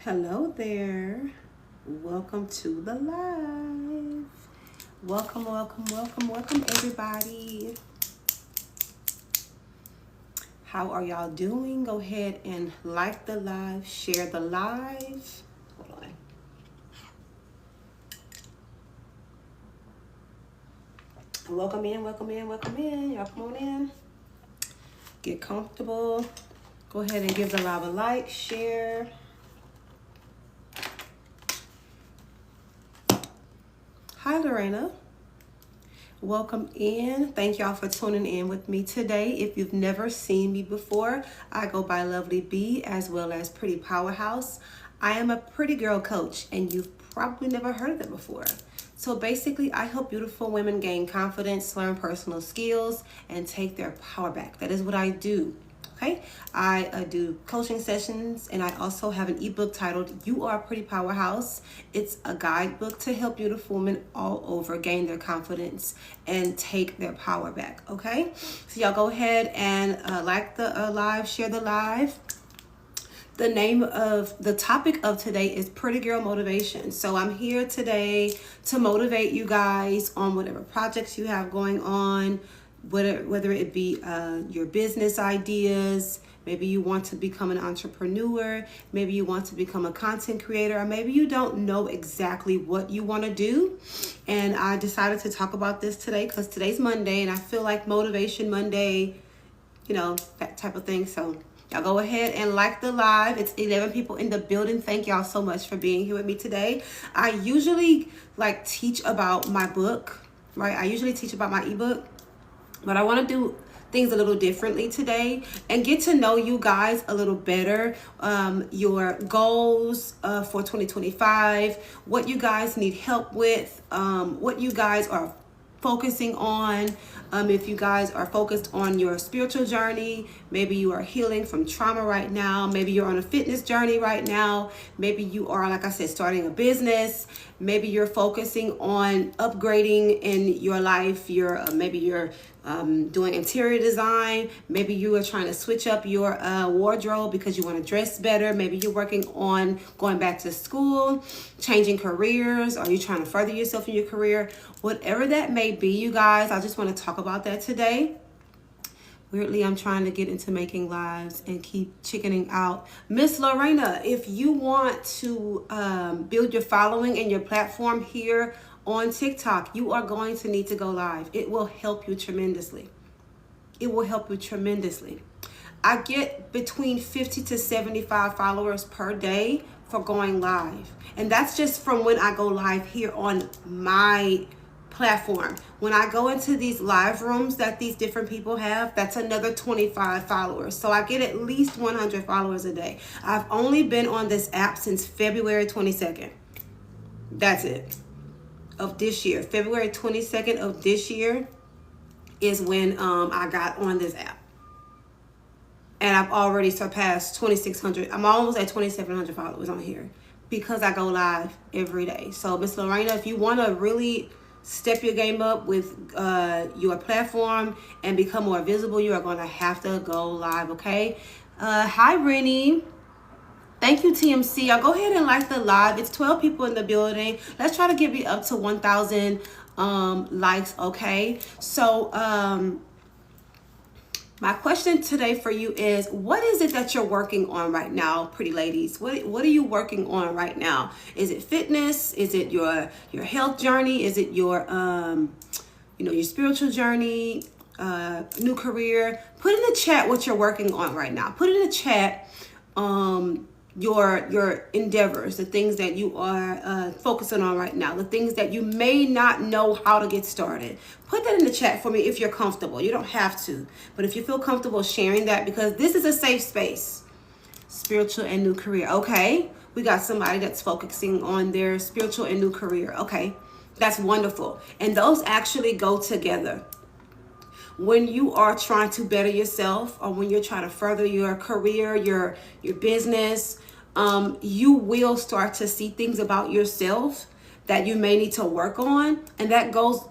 Hello there. Welcome to the live. Welcome, everybody. How are y'all doing? Go ahead and like the live, share the live. Hold on. Welcome in. Y'all come on in. Get comfortable. Go ahead and give the live a like, share. Hi, Lorena. Welcome in. Thank y'all for tuning in with me today. If you've never seen me before, I go by Lovely B as well as Pretty Powerhouse. I am a pretty girl coach and you've probably never heard of it before. So basically, I help beautiful women gain confidence, learn personal skills, and take their power back. That is what I do. Okay, I do coaching sessions, and I also have an ebook titled You Are a Pretty Powerhouse. It's a guidebook to help beautiful women all over gain their confidence and take their power back. Okay, so y'all go ahead and like the live, share the live. The topic of today is Pretty Girl Motivation. So I'm here today to motivate you guys on whatever projects you have going on, whether it be your business ideas. Maybe you want to become an entrepreneur, maybe you want to become a content creator, or maybe you don't know exactly what you want to do. And I decided to talk about this today because today's Monday and I feel like Motivation Monday, that type of thing. So y'all go ahead and like the live. It's 11 people in the building. Thank y'all so much for being here with me today. I usually teach about my book, right? I usually teach about my ebook, but I want to do things a little differently today and get to know you guys a little better, your goals for 2025, what you guys need help with, what you guys are focusing on. If you guys are focused on your spiritual journey, maybe you are healing from trauma right now, maybe you're on a fitness journey right now, maybe you are, like I said, starting a business, maybe you're focusing on upgrading in your life, maybe you're doing interior design, maybe you are trying to switch up your wardrobe because you want to dress better, maybe you're working on going back to school, changing careers, or you're trying to further yourself in your career. Whatever that may be, you guys, I just want to talk about that today. Weirdly, I'm trying to get into making lives and keep chickening out. Miss Lorena, if you want to build your following and your platform here on TikTok, you are going to need to go live. It will help you tremendously. It will help you tremendously. I get between 50 to 75 followers per day for going live. And that's just from when I go live here on my platform. When I go into these live rooms that these different people have, that's another 25 followers. So I get at least 100 followers a day. I've only been on this app since February 22nd. That's it. Of this year. February 22nd of this year is when I got on this app. And I've already surpassed 2,600. I'm almost at 2,700 followers on here because I go live every day. So Miss Lorena, if you want to really step your game up with your platform and become more visible, you are going to have to go live, okay? Hi, Rennie. Thank you, TMC. Y'all go ahead and like the live. It's 12 people in the building. Let's try to get me up to 1,000 likes, okay? So my question today for you is, what is it that you're working on right now, pretty ladies? What are you working on right now? Is it fitness? Is it your health journey? Is it your your spiritual journey, new career? Put in the chat what you're working on right now. Put in the chat your endeavors, the things that you are focusing on right now, the things that you may not know how to get started. Put that in the chat for me if you're comfortable. You don't have to, but if you feel comfortable sharing that, because this is a safe space. Spiritual and new career. Okay, we got somebody that's focusing on their spiritual and new career. Okay, that's wonderful. And those actually go together. When you are trying to better yourself, or when you're trying to further your career, your business, you will start to see things about yourself that you may need to work on, and that goes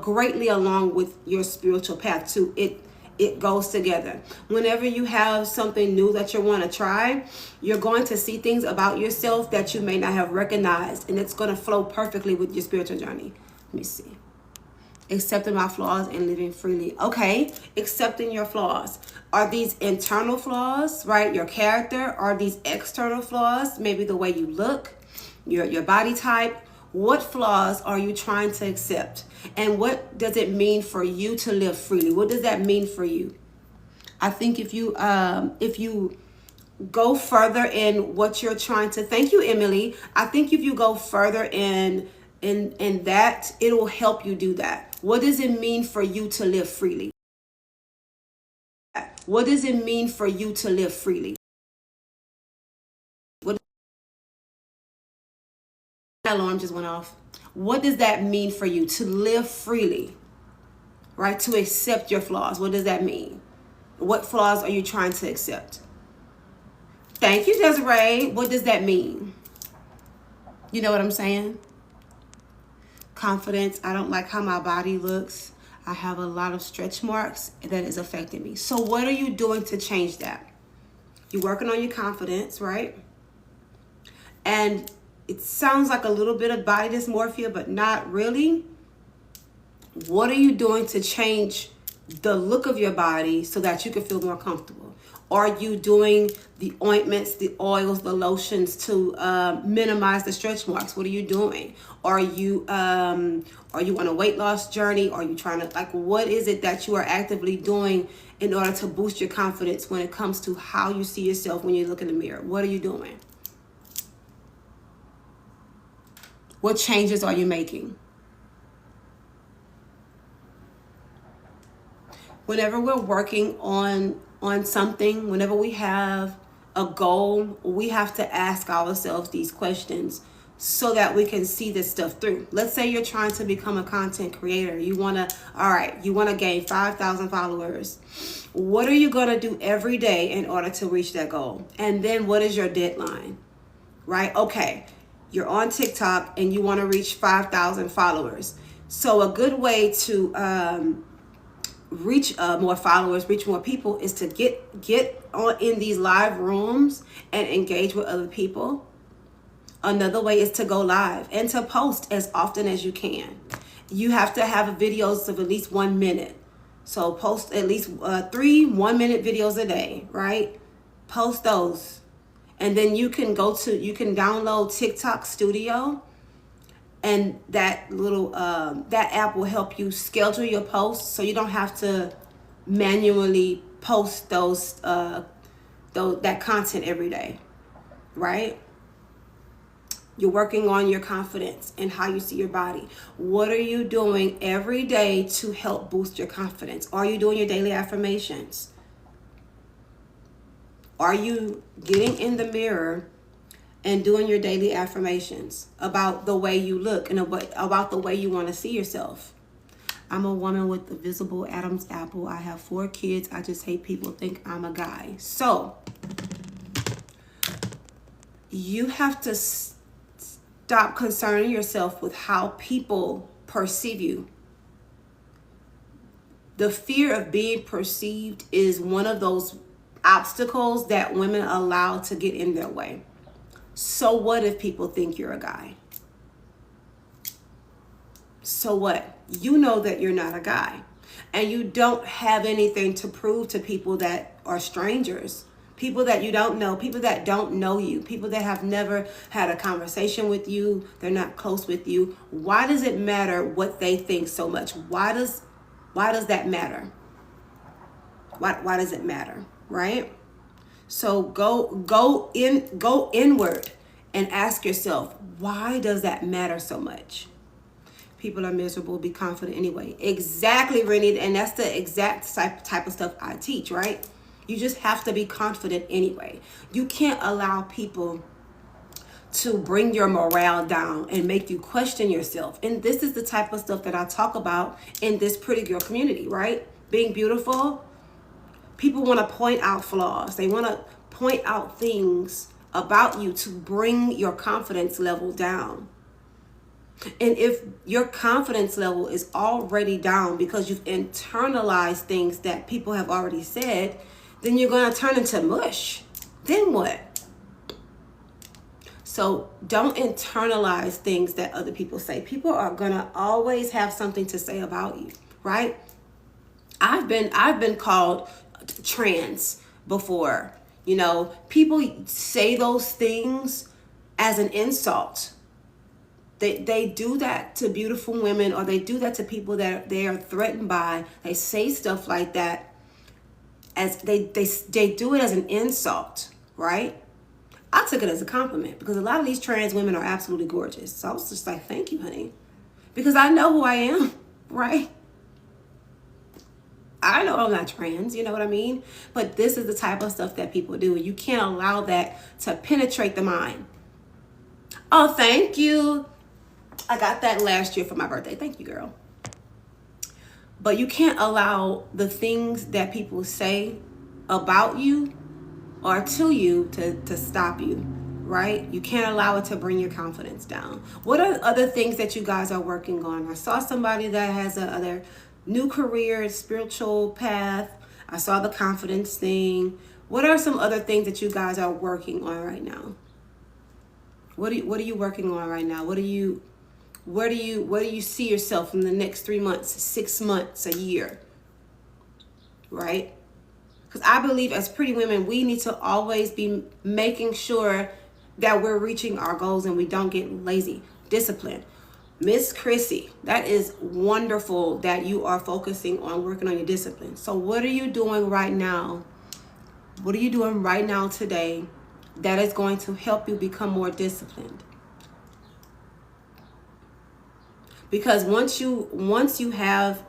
greatly along with your spiritual path too. It it goes together. Whenever you have something new that you want to try, you're going to see things about yourself that you may not have recognized, and it's going to flow perfectly with your spiritual journey. Let me see. Accepting my flaws and living freely. Okay, accepting your flaws. Are these internal flaws, right? Your character? Are these external flaws? Maybe the way you look, your body type. What flaws are you trying to accept? And what does it mean for you to live freely? What does that mean for you? I think if you go further in what you're trying to, thank you, Emily. I think if you go further in that, it will help you do that. What does it mean for you to live freely? What does it mean for you to live freely? My alarm just went off. What does that mean for you to live freely? Right? To accept your flaws. What does that mean? What flaws are you trying to accept? Thank you, Desiree. What does that mean? You know what I'm saying? Confidence. I don't like how my body looks. I have a lot of stretch marks that is affecting me. So what are you doing to change that? You're working on your confidence, right? And it sounds like a little bit of body dysmorphia, but not really. What are you doing to change the look of your body so that you can feel more comfortable? Are you doing the ointments, the oils, the lotions to minimize the stretch marks? What are you doing? Are you on a weight loss journey? Are you trying to, what is it that you are actively doing in order to boost your confidence when it comes to how you see yourself when you look in the mirror? What are you doing? What changes are you making? Whenever we're working on something, whenever we have a goal, we have to ask ourselves these questions so that we can see this stuff through. Let's say you're trying to become a content creator. You want to gain 5,000 followers. What are you going to do every day in order to reach that goal? And then what is your deadline? Right? Okay. You're on TikTok and you want to reach 5,000 followers. So a good way to reach more followers, reach more people, is to get on in these live rooms and engage with other people. Another way is to go live and to post as often as you can. You have to have videos of at least 1 minute. So post at least 3 1-minute videos a day, right? Post those. And then you can download TikTok Studio, and that little that app will help you schedule your posts so you don't have to manually post that content every day, right? You're working on your confidence and how you see your body. What are you doing every day to help boost your confidence? Are you doing your daily affirmations? Are you getting in the mirror and doing your daily affirmations about the way you look and about the way you want to see yourself? I'm a woman with the visible Adam's apple. I have 4 kids. I just hate people think I'm a guy. So you have to stop concerning yourself with how people perceive you. The fear of being perceived is one of those obstacles that women allow to get in their way. So what if people think you're a guy? So what? You know that you're not a guy, and you don't have anything to prove to people that are strangers, people that you don't know, people that don't know you, people that have never had a conversation with you, they're not close with you. Why does it matter what they think so much? Why does that matter? Why does it matter? Right? So go inward and ask yourself, why does that matter so much? People are miserable, be confident anyway. Exactly, Rennie, and that's the exact type of stuff I teach, right? You just have to be confident anyway. You can't allow people to bring your morale down and make you question yourself. And this is the type of stuff that I talk about in this pretty girl community, right? Being beautiful. People want to point out flaws. They want to point out things about you to bring your confidence level down. And if your confidence level is already down because you've internalized things that people have already said, then you're going to turn into mush. Then what? So don't internalize things that other people say. People are going to always have something to say about you, right? I've been called trans before. You know, people say those things as an insult. They do that to beautiful women, or they do that to people that they are threatened by. They say stuff like that as they do it as an insult, right? I took it as a compliment because a lot of these trans women are absolutely gorgeous. So I was just like, thank you, honey. Because I know who I am, right? I know I'm not trans, you know what I mean? But this is the type of stuff that people do. You can't allow that to penetrate the mind. Oh, thank you. I got that last year for my birthday. Thank you, girl. But you can't allow the things that people say about you or to you to stop you, right? You can't allow it to bring your confidence down. What are other things that you guys are working on? I saw somebody that has other new career, spiritual path. I saw the confidence thing. What are some other things that you guys are working on right now? What are you working on right now? Where do you see yourself in the next 3 months, 6 months, a year? Right? Because I believe as pretty women, we need to always be making sure that we're reaching our goals and we don't get lazy. Discipline. Miss Chrissy, that is wonderful that you are focusing on working on your discipline. So what are you doing right now? What are you doing right now today that is going to help you become more disciplined? Because once you have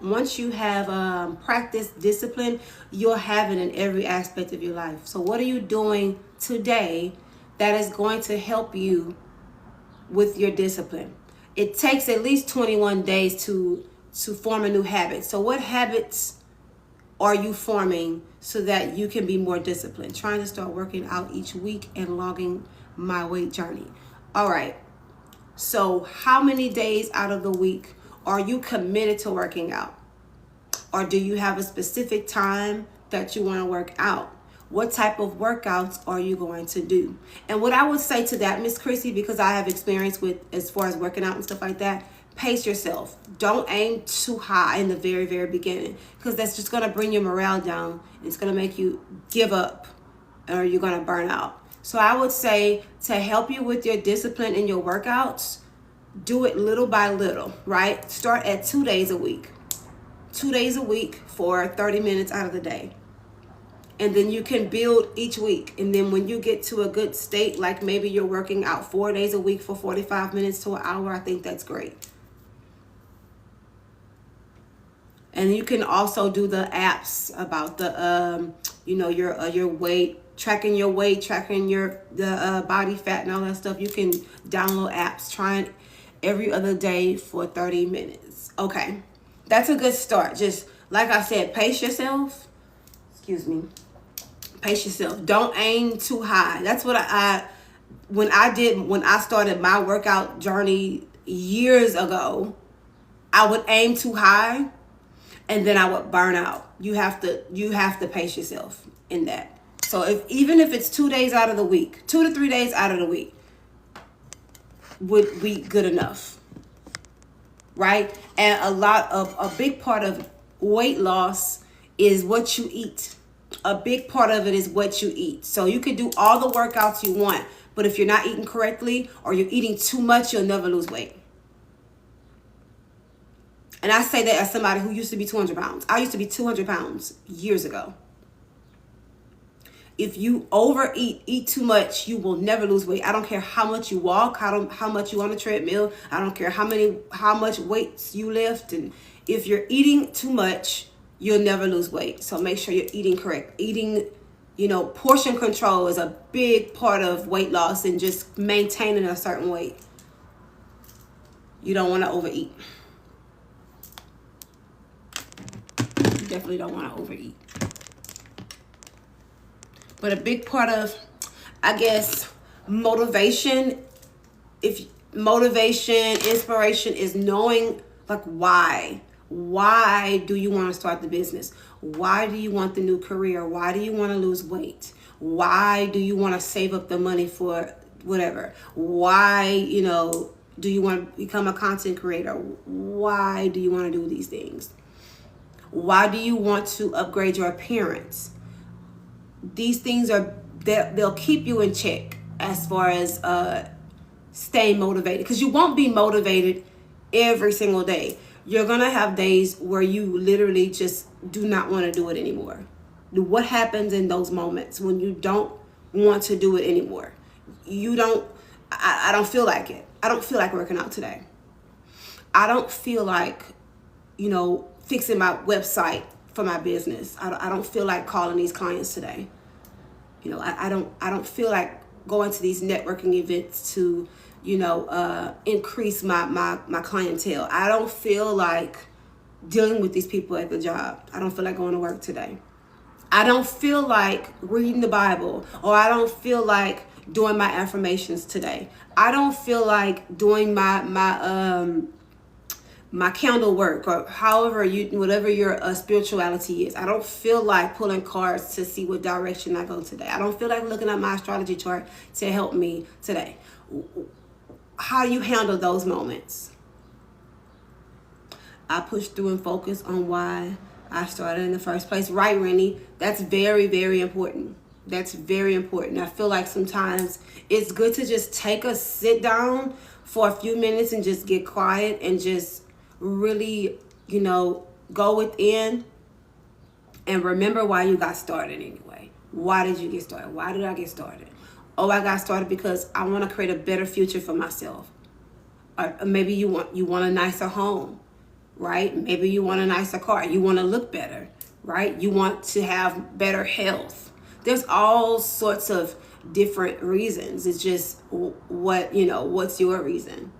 practiced discipline, you'll have it in every aspect of your life. So what are you doing today that is going to help you with your discipline? It takes at least 21 days to form a new habit. So what habits are you forming so that you can be more disciplined? Trying to start working out each week and logging my weight journey. All right. So how many days out of the week are you committed to working out? Or do you have a specific time that you want to work out? What type of workouts are you going to do? And what I would say to that, Miss Chrissy, because I have experience with as far as working out and stuff like that, pace yourself. Don't aim too high in the very, very beginning, because that's just going to bring your morale down. It's going to make you give up, or you're going to burn out. So I would say, to help you with your discipline in your workouts, do it little by little, right? Start at 2 days a week. 2 days a week for 30 minutes out of the day. And then you can build each week. And then when you get to a good state, like maybe you're working out 4 days a week for 45 minutes to an hour, I think that's great. And you can also do the apps about the, your weight, tracking your weight, tracking the body fat and all that stuff. You can download apps, trying every other day for 30 minutes. Okay, that's a good start. Just like I said, pace yourself. Pace yourself. Don't aim too high. That's what when I started my workout journey years ago, I would aim too high and then I would burn out. You have to pace yourself in that. So even if it's 2 days out of the week, 2 to 3 days out of the week would be good enough. Right? And a big part of weight loss is what you eat. A big part of it is what you eat. So you can do all the workouts you want, but if you're not eating correctly or you're eating too much, you'll never lose weight. And I say that as somebody who used to be 200 pounds. I used to be 200 pounds years ago. If you eat too much, you will never lose weight. I don't care how much you walk, how much you on the treadmill. I don't care how much weights you lift. And if you're eating too much, you'll never lose weight. So make sure you're eating correct. Eating, portion control is a big part of weight loss and just maintaining a certain weight. You don't want to overeat. You definitely don't want to overeat. But a big part of, I guess, motivation, if motivation, inspiration is knowing like why. Why do you want to start the business? Why do you want the new career? Why do you want to lose weight? Why do you want to save up the money for whatever? Why, do you want to become a content creator? Why do you want to do these things? Why do you want to upgrade your appearance? These things they'll keep you in check as far as staying motivated, because you won't be motivated every single day. You're gonna have days where you literally just do not want to do it anymore. What happens in those moments when you don't want to do it anymore? I don't feel like it. I don't feel like working out today. I don't feel like, fixing my website for my business. I don't feel like calling these clients today. I don't feel like going to these networking events to, increase my clientele. I don't feel like dealing with these people at the job. I don't feel like going to work today. I don't feel like reading the Bible, or I don't feel like doing my affirmations today. I don't feel like doing my candle work, or whatever your spirituality is. I don't feel like pulling cards to see what direction I go today. I don't feel like looking at my astrology chart to help me today. How do you handle those moments? I push through and focus on why I started in the first place. Right, Rennie? That's very, very important. That's very important. I feel like sometimes it's good to just take a sit down for a few minutes and just get quiet and just really, go within and remember why you got started anyway. Why did you get started? Why did I get started? Oh, I got started because I want to create a better future for myself. Or maybe you want a nicer home, right? Maybe you want a nicer car. You want to look better, right? You want to have better health. There's all sorts of different reasons. It's just what's your reason,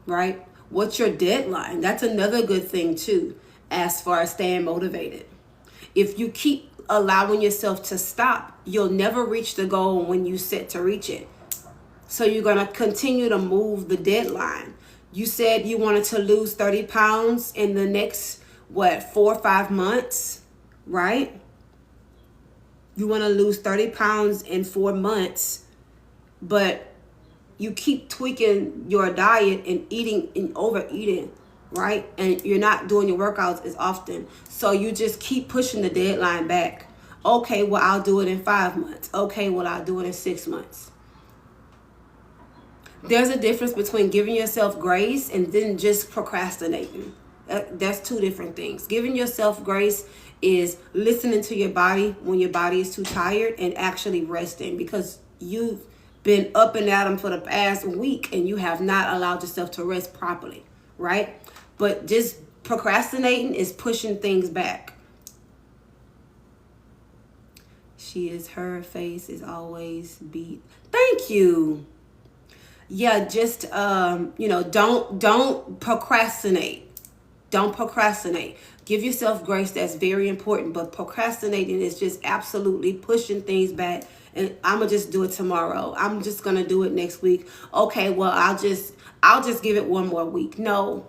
right? What's your deadline? That's another good thing too, as far as staying motivated. If you keep allowing yourself to stop, you'll never reach the goal when you set to reach it. So you're going to continue to move the deadline. You said you wanted to lose 30 pounds in the next, 4 or 5 months, right? You want to lose 30 pounds in 4 months, but you keep tweaking your diet and eating and overeating, right? And you're not doing your workouts as often. So you just keep pushing the deadline back. Okay, well, I'll do it in 5 months. Okay, well, I'll do it in 6 months. There's a difference between giving yourself grace and then just procrastinating. That's two different things. Giving yourself grace is listening to your body when your body is too tired and actually resting, because you've been up and at 'em for the past week and you have not allowed yourself to rest properly, right? But just procrastinating is pushing things back. Her face is always beat. Thank you. Yeah, just don't procrastinate. Don't procrastinate. Give yourself grace. That's very important. But procrastinating is just absolutely pushing things back. And I'm gonna just do it tomorrow. I'm just gonna do it next week. Okay, well, I'll just give it one more week. No.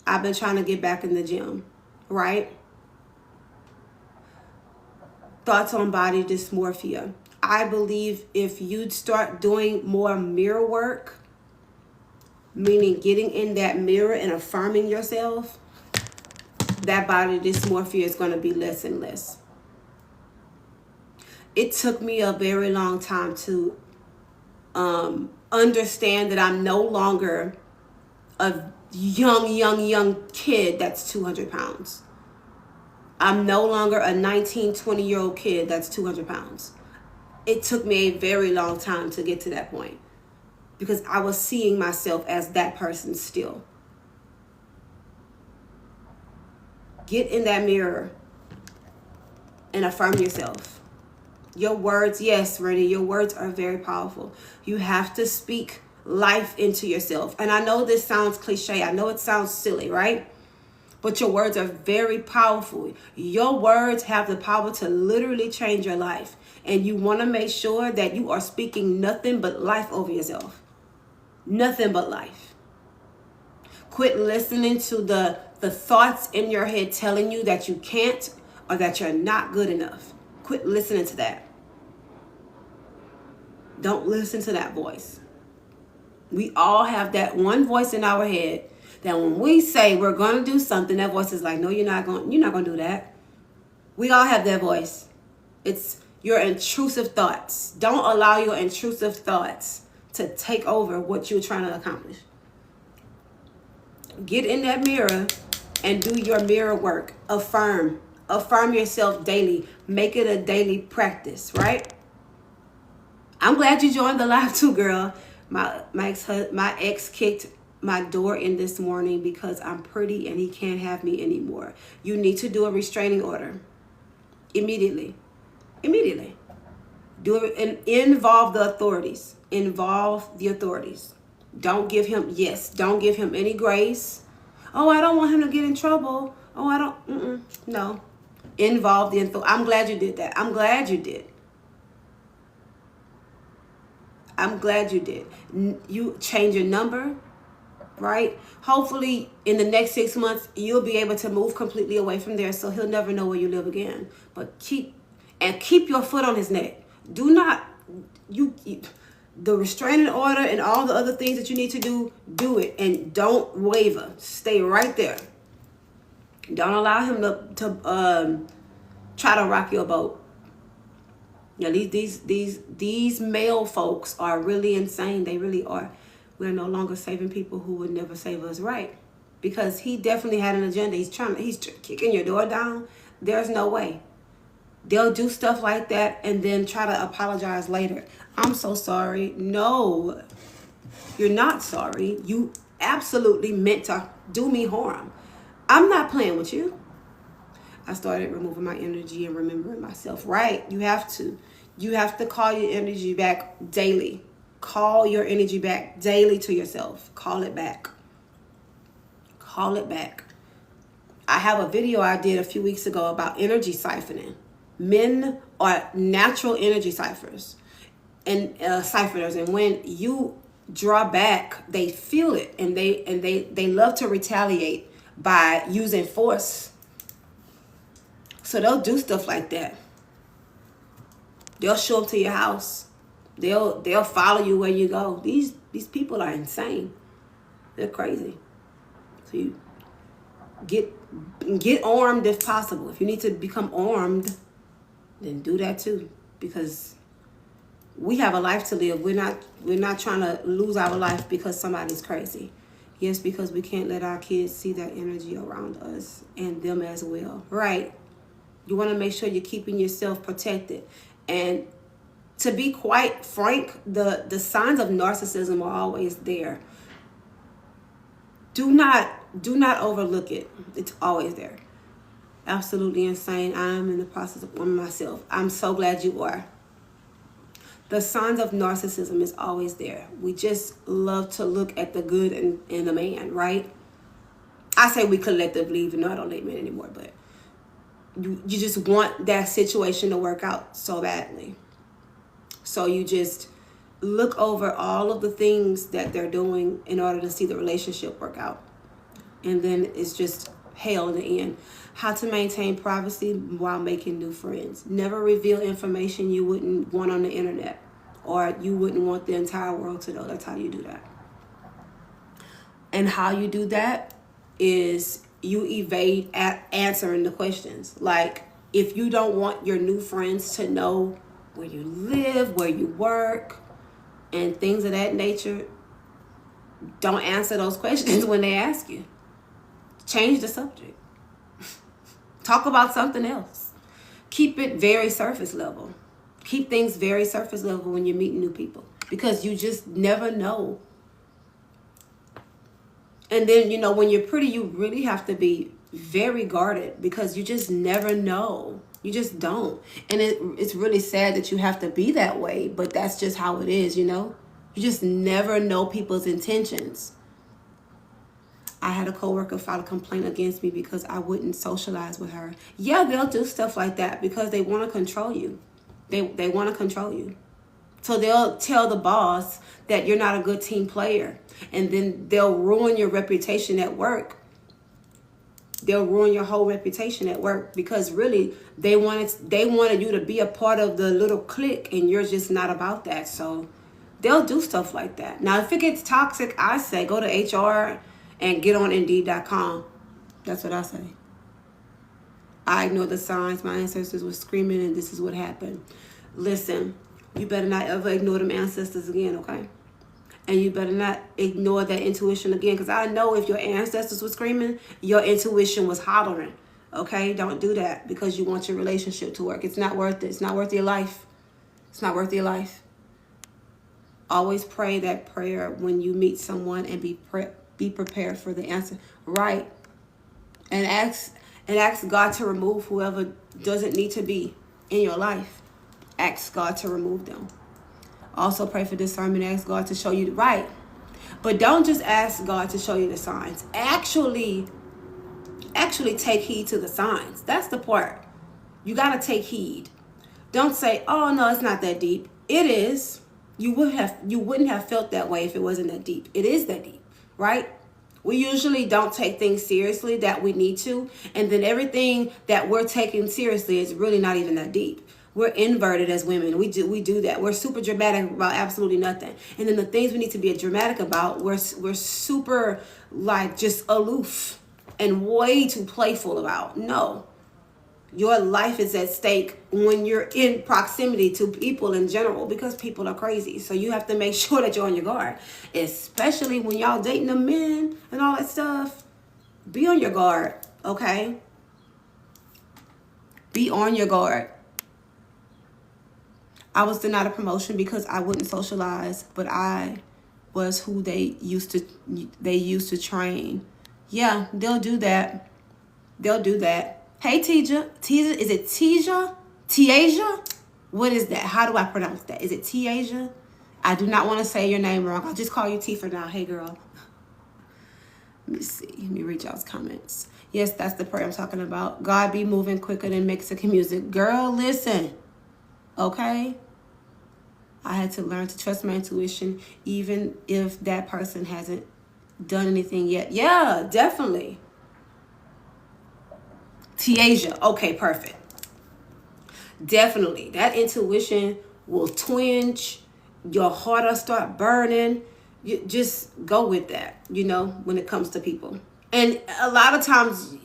I've been trying to get back in the gym, right? Thoughts on body dysmorphia. I believe if you'd start doing more mirror work, meaning getting in that mirror and affirming yourself, that body dysmorphia is going to be less and less. It took me a very long time to understand that I'm no longer a young kid that's 200 pounds. I'm no longer a 19, 20-year-old kid that's 200 pounds. It took me a very long time to get to that point because I was seeing myself as that person still. Get in that mirror and affirm yourself. Your words, yes, Rennie, your words are very powerful. You have to speak life into yourself. And I know this sounds cliche. I know it sounds silly, right? But your words are very powerful. Your words have the power to literally change your life. And you want to make sure that you are speaking nothing but life over yourself. Nothing but life. Quit listening to the thoughts in your head telling you that you can't or that you're not good enough. Quit listening to that. Don't listen to that voice. We all have that one voice in our head that when we say we're going to do something, that voice is like, no, you're not going to do that. We all have that voice. It's your intrusive thoughts. Don't allow your intrusive thoughts to take over what you're trying to accomplish. Get in that mirror and do your mirror work. Affirm yourself daily. Make it a daily practice, right? I'm glad you joined the live too, girl. My ex kicked my door in this morning because I'm pretty and he can't have me anymore. You need to do a restraining order immediately. Do it and involve the authorities. Don't give him any grace. Oh, I don't want him to get in trouble. Oh, I don't. No. Involve the authority. I'm glad you did that. I'm glad you did. You change your number, right? Hopefully in the next 6 months, you'll be able to move completely away from there so he'll never know where you live again. But keep your foot on his neck. Do not, the restraining order and all the other things that you need to do it. And don't waver. Stay right there. Don't allow him to try to rock your boat. Yeah, these male folks are really insane. They really are. We're no longer saving people who would never save us, right? Because he definitely had an agenda. He's kicking your door down. There's no way. They'll do stuff like that and then try to apologize later. I'm so sorry. No, you're not sorry. You absolutely meant to do me harm. I'm not playing with you. I started removing my energy and remembering myself. Right. You have to call your energy back daily. Call your energy back daily to yourself. Call it back. I have a video I did a few weeks ago about energy siphoning. Men are natural energy ciphers and siphoners. And when you draw back, they feel it and they love to retaliate by using force. So they'll do stuff like that. They'll show up to your house. They'll follow you where you go. These people are insane. They're crazy. So you get armed if possible. If you need to become armed, then do that too. Because we have a life to live. We're not trying to lose our life because somebody's crazy. Yes, because we can't let our kids see that energy around us and them as well. Right. You want to make sure you're keeping yourself protected. And to be quite frank, the signs of narcissism are always there. Do not overlook it. It's always there. Absolutely insane. I'm in the process of warming myself. I'm so glad you are. The signs of narcissism is always there. We just love to look at the good in the man, right? I say we collectively, even though I don't date men anymore, but you just want that situation to work out so badly. So you just look over all of the things that they're doing in order to see the relationship work out. And then it's just hell in the end. How to maintain privacy while making new friends. Never reveal information you wouldn't want on the internet or you wouldn't want the entire world to know. That's how you do that. And how you do that is you evade answering the questions. Like, if you don't want your new friends to know where you live, where you work, and things of that nature, don't answer those questions when they ask you. Change the subject. Talk about something else. Keep it very surface level. Keep things very surface level when you're meeting new people, because you just never know. And then, when you're pretty, you really have to be very guarded because you just never know. You just don't. And it's really sad that you have to be that way, but that's just how it is, You just never know people's intentions. I had a coworker file a complaint against me because I wouldn't socialize with her. Yeah, they'll do stuff like that because they want to control you. They want to control you. So they'll tell the boss that you're not a good team player. And then they'll ruin your reputation at work. They'll ruin your whole reputation at work because really they wanted you to be a part of the little clique and you're just not about that. So they'll do stuff like that. Now, if it gets toxic, I say go to HR and get on Indeed.com. That's what I say. I ignored the signs. My ancestors were screaming and this is what happened. Listen, you better not ever ignore them ancestors again, okay? And you better not ignore that intuition again, because I know if your ancestors were screaming, your intuition was hollering, okay? Don't do that because you want your relationship to work. It's not worth it. It's not worth your life. It's not worth your life. Always pray that prayer when you meet someone and be prepared for the answer. Right. And ask God to remove whoever doesn't need to be in your life. Ask God to remove them. Also pray for discernment. Ask God to show you the right. But don't just ask God to show you the signs. Actually take heed to the signs. That's the part. You got to take heed. Don't say, oh, no, it's not that deep. It is. You wouldn't have felt that way if it wasn't that deep. It is that deep, right? We usually don't take things seriously that we need to. And then everything that we're taking seriously is really not even that deep. We're inverted as women. We do that. We're super dramatic about absolutely nothing. And then the things we need to be dramatic about, we're super like just aloof and way too playful about. No. Your life is at stake when you're in proximity to people in general because people are crazy. So you have to make sure that you're on your guard, especially when y'all dating the men and all that stuff. Be on your guard, okay? Be on your guard. I was denied a promotion because I wouldn't socialize, but I was who they used to train. Yeah, they'll do that. They'll do that. Hey, Teja. Is it Teja? Tiaja? What is that? How do I pronounce that? Is it Tiaja? I do not want to say your name wrong. I'll just call you T for now. Hey, girl. Let me see. Let me read y'all's comments. Yes, that's the prayer I'm talking about. God be moving quicker than Mexican music. Girl, listen. Okay? I had to learn to trust my intuition even if that person hasn't done anything yet. Yeah, definitely. Tiaja. Okay, perfect. Definitely. That intuition will twinge. Your heart will start burning. You just go with that, when it comes to people. And a lot of times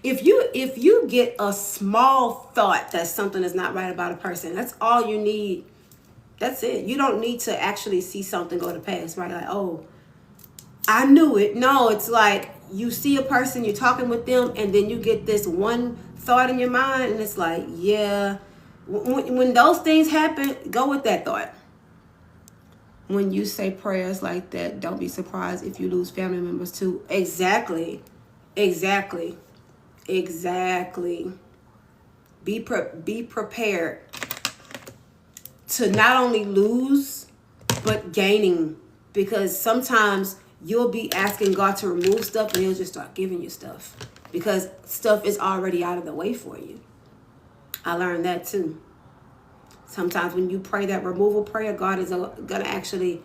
if you get a small thought that something is not right about a person, that's all you need. That's it. You don't need to actually see something go to pass, right? Like, oh, I knew it. No, it's like you see a person, you're talking with them, and then you get this one thought in your mind, and it's like, yeah. When those things happen, go with that thought. When you say prayers like that, don't be surprised if you lose family members too. Exactly. Be prepared to not only lose, but gaining. Because sometimes you'll be asking God to remove stuff and he'll just start giving you stuff. Because stuff is already out of the way for you. I learned that too. Sometimes when you pray that removal prayer, God is going to actually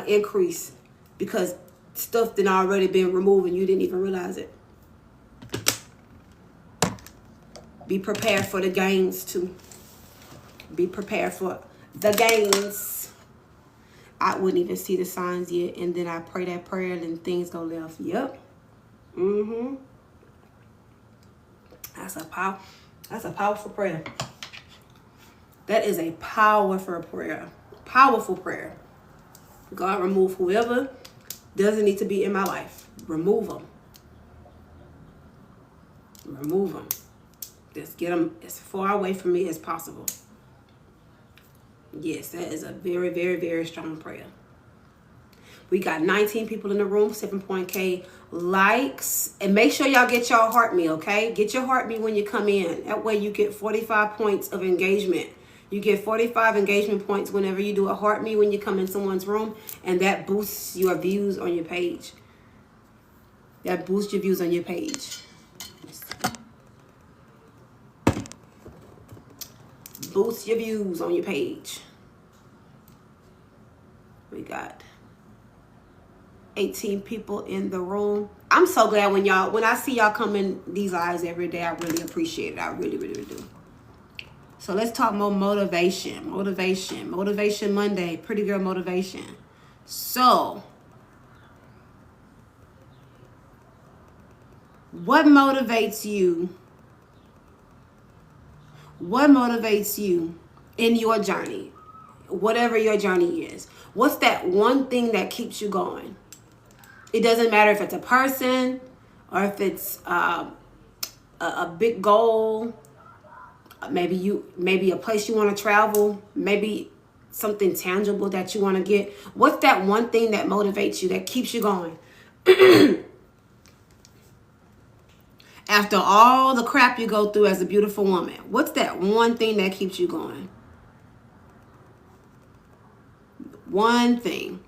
increase. Because stuff that already been removed and you didn't even realize it. Be prepared for the gains too. Be prepared for the gains. I wouldn't even see the signs yet. And then I pray that prayer and then things go left. Yep. That's a powerful prayer. That is a powerful prayer. Powerful prayer. God, remove whoever doesn't need to be in my life. Remove them. Remove them. Just get them as far away from me as possible. Yes, that is a very, very, very strong prayer. We got 19 people in the room, 7.K likes. And make sure y'all get y'all heart me, okay? Get your heart me when you come in. That way you get 45 points of engagement. You get 45 engagement points whenever you do a heart me when you come in someone's room. And that boosts your views on your page. That boosts your views on your page. Boost your views on your page. We got 18 people in the room. I'm so glad when I see y'all come in these lives every day. I really appreciate it. I really, really do. So let's talk more motivation. Motivation Monday. Pretty girl motivation. So, what motivates you? What motivates you in your journey? Whatever your journey is. What's that one thing that keeps you going? It doesn't matter if it's a person or if it's a big goal. Maybe a place you want to travel. Maybe something tangible that you want to get. What's that one thing that motivates you, that keeps you going? After all the crap you go through as a beautiful woman, what's that one thing that keeps you going? One thing.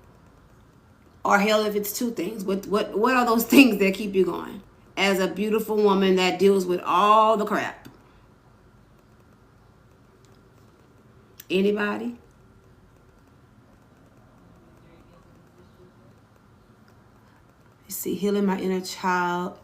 Or hell, if it's two things. What are those things that keep you going as a beautiful woman that deals with all the crap? Anybody? You see, healing my inner child,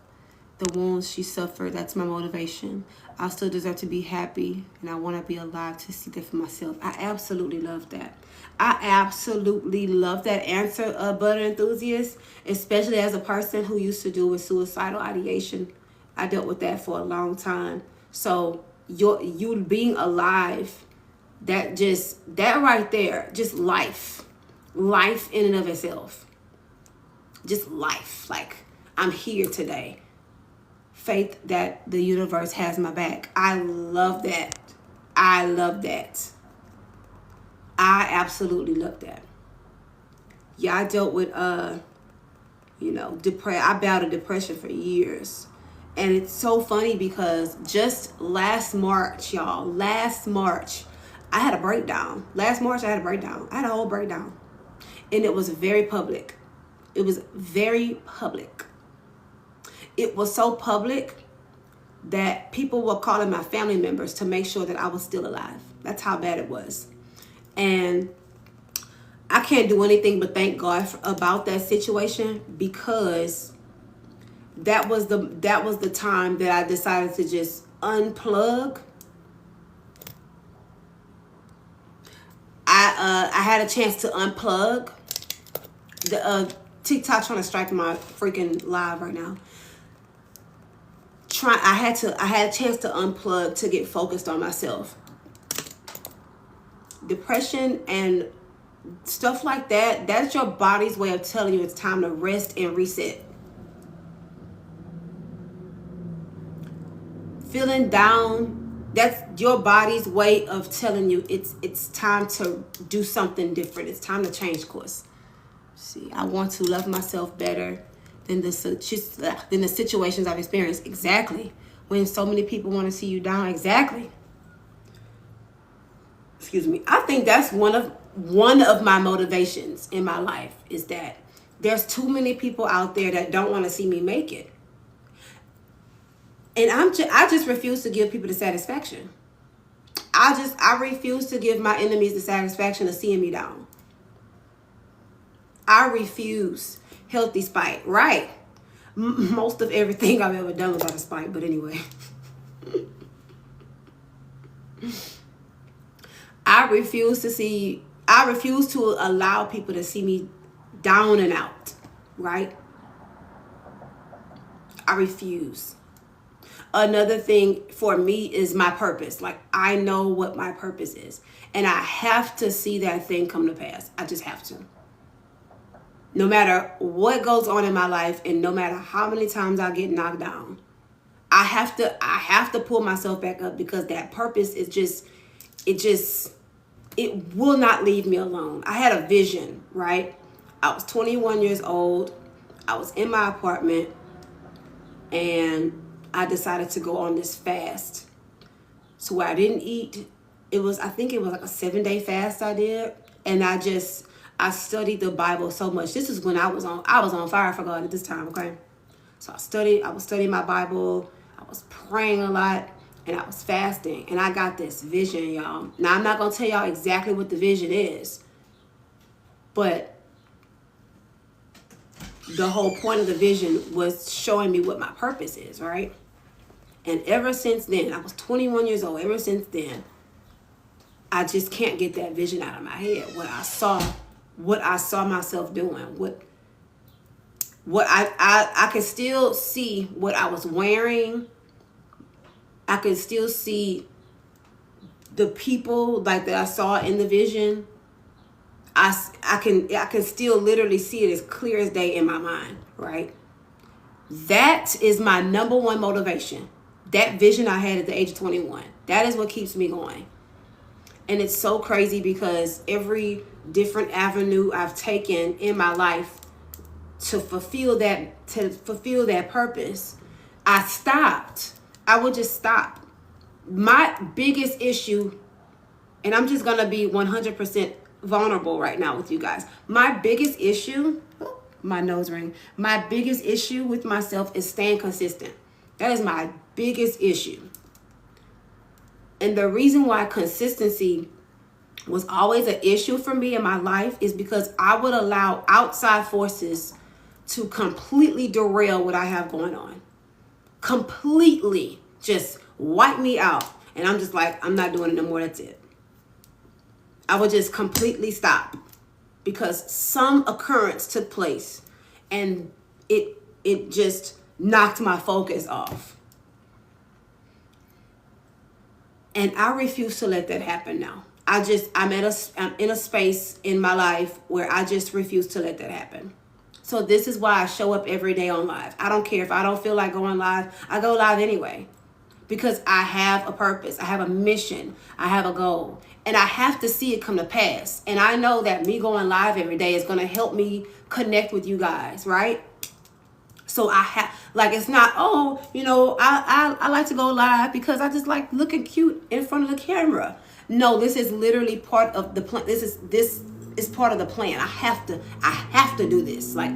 the wounds she suffered, that's my motivation. I still deserve to be happy, and I want to be alive to see that for myself. I absolutely love that. I absolutely love that answer, Butter Enthusiast, especially as a person who used to deal with suicidal ideation. I dealt with that for a long time. So you being alive, that right there, just life in and of itself, just life. Like, I'm here today. Faith that the universe has my back. I love that. I love that. I absolutely love that. Yeah, I dealt with I battled depression for years. And it's so funny because just last March, I had a breakdown. Last March, I had a whole breakdown. And it was very public. It was very public. It was so public that people were calling my family members to make sure that I was still alive. That's how bad it was. And I can't do anything but thank God about that situation, because that was the time that I decided to just unplug. I had a chance to unplug. The TikTok trying to strike my freaking live right now. I had a chance to unplug, to get focused on myself. Depression and stuff like that, that's your body's way of telling you it's time to rest and reset. Feeling down, that's your body's way of telling you it's time to do something different. It's time to change course. See, I want to love myself better than the situations I've experienced. Exactly. When so many people want to see you down. Exactly. Excuse me. I think that's one of my motivations in my life, is that there's too many people out there that don't want to see me make it. And I just refuse to give people the satisfaction. I refuse to give my enemies the satisfaction of seeing me down. I refuse. Healthy spite, right? Most of everything I've ever done was out of spite, but anyway. I refuse to allow people to see me down and out, right? I refuse. Another thing for me is my purpose. Like, I know what my purpose is, and I have to see that thing come to pass. I just have to. No matter what goes on in my life, and no matter how many times I get knocked down, I have to pull myself back up, because that purpose is it will not leave me alone. I had a vision, right? I was 21 years old. I was in my apartment, and I decided to go on this fast. So where I didn't eat, I think it was like a 7-day fast I did. And I studied the Bible so much. This is when I was on fire for God at this time, okay? So I was studying my Bible. I was praying a lot. and I was fasting, and I got this vision, y'all. Now, I'm not going to tell y'all exactly what the vision is, but the whole point of the vision was showing me what my purpose is, right? And ever since then, I was 21 years old. Ever since then, I just can't get that vision out of my head. What I saw myself doing, what I could still see what I was wearing. I could still see the people like that I saw in the vision. I can still literally see it as clear as day in my mind, right? That is my number one motivation. That vision I had at the age of 21. That is what keeps me going. And it's so crazy because every different avenue I've taken in my life to fulfill that purpose, I stopped. I would just stop. My biggest issue, and I'm just going to be 100% vulnerable right now with you guys. My biggest issue, my nose ring, my biggest issue with myself is staying consistent. That is my biggest issue. And the reason why consistency was always an issue for me in my life is because I would allow outside forces to completely derail what I have going on. Completely just wipe me out. And I'm just like, I'm not doing it no more. That's it. I would just completely stop because some occurrence took place and it just knocked my focus off. And I refuse to let that happen now. I'm in a space in my life where I just refuse to let that happen. So this is why I show up every day on live. I don't care if I don't feel like going live. I go live anyway because I have a purpose. I have a mission. I have a goal. And I have to see it come to pass. And I know that me going live every day is going to help me connect with you guys, right? So I have, like, it's not, I like to go live because I just like looking cute in front of the camera. No, this is literally part of the plan. This is part of the plan. I have to do this. Like,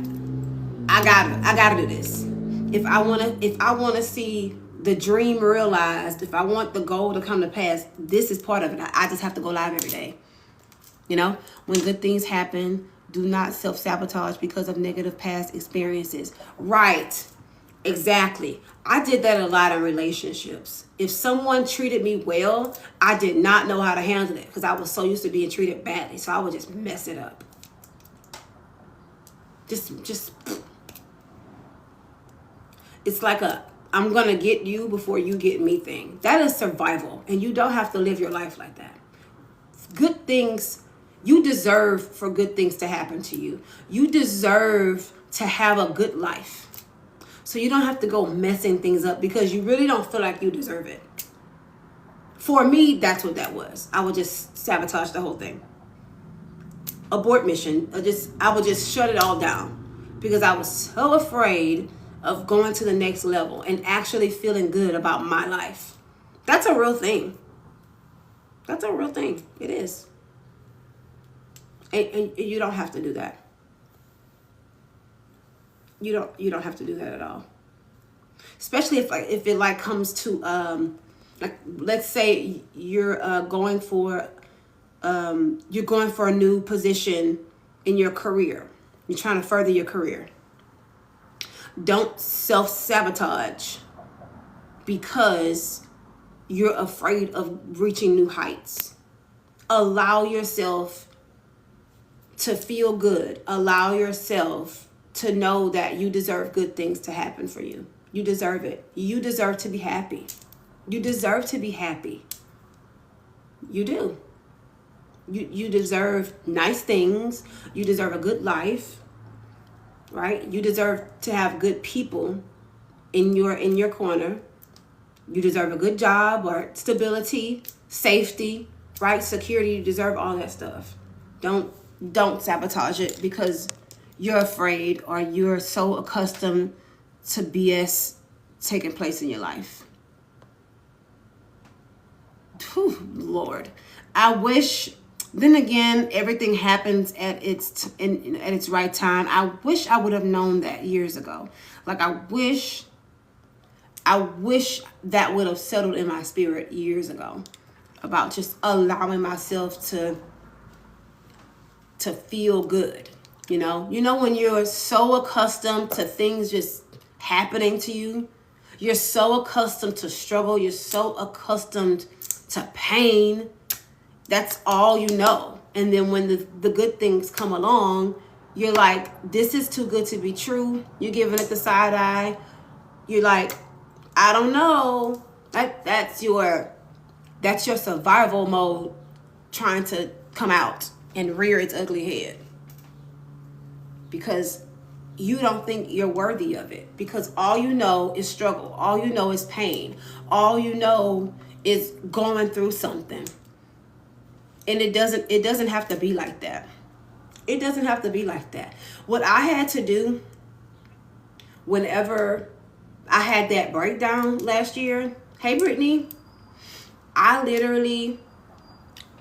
I gotta do this. If I wanna see the dream realized, if I want the goal to come to pass, this is part of it. I just have to go live every day. You know, when good things happen, do not self-sabotage because of negative past experiences. Right. Exactly. I did that a lot in relationships. If someone treated me well, I did not know how to handle it because I was so used to being treated badly. So I would just mess it up. Just it's like I'm going to get you before you get me thing. That is survival. And you don't have to live your life like that. Good things, you deserve for good things to happen to you. You deserve to have a good life. So you don't have to go messing things up because you really don't feel like you deserve it. For me, that's what that was. I would just sabotage the whole thing. Abort mission. I would just shut it all down because I was so afraid of going to the next level and actually feeling good about my life. That's a real thing. That's a real thing. It is. And you don't have to do that. You don't have to do that at all. Especially if it comes to like, let's say you're going for a new position in your career. You're trying to further your career. Don't self-sabotage because you're afraid of reaching new heights. Allow yourself to feel good. Allow yourself to know that you deserve good things to happen for you. You deserve it. You deserve to be happy. You deserve to be happy. You do. You deserve nice things. You deserve a good life. Right? You deserve to have good people in your corner. You deserve a good job or stability, safety, right? Security. You deserve all that stuff. Don't sabotage it because you're afraid or you're so accustomed to BS taking place in your life. Whew, Lord. I wish. Then again, everything happens at its right time. I wish I would have known that years ago. Like, I wish I wish that would have settled in my spirit years ago, about just allowing myself to feel good. You know when you're so accustomed to things just happening to you, you're so accustomed to struggle, you're so accustomed to pain. That's all you know. And then when the good things come along, you're like, this is too good to be true. You're giving it the side eye. You're like, I don't know. That's your survival mode trying to come out and rear its ugly head. Because you don't think you're worthy of it. Because all you know is struggle. All you know is pain. All you know is going through something. And it doesn't have to be like that. It doesn't have to be like that. What I had to do whenever I had that breakdown last year, hey Brittany, I literally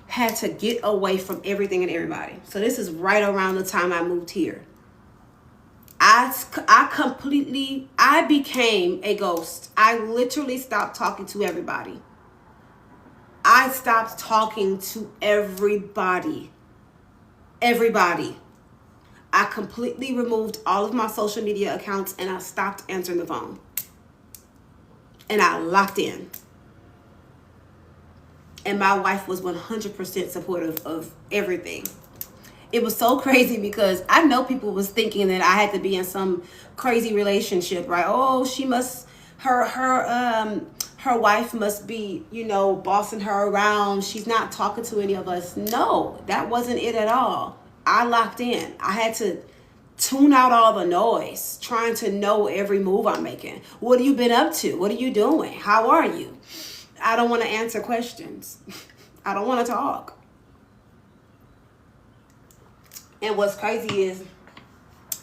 had to get away from everything and everybody. So this is right around the time I moved here. I became a ghost. I literally stopped talking to everybody. I stopped talking to everybody. Everybody. I completely removed all of my social media accounts and I stopped answering the phone. And I locked in. And my wife was 100% supportive of everything. It was so crazy because I know people was thinking that I had to be in some crazy relationship, right? Oh, she must, her wife must be, bossing her around. She's not talking to any of us. No, that wasn't it at all. I locked in. I had to tune out all the noise, trying to know every move I'm making. What have you been up to? What are you doing? How are you? I don't want to answer questions. I don't want to talk. And what's crazy is,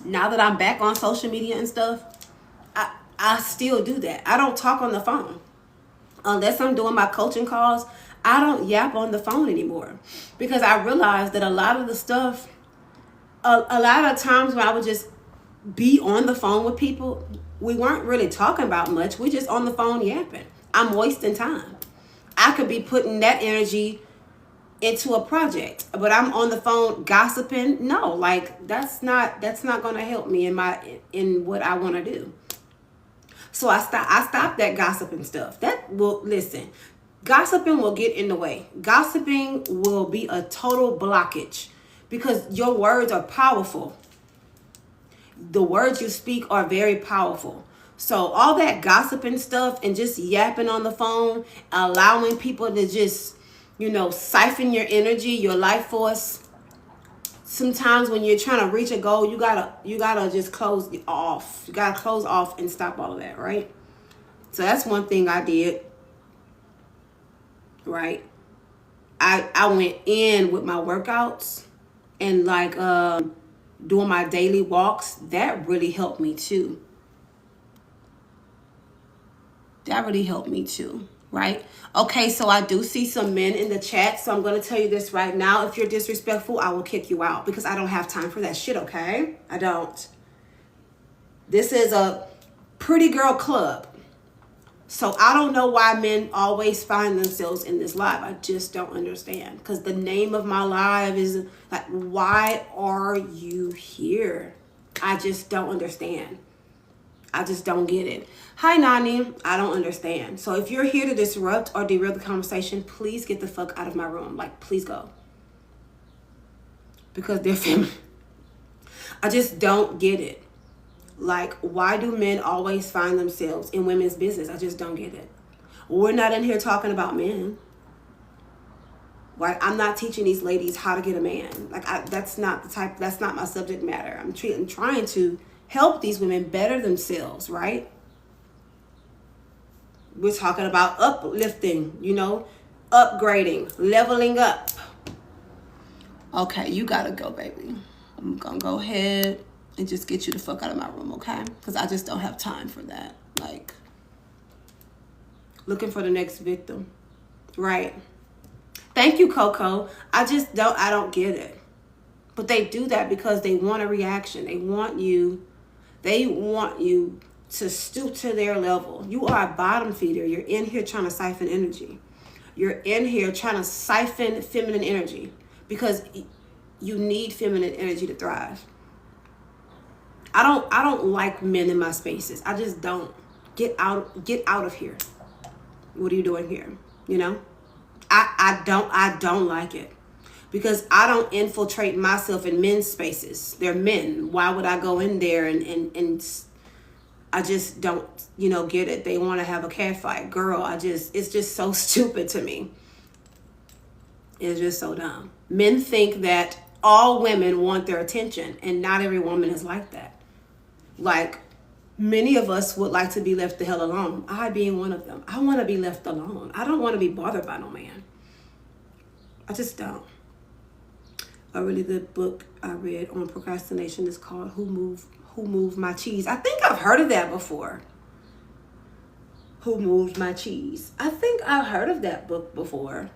now that I'm back on social media and stuff, I still do that. I don't talk on the phone. Unless I'm doing my coaching calls, I don't yap on the phone anymore. Because I realized that a lot of the stuff, a lot of times when I would just be on the phone with people, we weren't really talking about much. We're just on the phone yapping. I'm wasting time. I could be putting that energy into a project, but I'm on the phone gossiping. No, like that's not going to help me in what I want to do. So I stopped that gossiping stuff. Gossiping will get in the way. Gossiping will be a total blockage because your words are powerful. The words you speak are very powerful. So all that gossiping stuff and just yapping on the phone, allowing people to just, siphon your energy, your life force. Sometimes when you're trying to reach a goal, you gotta just close off. You gotta close off and stop all of that, right? So that's one thing I did. Right? I went in with my workouts and doing my daily walks. That really helped me too. Right? Okay, so I do see some men in the chat, so I'm going to tell you this right now. If you're disrespectful, I will kick you out because I don't have time for that shit, okay? I don't. This is a pretty girl club. So I don't know why men always find themselves in this live. I just don't understand. Because the name of my live is like, why are you here? I just don't understand. I just don't get it. Hi, Nani. I don't understand. So if you're here to disrupt or derail the conversation, please get the fuck out of my room. Please go. Because they're feminine. I just don't get it. Why do men always find themselves in women's business? I just don't get it. We're not in here talking about men. Right? I'm not teaching these ladies how to get a man. That's not my subject matter. I'm trying to help these women better themselves, right? We're talking about uplifting, upgrading, leveling up. Okay, you gotta go, baby. I'm gonna go ahead and just get you the fuck out of my room, okay? Because I just don't have time for that. Looking for the next victim, right? Thank you, Coco. I don't get it. But they do that because they want a reaction. They want you to stoop to their level. You are a bottom feeder. You're in here trying to siphon energy. You're in here trying to siphon feminine energy because you need feminine energy to thrive. I don't like men in my spaces. I just don't. Get out of here. What are you doing here? You know? I don't like it. Because I don't infiltrate myself in men's spaces. They're men. Why would I go in there and I just don't, get it. They want to have a cat fight. Girl, it's just so stupid to me. It's just so dumb. Men think that all women want their attention, and not every woman is like that. Like, many of us would like to be left the hell alone. I being one of them. I want to be left alone. I don't want to be bothered by no man. I just don't. A really good book I read on procrastination is called Who Moved My Cheese. I think I've heard of that before. Who Moved My Cheese? I think I've heard of that book before.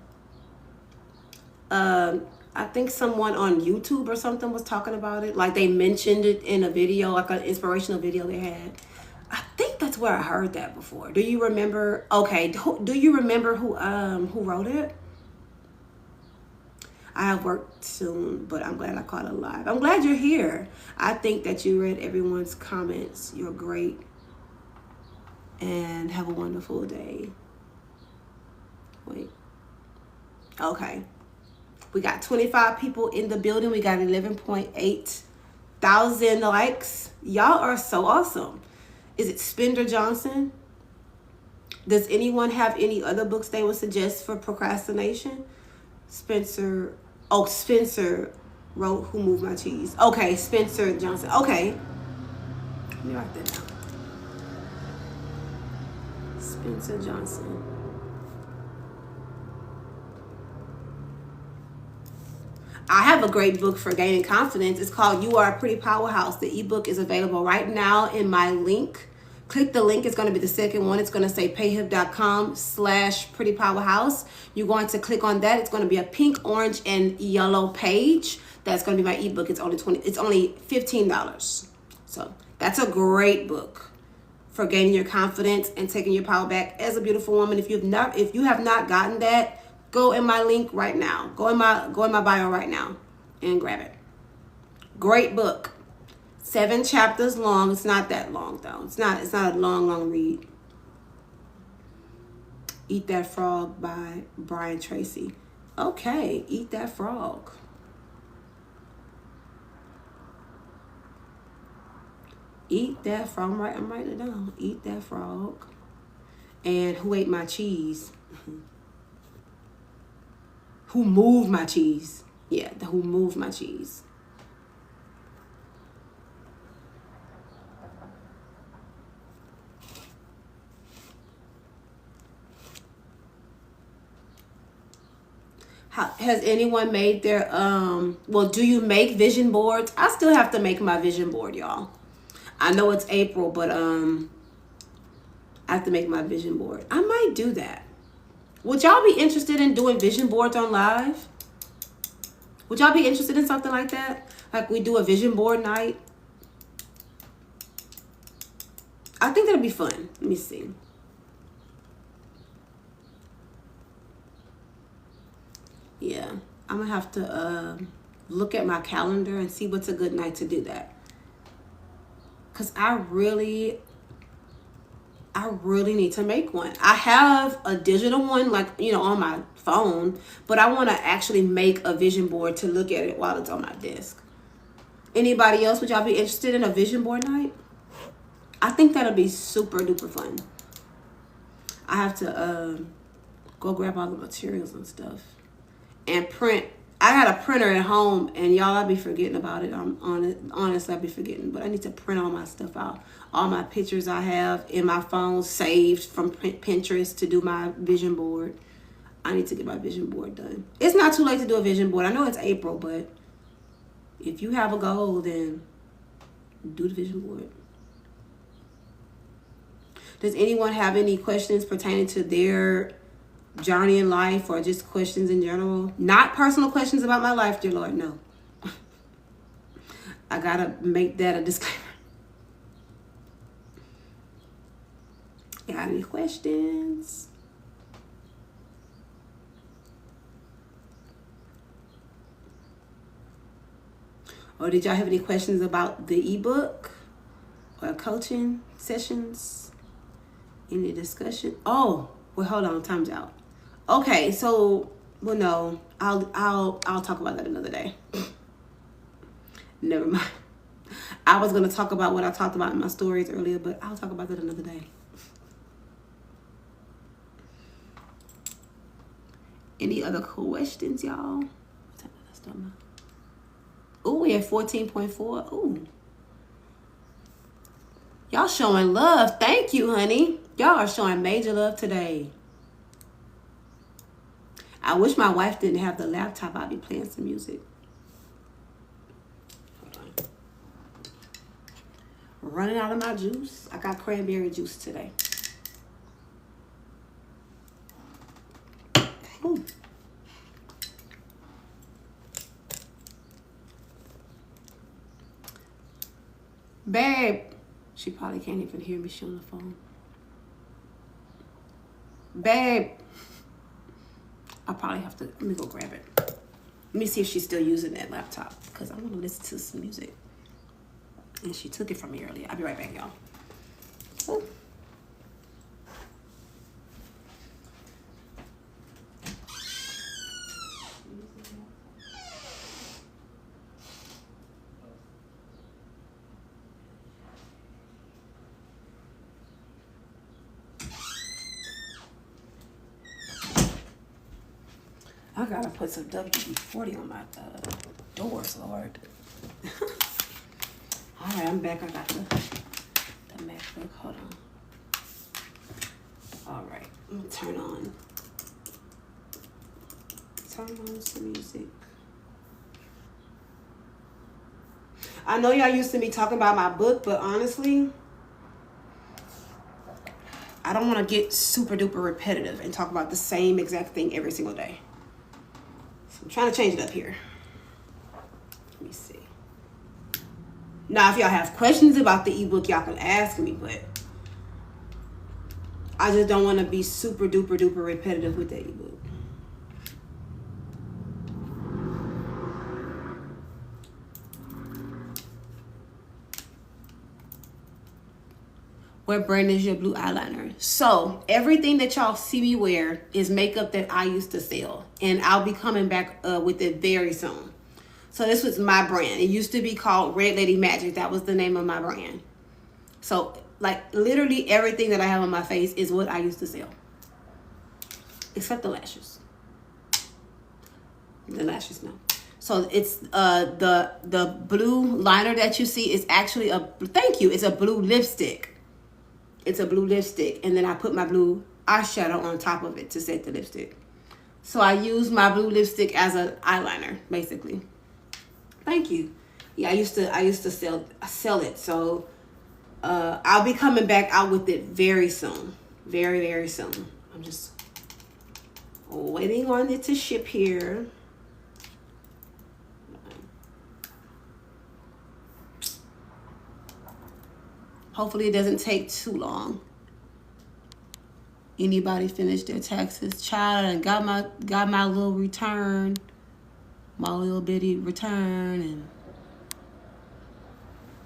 I think someone on YouTube or something was talking about it. Like they mentioned it in a video, like an inspirational video they had. I think that's where I heard that before. Do you remember? Okay, do you remember who wrote it? I have work soon, but I'm glad I caught it live. I'm glad you're here. I think that you read everyone's comments. You're great. And have a wonderful day. Wait. Okay. We got 25 people in the building. We got 11.8 thousand likes. Y'all are so awesome. Is it Spender Johnson? Does anyone have any other books they would suggest for procrastination? Spencer wrote Who Moved My Cheese. Okay, Spencer Johnson. Okay. Let me write that down. Spencer Johnson. I have a great book for gaining confidence. It's called You Are a Pretty Powerhouse. The ebook is available right now in my link. Click the link. It's going to be the second one. It's going to say payhip.com/prettypowerhouse. You're going to click on that. It's going to be a pink, orange, and yellow page. That's going to be my ebook. It's only $15. So that's a great book for gaining your confidence and taking your power back as a beautiful woman. If you have not gotten that, go in my link right now. Go in my bio right now and grab it. Great book. 7 chapters long. It's not that long though. It's not a long read. Eat That Frog by Brian Tracy. Okay, Eat That Frog. Eat That Frog. I'm writing it down. Eat That Frog. And Who Ate My Cheese? Who Moved My Cheese? Yeah, Who Moved My Cheese. Has anyone made their do you make vision boards? I still have to make my vision board, y'all. I know it's April, but I have to make my vision board. I might do that. Would y'all be interested in doing vision boards on live? Would y'all be interested in something like that? Like we do a vision board night? I think that'd be fun. Let me see. Yeah, I'm gonna have to look at my calendar and see what's a good night to do that. Cause I really need to make one. I have a digital one, like, on my phone, but I want to actually make a vision board to look at it while it's on my desk. Anybody else? Would y'all be interested in a vision board night? I think that'll be super duper fun. I have to go grab all the materials and stuff and print. I got a printer at home, and y'all, I'll be forgetting about it. Honestly, I'll be forgetting, but I need to print all my stuff out. All my pictures I have in my phone saved from Pinterest to do my vision board. I need to get my vision board done. It's not too late to do a vision board. I know it's April, but if you have a goal, then do the vision board. Does anyone have any questions pertaining to their journey in life or just questions in general? Not personal questions about my life, dear Lord, no. I gotta make that a disclaimer. questions? Or did y'all have any questions about the ebook or coaching sessions? Any discussion? Oh, well, hold on, time's out. Okay, so well, no, I'll talk about that another day. Never mind. I was gonna talk about what I talked about in my stories earlier, but I'll talk about that another day. Any other questions, y'all? Oh, we have 14.4. Ooh. Y'all showing love. Thank you, honey. Y'all are showing major love today. I wish my wife didn't have the laptop. I'd be playing some music. Hold on. Running out of my juice. I got cranberry juice today. Ooh. Babe. She probably can't even hear me. She on the phone. Babe. I probably have to, let me go grab it. Let me see if she's still using that laptop because I want to listen to some music. And she took it from me earlier. I'll be right back, y'all. Ooh. I gotta put some WD-40 on my doors, Lord. All right, I'm back. I got the MacBook. Hold on. All right, I'm gonna turn on some music. I know y'all used to me talking about my book, but honestly, I don't want to get super duper repetitive and talk about the same exact thing every single day. I'm trying to change it up here. Let me see. Now, if y'all have questions about the ebook, y'all can ask me, but I just don't want to be super duper duper repetitive with the ebook. What brand is your blue eyeliner? So everything that y'all see me wear is makeup that I used to sell, and I'll be coming back with it very soon. So this was my brand. It used to be called Red Lady Magic. That was the name of my brand. So like literally everything that I have on my face is what I used to sell, except the lashes. The lashes, no. So it's the blue liner that you see is actually it's a blue lipstick. It's a blue lipstick, and then I put my blue eyeshadow on top of it to set the lipstick. So I use my blue lipstick as an eyeliner, basically. Thank you. Yeah, I used to sell it. So I'll be coming back out with it very soon, very very soon. I'm just waiting on it to ship here. Hopefully it doesn't take too long. Anybody finished their taxes? Child, and got my little return, my little bitty return, and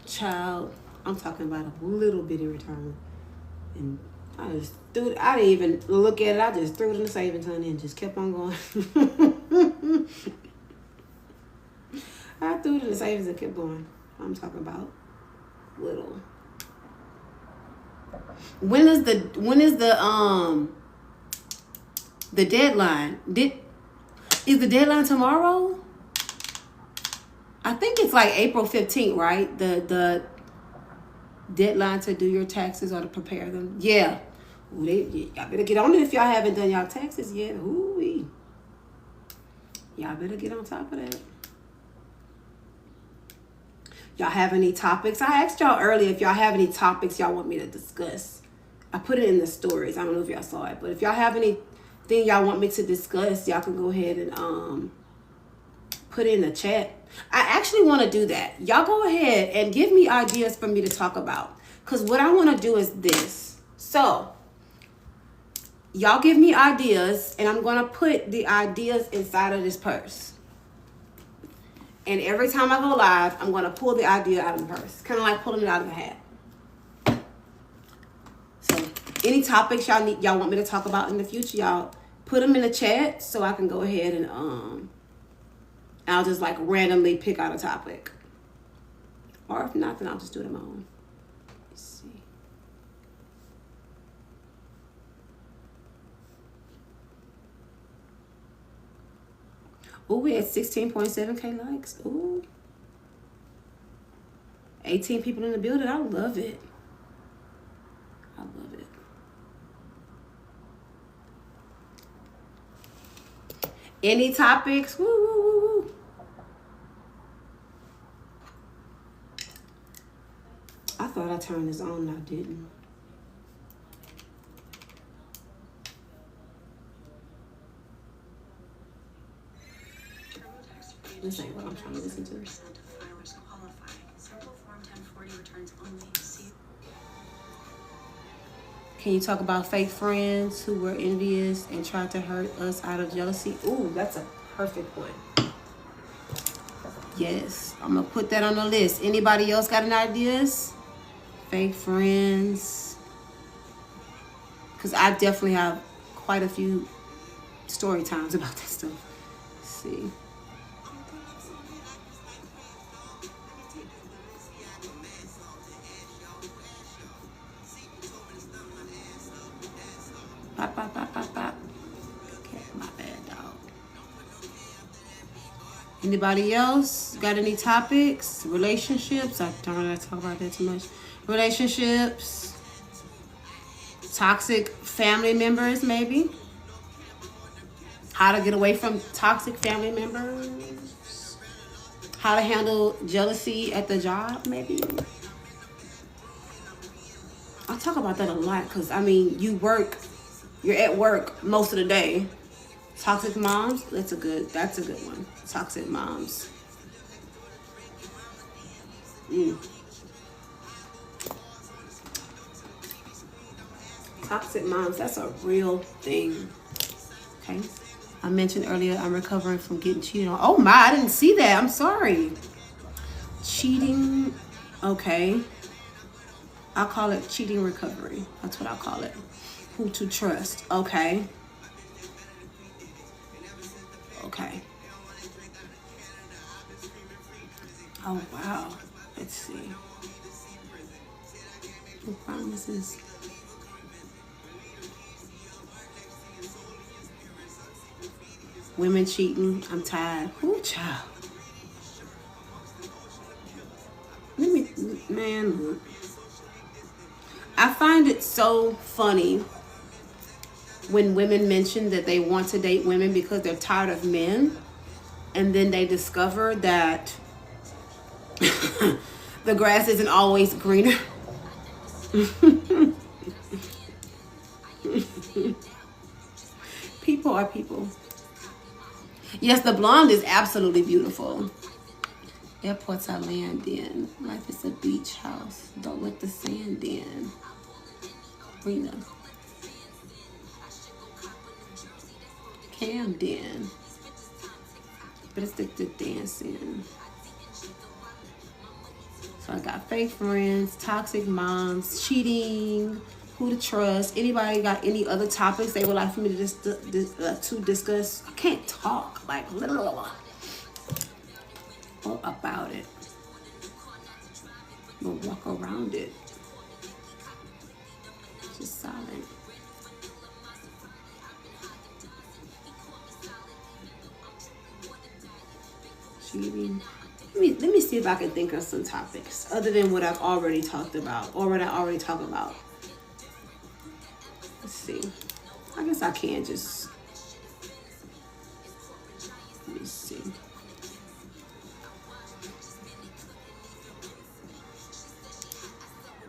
child, I'm talking about a little bitty return. And I didn't even look at it. I just threw it in the savings, honey, and just kept on going. I threw it in the savings and kept going. I'm talking about little. When is the deadline? Is the deadline tomorrow? I think it's like April 15th, right? The deadline to do your taxes or to prepare them. Yeah. Y'all better get on it if y'all haven't done y'all taxes yet. Ooh-wee. Y'all better get on top of that. Y'all have any topics? I asked y'all earlier if y'all have any topics y'all want me to discuss. I put it in the stories. I don't know if y'all saw it, but if y'all have anything y'all want me to discuss, y'all can go ahead and put it in the chat. I actually want to do that. Y'all go ahead and give me ideas for me to talk about, because what I want to do is this. So y'all give me ideas, and I'm gonna put the ideas inside of this purse. And every time I go live, I'm gonna pull the idea out of the purse, kind of like pulling it out of a hat. So, any topics y'all want me to talk about in the future, y'all put them in the chat so I can go ahead and I'll just like randomly pick out a topic. Or if not, then I'll just do it on my own. Let's see. Ooh, we had 16.7K likes. Ooh. 18 people in the building. I love it. I love it. Any topics? Woo, woo, woo, woo. I thought I turned this on and I didn't. This ain't what I'm trying to listen to. Can you talk about fake friends who were envious and tried to hurt us out of jealousy? Ooh, that's a perfect one. Yes, I'm gonna put that on the list. Anybody else got any ideas? Fake friends. Because I definitely have quite a few story times about that stuff. Let's see. Pop, pop, pop, pop, pop. Okay, my bad, dog. Anybody else got any topics? Relationships? I don't want to talk about that too much. Relationships. Toxic family members, maybe. How to get away from toxic family members. How to handle jealousy at the job, maybe. I talk about that a lot because, I mean, you're at work most of the day. Toxic moms, that's a good one. Toxic moms. Toxic moms, that's a real thing. Okay. I mentioned earlier I'm recovering from getting cheated on. Oh my, I didn't see that. I'm sorry. Cheating. Okay. I'll call it cheating recovery. That's what I'll call it. Who to trust. Okay. Okay. Oh, wow. Let's see. Who promises? Women cheating. I'm tired. Who, child? Man, I find it so funny when women mention that they want to date women because they're tired of men, and then they discover that the grass isn't always greener. People are people. Yes, the blonde is absolutely beautiful. Airports are land in. Life is a beach house. Don't let the sand in. Rena. Camden. But it's the dancing. So I got fake friends, toxic moms, cheating, who to trust. Anybody got any other topics they would like for me to discuss? I can't talk like blah, blah, blah. All about it. We'll walk around it. Just silent. Cheating. Let me see if I can think of some topics other than what I've already talked about or what I already talk about. Let's see. I guess I can just. Let me see.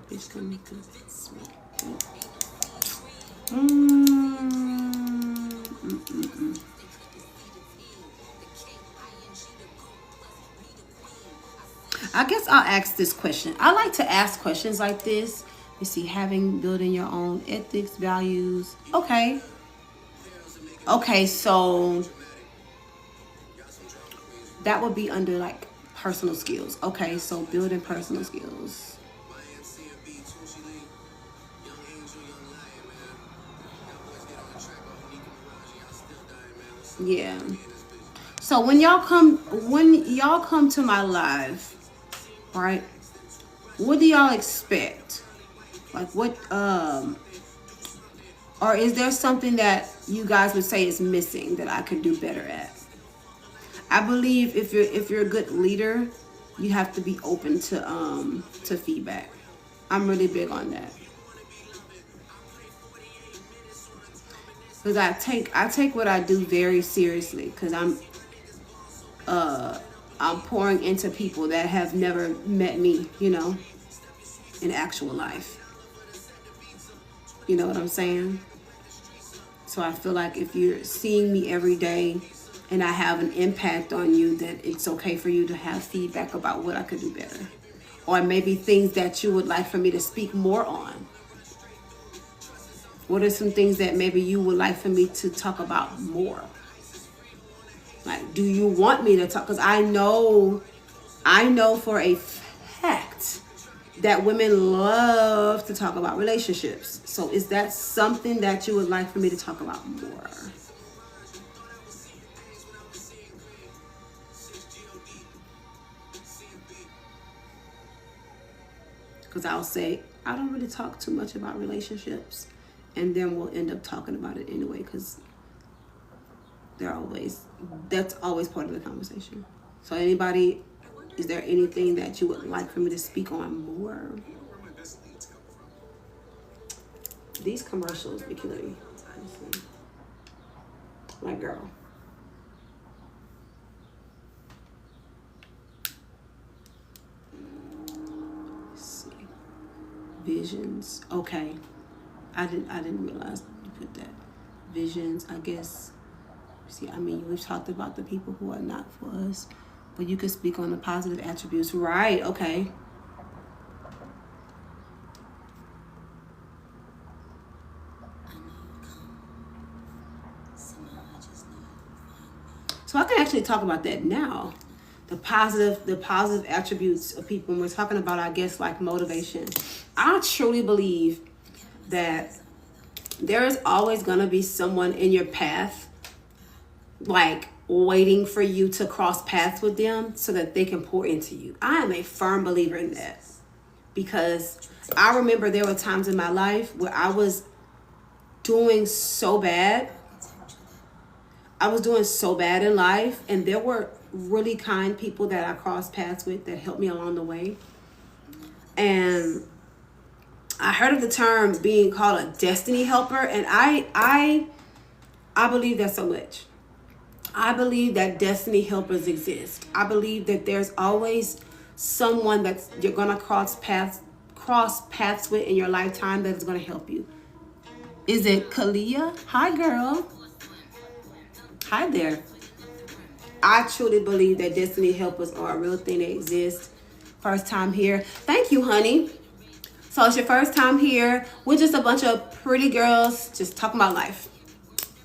Bitch, come make this. I guess I'll ask this question. I like to ask questions like this. You see, building your own ethics, values. Okay. Okay, so that would be under like personal skills. Okay, so building personal skills. Yeah. So when y'all come to my live, right? What do y'all expect? Like what or is there something that you guys would say is missing that I could do better at? I believe if you're a good leader, you have to be open to feedback. I'm really big on that. Because I take what I do very seriously because I'm pouring into people that have never met me, in actual life. You know what I'm saying? So I feel like if you're seeing me every day and I have an impact on you, that it's okay for you to have feedback about what I could do better. Or maybe things that you would like for me to speak more on. What are some things that maybe you would like for me to talk about more? Like, do you want me to talk? Because I know for a fact that women love to talk about relationships. So is that something that you would like for me to talk about more? Because I'll say, I don't really talk too much about relationships. And then we'll end up talking about it anyway because that's always part of the conversation. So anybody, is there anything that you would like for me to speak on more? These commercials be killing me. Honestly. Like, girl. Let's see. Visions. Okay. I didn't realize you put that. Visions, I guess. See, I mean, we've talked about the people who are not for us, but you could speak on the positive attributes. Right, okay. So I can actually talk about that now. The positive attributes of people. When we're talking about, I guess, like motivation. I truly believe that there is always going to be someone in your path like waiting for you to cross paths with them so that they can pour into you. I am a firm believer in that because I remember there were times in my life where I was doing so bad. I was doing so bad in life, and there were really kind people that I crossed paths with that helped me along the way. And I heard of the term being called a destiny helper, and I believe that so much. I believe that destiny helpers exist. I believe that there's always someone that you're gonna cross paths with in your lifetime that is gonna help you. Is it Kalia? Hi, girl. Hi there. I truly believe that destiny helpers are a real thing that exists. First time here. Thank you, honey. So it's your first time here. We're just a bunch of pretty girls just talking about life.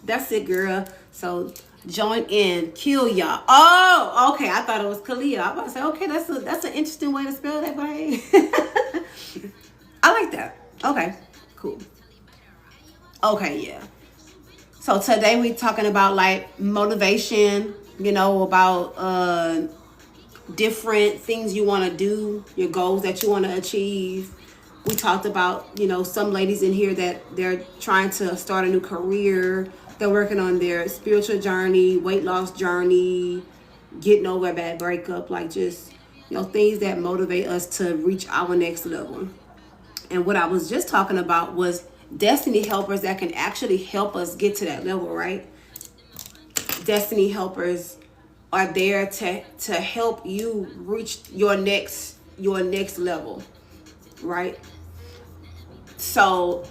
That's it, girl. So join in. Kill y'all. Oh, okay. I thought it was Kalia. I was about to say, okay, that's an interesting way to spell that, but hey. I like that. Okay, cool. Okay, yeah. So today we're talking about like motivation, about different things you want to do, your goals that you want to achieve. We talked about, some ladies in here that they're trying to start a new career. They're working on their spiritual journey, weight loss journey, getting over a bad breakup, like just, things that motivate us to reach our next level. And what I was just talking about was destiny helpers that can actually help us get to that level, right? Destiny helpers are there to help you reach your next level, right? So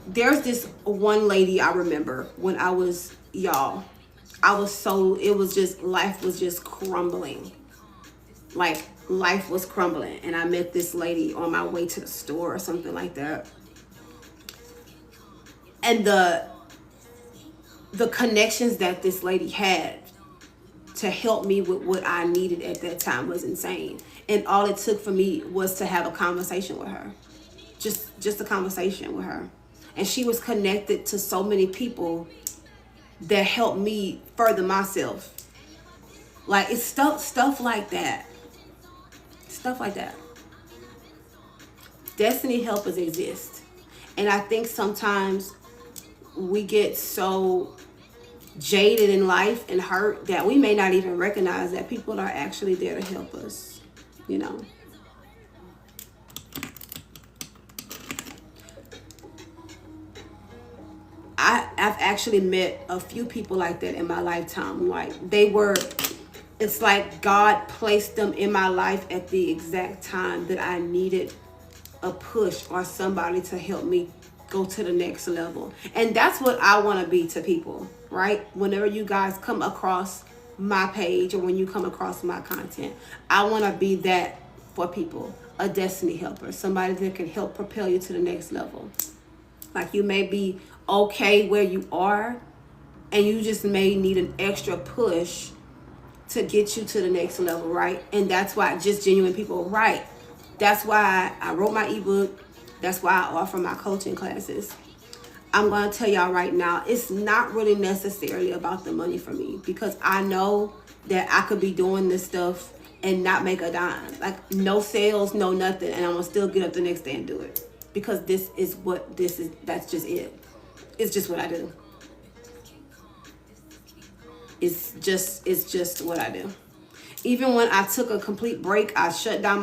there's this one lady I remember when I was, it was just, life was just crumbling. Like life was crumbling. And I met this lady on my way to the store or something like that. And the connections that this lady had to help me with what I needed at that time was insane. And all it took for me was to have a conversation with her. Just a conversation with her. And she was connected to so many people that helped me further myself. Like, it's stuff like that. Stuff like that. Destiny helpers exist. And I think sometimes we get so jaded in life and hurt that we may not even recognize that people are actually there to help us, you know. I've actually met a few people like that in my lifetime. Like, it's like God placed them in my life at the exact time that I needed a push or somebody to help me go to the next level. And that's what I want to be to people, right? Whenever you guys come across my page or when you come across my content, I want to be that for people. A destiny helper, somebody that can help propel you to the next level. Like, you may be okay where you are and you just may need an extra push to get you to the next level, right? And that's why just genuine people, right? That's why I wrote my ebook. That's why I offer my coaching classes. I'm going to tell y'all right now, it's not really necessarily about the money for me, because I know that I could be doing this stuff and not make a dime. Like, no sales, no nothing, and I'm going to still get up the next day and do it. Because that's just it. It's just what I do. It's just what I do. Even when I took a complete break, I shut down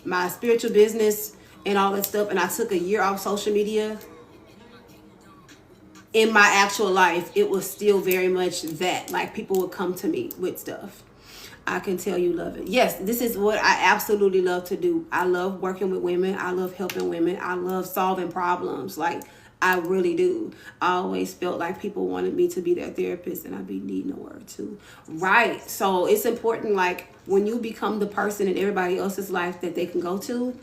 my spiritual business and all that stuff, and I took a year off social media. In my actual life, it was still very much that. Like, people would come to me with stuff. I can tell you love it. Yes, this is what I absolutely love to do. I love working with women. I love helping women. I love solving problems. Like, I really do. I always felt like people wanted me to be their therapist, and I'd be needing a word too. Right. So it's important, like, when you become the person in everybody else's life that they can go to,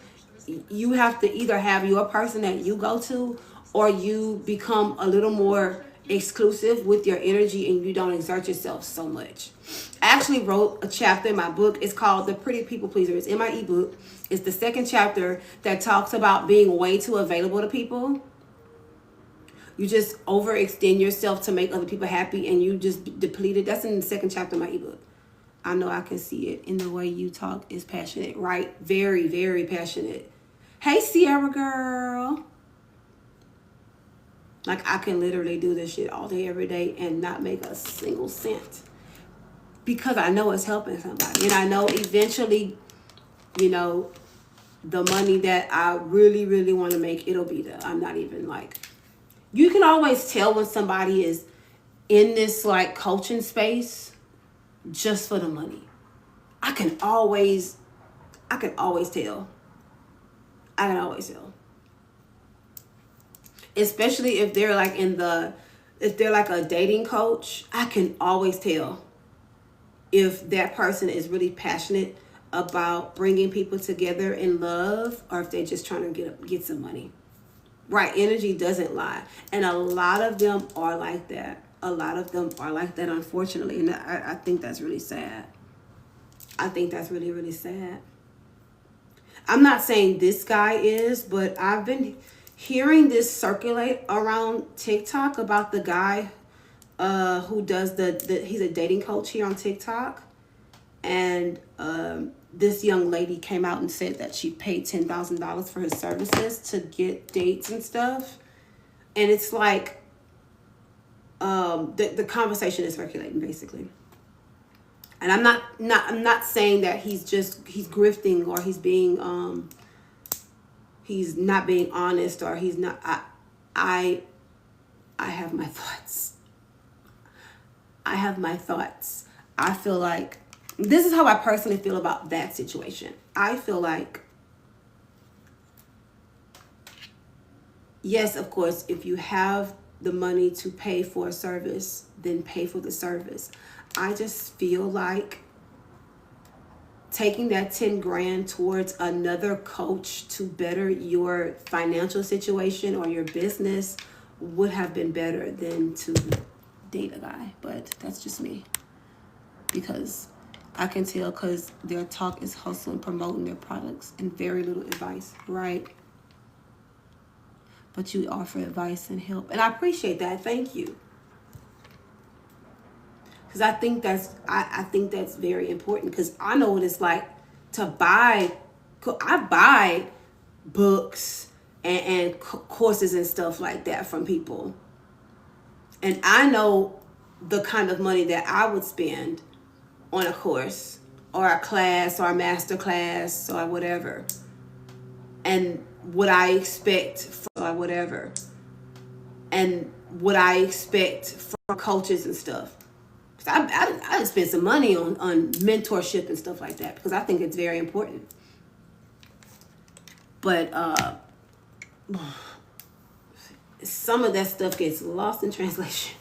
you have to either have your person that you go to, or you become a little more exclusive with your energy and you don't exert yourself so much. I actually wrote a chapter in my book. It's called The Pretty People Pleaser. It's in my ebook. It's the second chapter that talks about being way too available to people. You just overextend yourself to make other people happy and you just deplete it. That's in the second chapter of my ebook. I know I can see it in the way you talk is passionate, right? Very, very passionate. Hey, Sierra girl. Like, I can literally do this shit all day, every day and not make a single cent. Because I know it's helping somebody. And I know eventually, you know, the money that I really, really want to make, it'll be there. I'm not even like... You can always tell when somebody is in this, like, coaching space just for the money. I can always tell. I can always tell. Especially if they're like if they're like a dating coach, I can always tell if that person is really passionate about bringing people together in love, or if they're just trying to get some money. Right, energy doesn't lie. And a lot of them are like that. Unfortunately. And I think that's really sad. I think that's really, really sad. I'm not saying this guy is, but I've been hearing this circulate around TikTok about the guy who does he's a dating coach here on TikTok. And this young lady came out and said that she paid $10,000 for his services to get dates and stuff. And it's like, the conversation is circulating basically. And I'm not saying that he's grifting, or he's not being honest, or he's not. I have my thoughts. I feel like this is how I personally feel about that situation. I feel like, yes, of course, if you have the money to pay for a service, then pay for the service. I just feel like taking that 10 grand towards another coach to better your financial situation or your business would have been better than to date a guy, but that's just me. Because I can tell because their talk is hustling, promoting their products, and very little advice, right? But you offer advice and help, and I appreciate that. Thank you. Because I think that's very important. Because I know what it's like to buy. I buy books and courses and stuff like that from people, and I know the kind of money that I would spend on a course or a class or a master class or whatever, and what I expect from whatever, and what I expect from coaches and stuff. I spend some money on mentorship and stuff like that because I think it's very important. But some of that stuff gets lost in translation.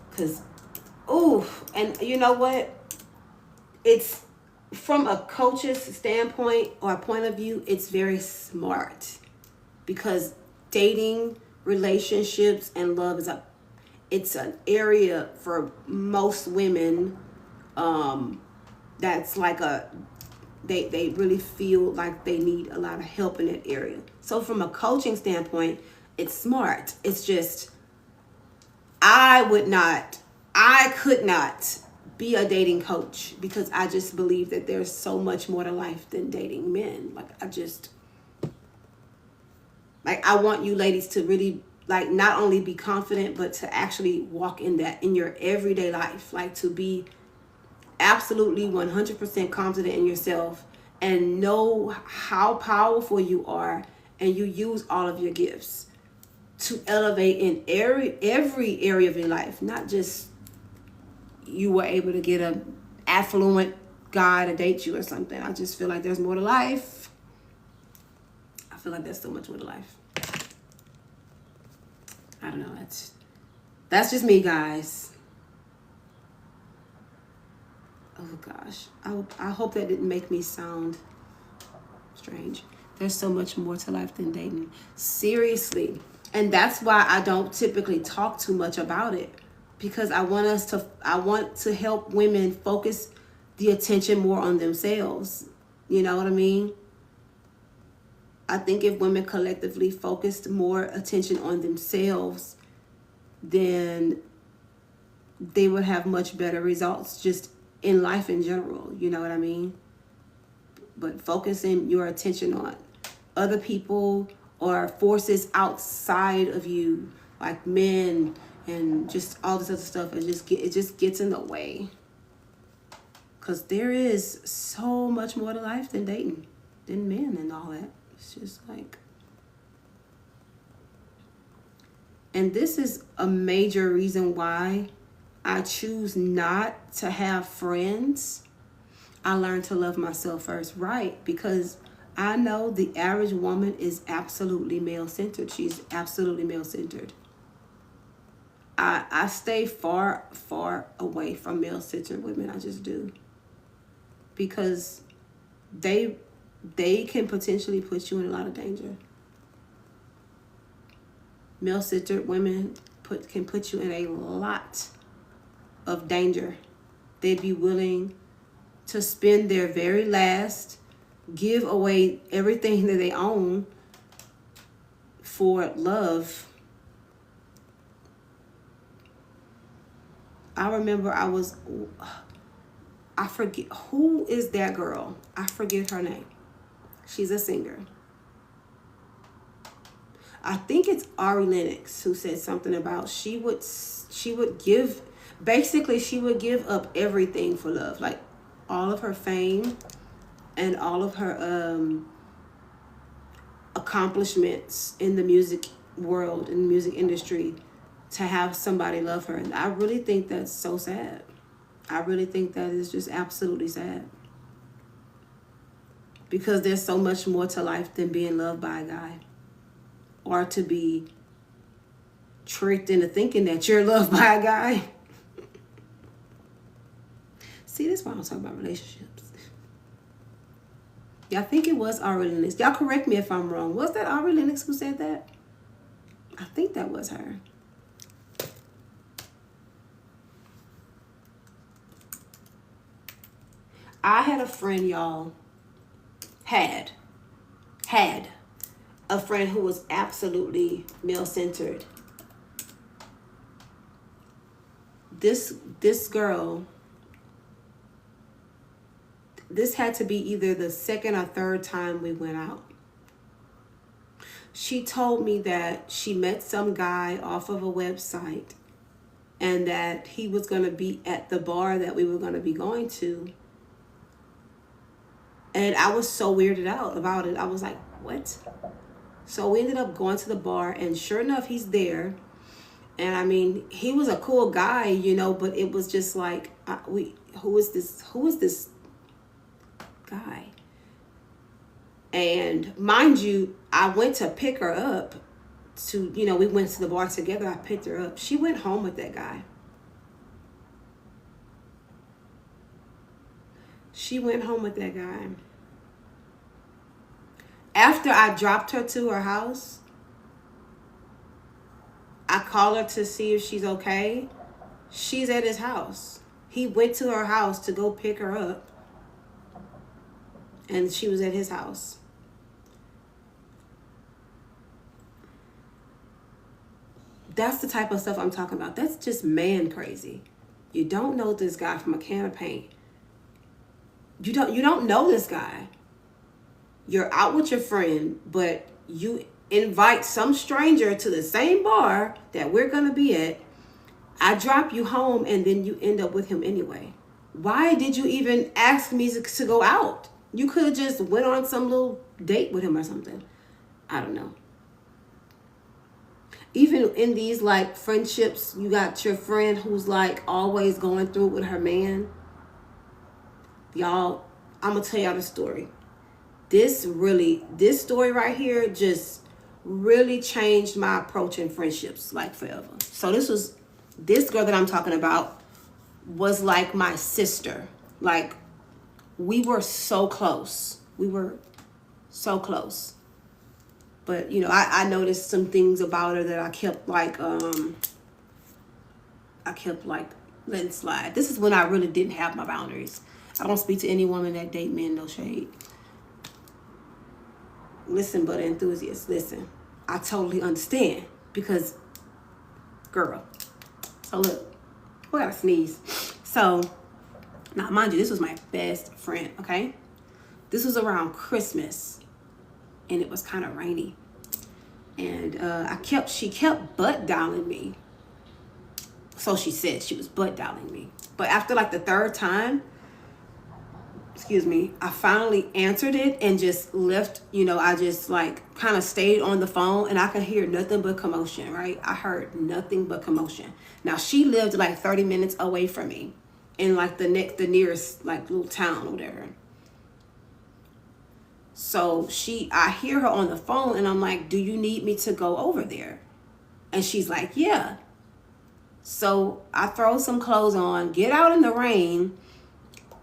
Because, and you know what? It's from a coach's standpoint or a point of view, it's very smart. Because dating, relationships, and love it's an area for most women that's like they really feel like they need a lot of help in that area. So from a coaching standpoint, it's smart. It's just I could not be a dating coach because I just believe that there's so much more to life than dating men. I want you ladies to really not only be confident, but to actually walk in that in your everyday life, to be absolutely 100% confident in yourself and know how powerful you are, and you use all of your gifts to elevate in every area of your life, not just you were able to get a affluent guy to date you or something. I just feel like there's more to life. I feel like there's so much more to life. I don't know. That's just me, guys. Oh gosh. I hope that didn't make me sound strange. There's so much more to life than dating. Seriously. And that's why I don't typically talk too much about it. Because I want to help women focus the attention more on themselves. You know what I mean? I think if women collectively focused more attention on themselves, then they would have much better results just in life in general. You know what I mean? But focusing your attention on other people or forces outside of you, like men and just all this other stuff, it just gets in the way. Because there is so much more to life than dating, than men and all that. It's just and this is a major reason why I choose not to have friends. I learned to love myself first, right? Because I know the average woman is absolutely male-centered. She's absolutely male-centered. I stay far, far away from male-centered women. I just do. Because they can potentially put you in a lot of danger. Male-centered women can put you in a lot of danger. They'd be willing to spend their very last, give away everything that they own for love. I remember I forget, who is that girl? I forget her name. She's a singer. I think it's Ari Lennox who said something about she would give up everything for love, like all of her fame and all of her accomplishments in the music world, in the music industry, to have somebody love her. And I really think that's so sad. I really think that is just absolutely sad. Because there's so much more to life than being loved by a guy. Or to be tricked into thinking that you're loved by a guy. See, that's why I don't talk about relationships. Y'all think it was Ari Lennox. Y'all correct me if I'm wrong. Was that Ari Lennox who said that? I think that was her. I had a friend, y'all, had a friend who was absolutely male-centered. This girl, this had to be either the second or third time we went out. She told me that she met some guy off of a website and that he was going to be at the bar that we were going to be going to. And I was so weirded out about it. I was like, what? So we ended up going to the bar, and sure enough, he's there. And I mean, he was a cool guy, you know, but it was just like, who is this guy? And mind you, I went to pick her up to, you know, we went to the bar together. I picked her up. She went home with that guy. She went home with that guy. After I dropped her to her house, I called her to see if she's okay. She's at his house. He went to her house to go pick her up, and she was at his house. That's the type of stuff I'm talking about. That's just man crazy. You don't know this guy from a can of paint. You don't know this guy. You're out with your friend, but you invite some stranger to the same bar that we're going to be at. I drop you home, and then you end up with him anyway. Why did you even ask me to go out? You could have just went on some little date with him or something. I don't know. Even in these like friendships, you got your friend who's like always going through it with her man. Y'all, I'm going to tell y'all the story. This story right here just really changed my approach in friendships like forever. So this girl that I'm talking about was like my sister. Like, we were so close. We were so close. But, you know, I noticed some things about her that I kept letting slide. This is when I really didn't have my boundaries. I don't speak to any woman that date men, no shade. Listen, but enthusiasts, listen. I totally understand because, girl. So look, I gotta sneeze. So, now mind you, this was my best friend, okay? This was around Christmas, and it was kind of rainy. And she kept butt dialing me. So she said she was butt dialing me. But after like the third time, I finally answered it and just left, you know, I just like kind of stayed on the phone, and I could hear nothing but commotion, right? I heard nothing but commotion. Now she lived like 30 minutes away from me in like the nearest like little town or whatever. So I hear her on the phone, and I'm like, do you need me to go over there? And she's like, yeah. So I throw some clothes on, get out in the rain,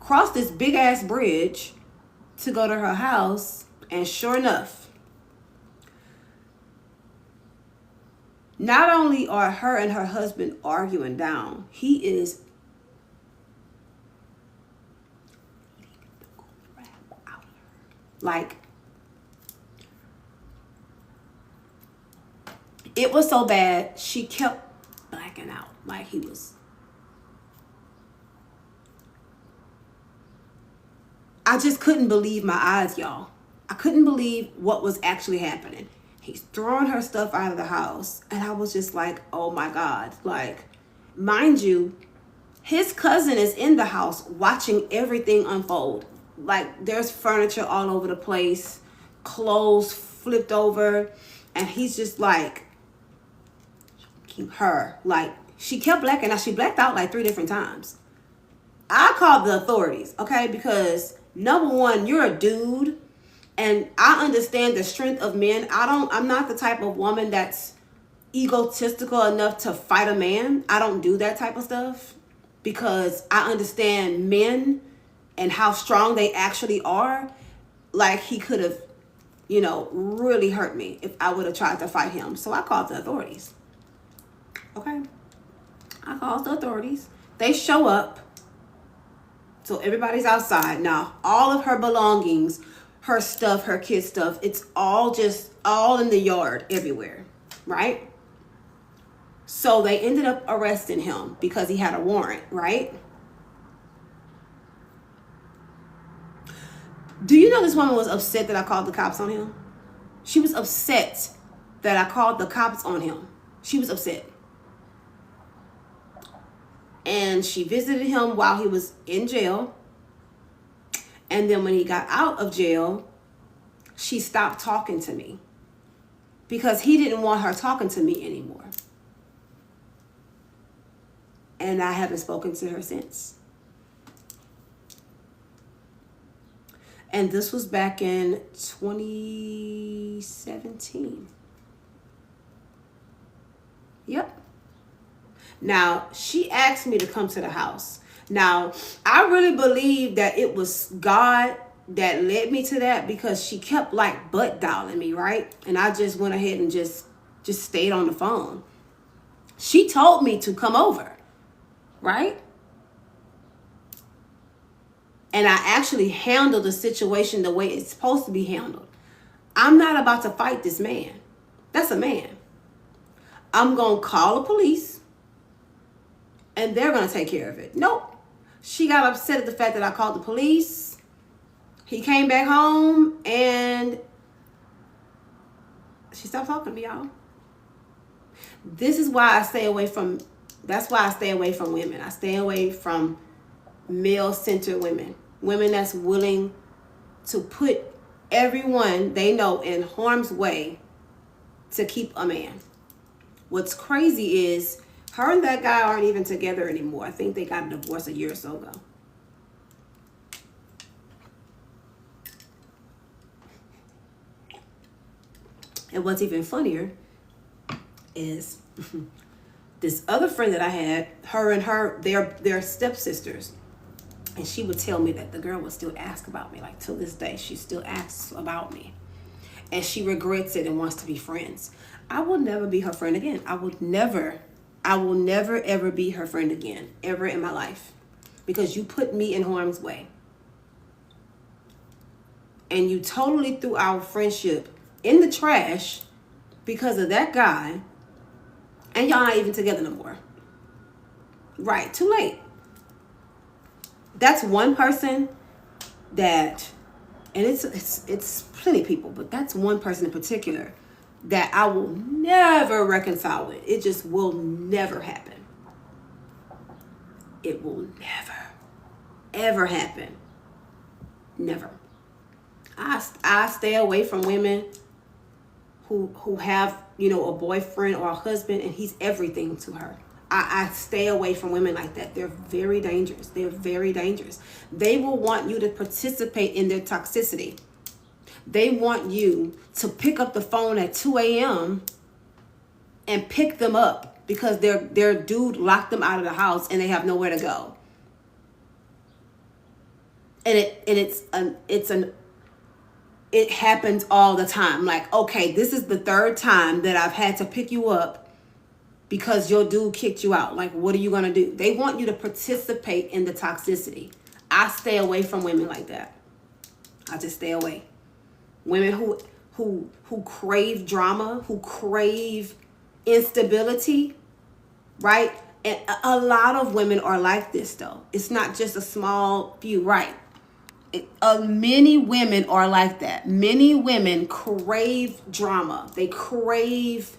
cross this big ass bridge to go to her house. And sure enough, not only are her and her husband arguing down, he is like, it was so bad, she kept blacking out. Like he was. I just couldn't believe my eyes, y'all. I couldn't believe what was actually happening. He's throwing her stuff out of the house, and I was just like, oh my God. Like, mind you, his cousin is in the house watching everything unfold. Like, there's furniture all over the place, clothes flipped over, and he's just like, her. Like, she kept blacking out. She blacked out like 3 different times. I called the authorities, okay? Because, number one, you're a dude, and I understand the strength of men. I'm not the type of woman that's egotistical enough to fight a man. I don't do that type of stuff because I understand men and how strong they actually are. Like, he could have, you know, really hurt me if I would have tried to fight him. So I called the authorities. Okay? I called the authorities. They show up. So everybody's outside. Now, all of her belongings, her stuff, her kids' stuff, it's all in the yard everywhere, right? So they ended up arresting him because he had a warrant, right? Do you know this woman was upset that I called the cops on him? She was upset that I called the cops on him. She was upset. And she visited him while he was in jail. And then when he got out of jail, she stopped talking to me because he didn't want her talking to me anymore. And I haven't spoken to her since. And this was back in 2017. Yep. Now, she asked me to come to the house. Now, I really believe that it was God that led me to that because she kept like butt dialing me, right? And I just went ahead and just stayed on the phone. She told me to come over, right? And I actually handled the situation the way it's supposed to be handled. I'm not about to fight this man. That's a man. I'm going to call the police and they're going to take care of it. Nope. She got upset at the fact that I called the police. He came back home and she stopped talking to me, y'all. This is why I stay away from, that's why I stay away from women. I stay away from male-centered women. Women that's willing to put everyone they know in harm's way to keep a man. What's crazy is her and that guy aren't even together anymore. I think they got a divorce a year or so ago. And what's even funnier is this other friend that I had, her and her, they're stepsisters. And she would tell me that the girl would still ask about me. Like, till this day, she still asks about me. And she regrets it and wants to be friends. I will never be her friend again. I will never ever be her friend again, ever in my life. Because you put me in harm's way. And you totally threw our friendship in the trash because of that guy. And y'all not even together no more. Right, too late. That's one person that, and it's plenty of people, but that's one person in particular that I will never reconcile with. It just will never happen. It will never, ever happen. Never. I stay away from women who have, you know, a boyfriend or a husband and he's everything to her. I stay away from women like that. They're very dangerous. They're very dangerous. They will want you to participate in their toxicity. They want you to pick up the phone at 2 a.m. and pick them up because their dude locked them out of the house and they have nowhere to go. And it happens all the time. Like, okay, this is the third time that I've had to pick you up because your dude kicked you out. Like, what are you going to do? They want you to participate in the toxicity. I stay away from women like that. I just stay away. Women who crave drama, who crave instability, right? And a lot of women are like this, though. It's not just a small few, right? Many women are like that. Many women crave drama. They crave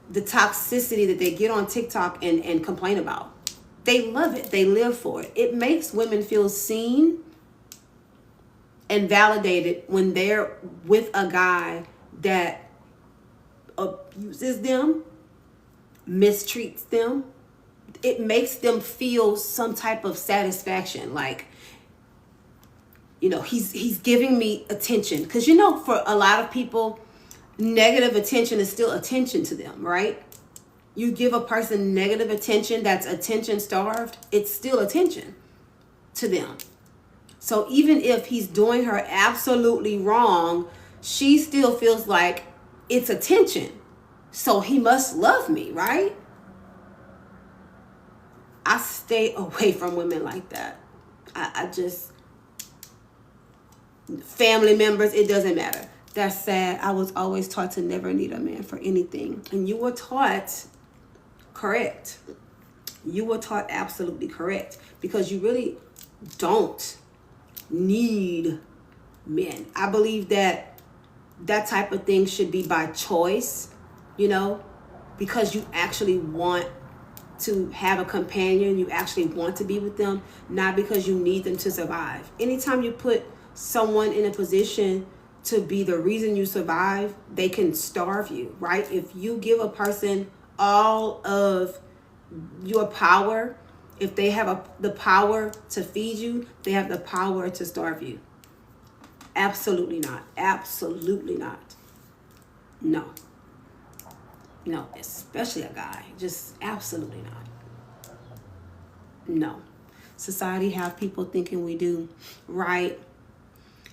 the toxicity that they get on TikTok and complain about. They love it. They live for it. It makes women feel seen and validated when they're with a guy that abuses them, mistreats them. It makes them feel some type of satisfaction. Like, you know, he's giving me attention. Because, you know, for a lot of people, negative attention is still attention to them, right? You give a person negative attention that's attention starved, it's still attention to them. So even if he's doing her absolutely wrong, she still feels like it's attention. So he must love me, right? I stay away from women like that. I just, family members, it doesn't matter. That's sad. I was always taught to never need a man for anything. And you were taught correct. You were taught absolutely correct, because you really don't need men. I believe that that type of thing should be by choice, you know, because you actually want to have a companion, you actually want to be with them, not because you need them to survive. Anytime you put someone in a position to be the reason you survive, they can starve you, right? If you give a person all of your power, if they have the power to feed you, they have the power to starve you. Absolutely not. Absolutely not. No. No, especially a guy. Just absolutely not. No. Society have people thinking we do, right?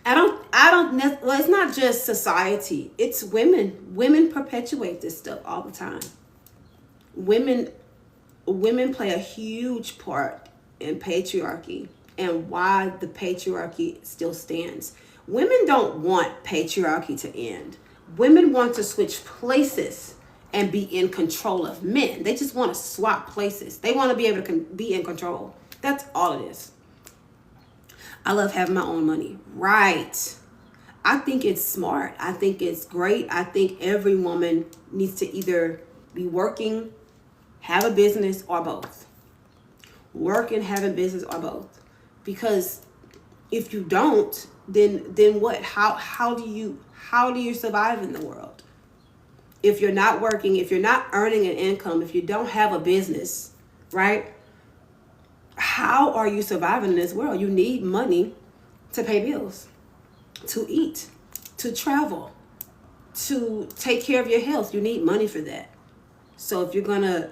Well, it's not just society. It's women. Women perpetuate this stuff all the time. Women play a huge part in patriarchy and why the patriarchy still stands. Women don't want patriarchy to end. Women want to switch places and be in control of men. They just want to swap places. They want to be able to be in control. That's all it is. I love having my own money. Right. I think it's smart. I think it's great. I think every woman needs to either be working, have a business, or both. Working, have a business, or both. Because if you don't, then what? How do you survive in the world? If you're not working, if you're not earning an income, if you don't have a business, right? How are you surviving in this world? You need money to pay bills, to eat, to travel, to take care of your health. You need money for that. So if you're gonna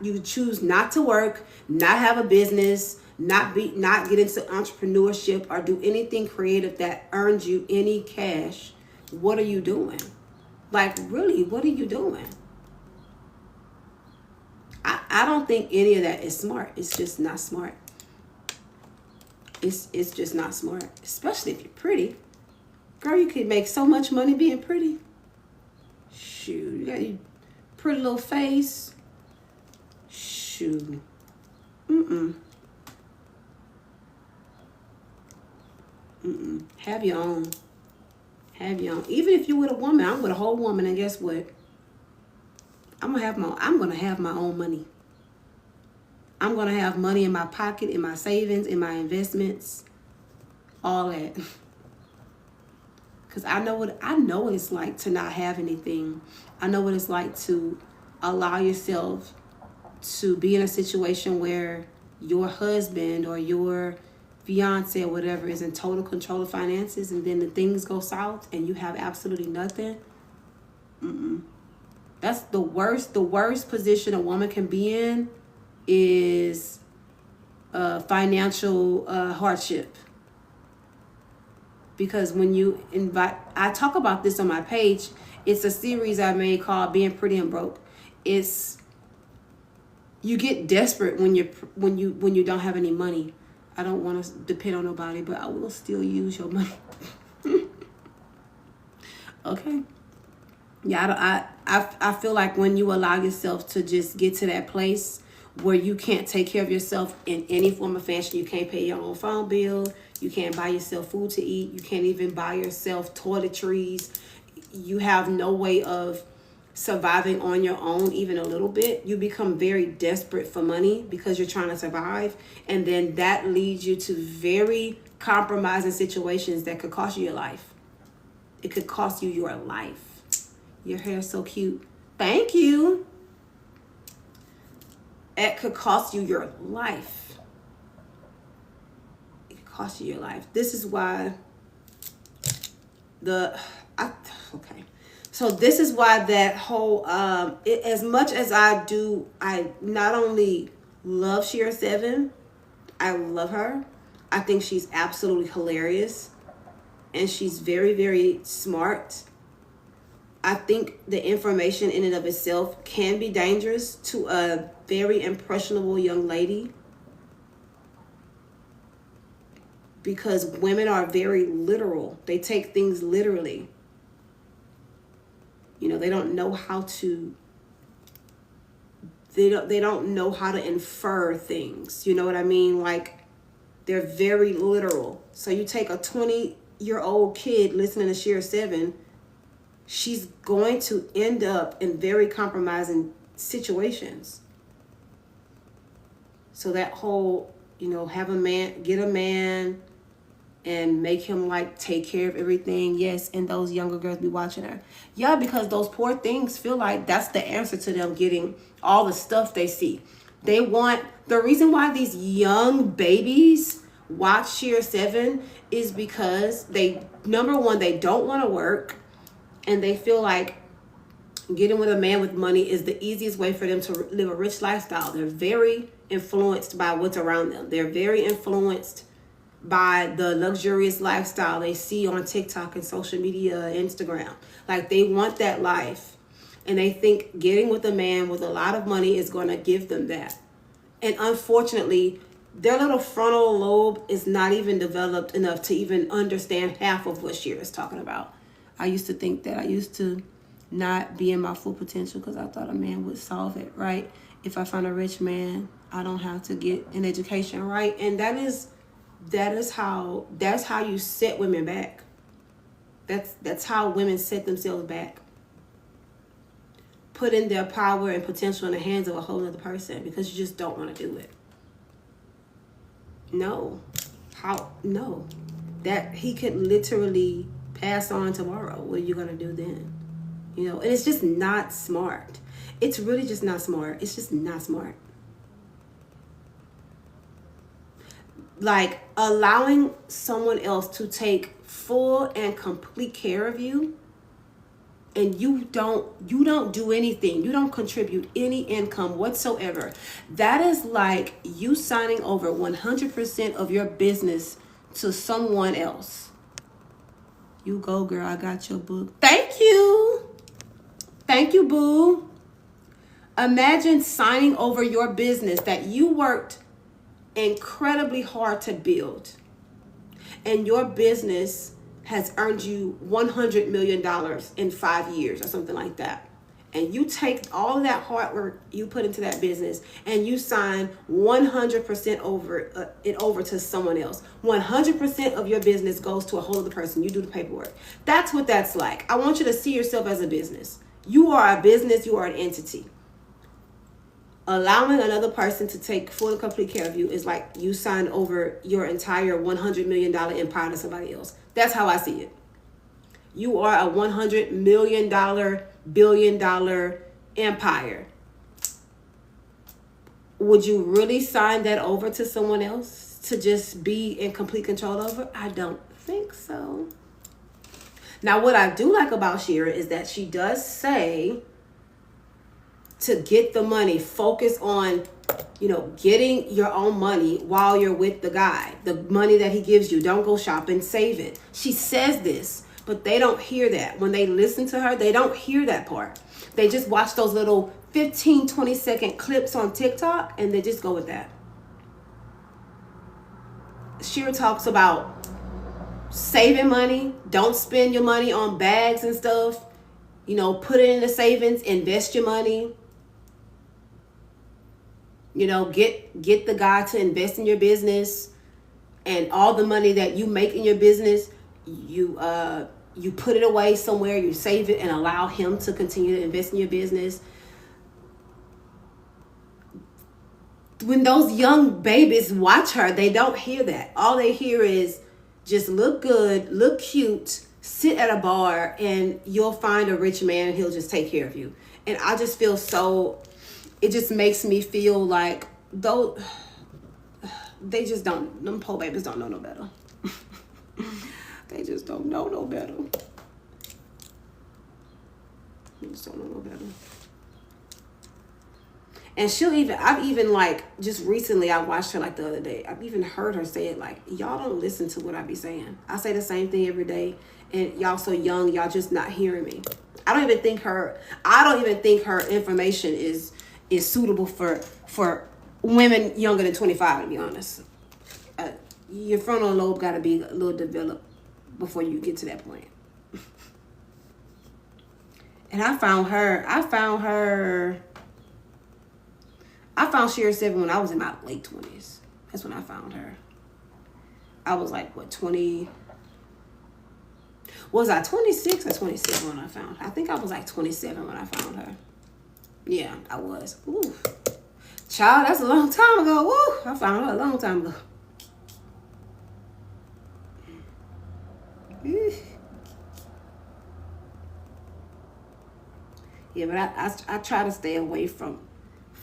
you choose not to work, not have a business, not get into entrepreneurship or do anything creative that earns you any cash, what are you doing? Like, really, what are you doing? I don't think any of that is smart. It's just not smart. It's just not smart, especially if you're pretty. Girl, you could make so much money being pretty. Shoot, you got your pretty little face. Shoot. Have your own. Have your own. Even if you're with a woman, I'm with a whole woman, and guess what? I'm gonna have my own money. I'm gonna have money in my pocket, in my savings, in my investments, all that. Cause I know what it's like to not have anything. I know what it's like to allow yourself to be in a situation where your husband or your fiance or whatever is in total control of finances, and then the things go south and you have absolutely nothing. That's the worst position a woman can be in is financial hardship. Because when you I talk about this on my page. It's a series I made called Being Pretty and Broke. You get desperate when you don't have any money. I don't want to depend on nobody, but I will still use your money. Okay. Yeah, I feel like when you allow yourself to just get to that place where you can't take care of yourself in any form of fashion, you can't pay your own phone bill, you can't buy yourself food to eat, you can't even buy yourself toiletries, you have no way of surviving on your own even a little bit, you become very desperate for money because you're trying to survive, and then that leads you to very compromising situations that could cost you your life. It could cost you your life. Your hair's so cute. Thank you. It could cost you your life. It could cost you your life. This is why So this is why that whole, as much as I not only love Shera Seven, I love her. I think she's absolutely hilarious. And she's very, very smart. I think the information in and of itself can be dangerous to a very impressionable young lady. because women are very literal. They take things literally. You know, they don't know how to, they don't know how to infer things. You know what I mean? Like, they're very literal. So you take a 20-year-old kid listening to Shera Seven, she's going to end up in very compromising situations. So that whole, you know, have a man, get a man, and make him like take care of everything. Yes, and those younger girls be watching her. Yeah, because those poor things feel like that's the answer to them getting all the stuff they see. They want, the reason why these young babies watch Shera Seven is because they, number one, they don't want to work, and they feel like getting with a man with money is the easiest way for them to live a rich lifestyle. They're very influenced by what's around them. They're very influenced by the luxurious lifestyle they see on TikTok and social media, Instagram. Like, they want that life. And they think getting with a man with a lot of money is going to give them that. And unfortunately, their little frontal lobe is not even developed enough to even understand half of what Shera is talking about. I used to think that. I used to not be in my full potential because I thought a man would solve it, right? If I find a rich man, I don't have to get an education, right? And that's how you set women back. That's how women set themselves back. Putting their power and potential in the hands of a whole other person because you just don't want to do it. No. No. That he could literally pass on tomorrow. What are you going to do then? You know, and it's just not smart. It's really just not smart. It's just not smart. Like, allowing someone else to take full and complete care of you, and you don't do anything. You don't contribute any income whatsoever. That is like you signing over 100% of your business to someone else. You go, girl. I got your book. Thank you. Thank you, boo. Imagine signing over your business that you worked incredibly hard to build, and your business has earned you $100 million in 5 years or something like that. And you take all of that hard work you put into that business and you sign 100% over to someone else. 100% of your business goes to a whole other person. You do the paperwork. That's what that's like. I want you to see yourself as a business. You are a business. You are an entity. Allowing another person to take full and complete care of you is like you signed over your entire $100 million empire to somebody else. That's how I see it. You are a $100 million, billion-dollar empire. Would you really sign that over to someone else to just be in complete control over? I don't think so. Now, what I do like about Shera is that she does say to get the money, focus on, getting your own money while you're with the guy. The money that he gives you, don't go shopping, save it. She says this, but they don't hear that. When they listen to her, they don't hear that part. They just watch those little 15, 20-second clips on TikTok, and they just go with that. Shera talks about saving money. Don't spend your money on bags and stuff. Put it in the savings, invest your money. Get the guy to invest in your business, and all the money that you make in your business, you put it away somewhere, you save it and allow him to continue to invest in your business. When those young babies watch her, they don't hear that. All they hear is just look good, look cute, sit at a bar, and you'll find a rich man and he'll just take care of you. And I just feel it just makes me feel like though they just don't, them poor babies don't know no better. They just don't know no better. They just don't know no better. And I've even like, just recently I watched her like the other day. I've even heard her say it like, y'all don't listen to what I be saying. I say the same thing every day, and y'all so young, y'all just not hearing me. I don't even think her information is suitable for women younger than 25, to be honest. your frontal lobe got to be a little developed before you get to that point. And I found Shira 7 when I was in my late 20s. That's when I found her. I was like, what, 20? Was I 26 or 27 when I found her? I think I was like 27 when I found her. Yeah, I was. Ooh. Child, that's a long time ago. Woo! I found her a long time ago. Yeah, but I try to stay away from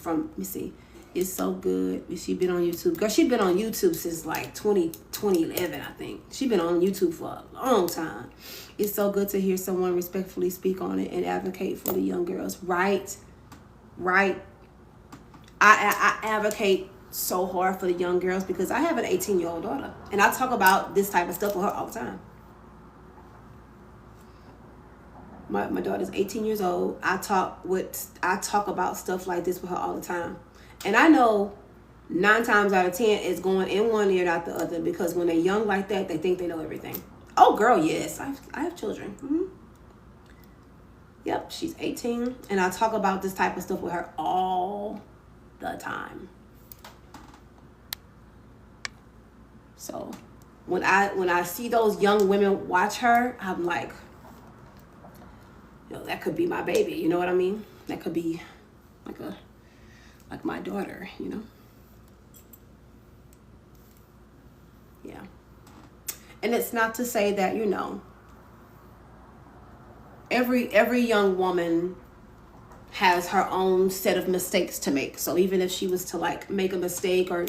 let me see. It's so good. She been on YouTube. Girl, she been on YouTube since like 2011, I think. She been on YouTube for a long time. It's so good to hear someone respectfully speak on it and advocate for the young girls. Right. I advocate so hard for the young girls because I have an 18-year-old daughter. And I talk about this type of stuff with her all the time. My daughter's 18 years old. I talk about stuff like this with her all the time. And I know 9 times out of 10 it's going in one ear and out the other because when they're young like that, they think they know everything. Oh, girl, yes. I have children. Mm-hmm. Yep, she's 18. And I talk about this type of stuff with her all the time. So when I see those young women watch her, I'm like, you know, that could be my baby. You know what I mean? That could be like my daughter, you know? Yeah. And it's not to say that, you know, every young woman has her own set of mistakes to make. So even if she was to like make a mistake or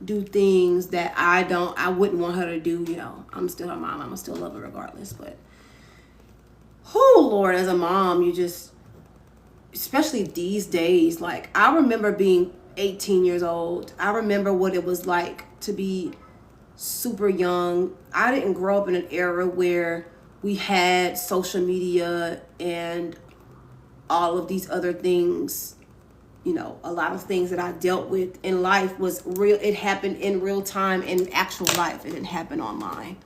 do things that I wouldn't want her to do, you know, I'm still her mom. I'm gonna still love her regardless. But oh Lord, as a mom, you just, especially these days, like I remember being 18 years old. I remember what it was like to be super young. I didn't grow up in an era where we had social media and all of these other things. You know, a lot of things that I dealt with in life was real. It happened in real time in actual life. It didn't happen online.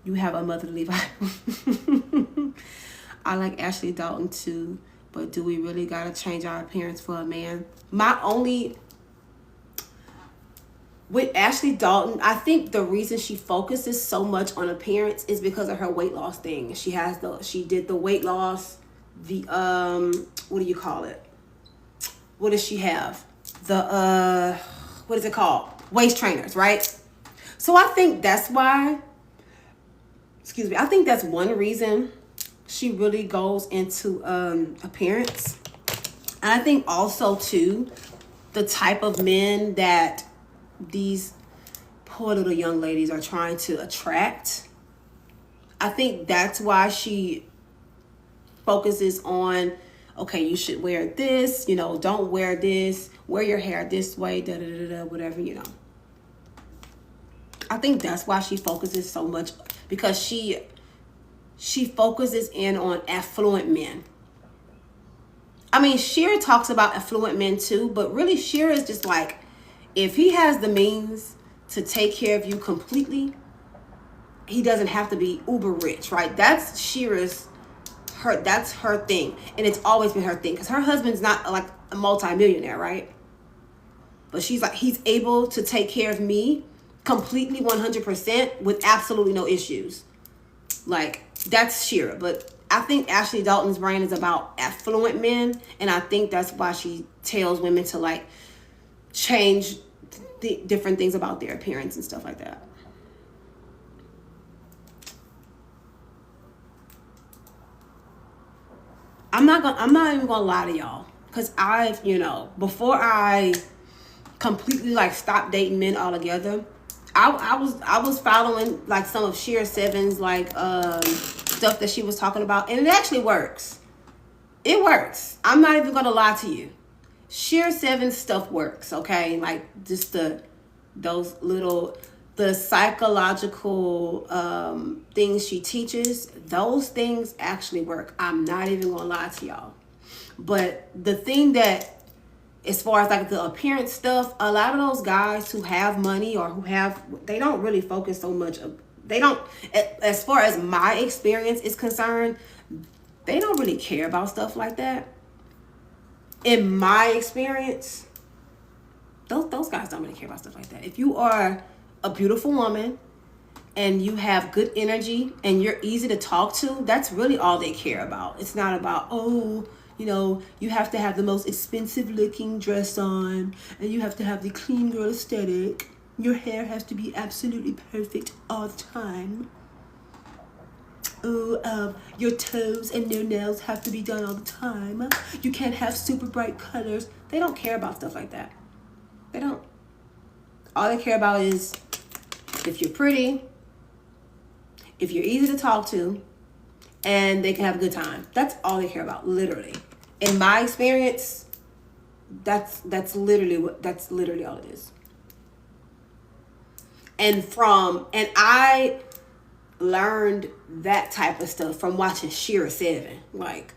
You have a motherly vibe. I like Ashley Dalton too, but do we really gotta change our appearance for a man? With Ashley Dalton, I think the reason she focuses so much on appearance is because of her weight loss thing. She did the weight loss, what do you call it? What does she have? What is it called? Waist trainers, right? So I think that's why, I think that's one reason she really goes into appearance. And I think also too, the type of men that these poor little young ladies are trying to attract. I think that's why she focuses on, okay, you should wear this, you know, don't wear this, wear your hair this way, whatever, you know. I think that's why she focuses so much, because she focuses in on affluent men. I mean, Shira talks about affluent men too, but really Shira is just like, if he has the means to take care of you completely, he doesn't have to be uber rich, right? That's Shira's, that's her thing. And it's always been her thing, because her husband's not like a multimillionaire, right? But she's like, he's able to take care of me completely 100% with absolutely no issues. Like, that's Shira. But I think Ashley Dalton's brand is about affluent men, and I think that's why she tells women to like change the different things about their appearance and stuff like that. I'm not even gonna lie to y'all, because I've, you know, before I completely like stopped dating men altogether, I was following like some of Shira 7's like stuff that she was talking about, and it actually works. It works. I'm not even gonna lie to you. Shira 7 stuff works, okay? Like just the psychological things she teaches, those things actually work. I'm not even gonna lie to y'all. But the thing that as far as like the appearance stuff, a lot of those guys who have money or they don't really focus so much. They don't, as far as my experience is concerned, they don't really care about stuff like that. In my experience, those guys don't really care about stuff like that. If you are a beautiful woman and you have good energy and you're easy to talk to, that's really all they care about. It's not about, oh, you know, you have to have the most expensive looking dress on and you have to have the clean girl aesthetic. Your hair has to be absolutely perfect all the time. Oh, your toes and your nails have to be done all the time. You can't have super bright colors. They don't care about stuff like that. They don't. All they care about is if you're pretty, if you're easy to talk to, and they can have a good time. That's all they care about, literally. In my experience, that's literally all it is. And I learned that type of stuff from watching Shera 7. Like,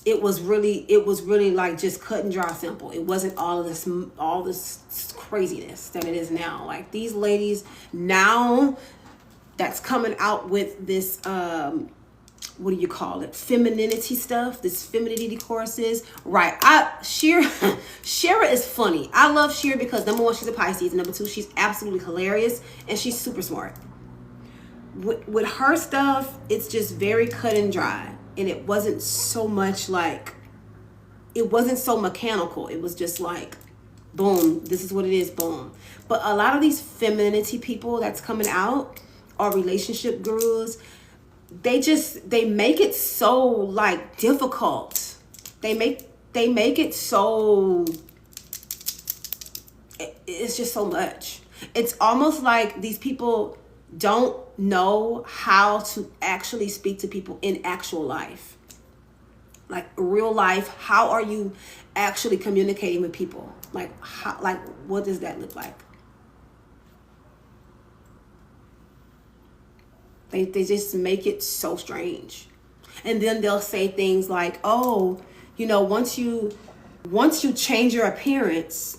it was really like just cut and dry simple. It wasn't all this craziness that it is now. Like, these ladies now that's coming out with this what do you call it, femininity stuff, this femininity courses, right? Shera is funny. I love Shera because number one, she's a Pisces, and number two, she's absolutely hilarious and she's super smart. With her stuff, it's just very cut and dry, and it wasn't so much like, it wasn't so mechanical. It was just like, boom, this is what it is, boom. But a lot of these femininity people that's coming out, or relationship gurus, they make it so like difficult. They make it so, it's just so much. It's almost like these people don't know how to actually speak to people in actual life. Like real life, how are you actually communicating with people? Like what does that look like? They just make it so strange. And then they'll say things like, oh, you know, once you change your appearance,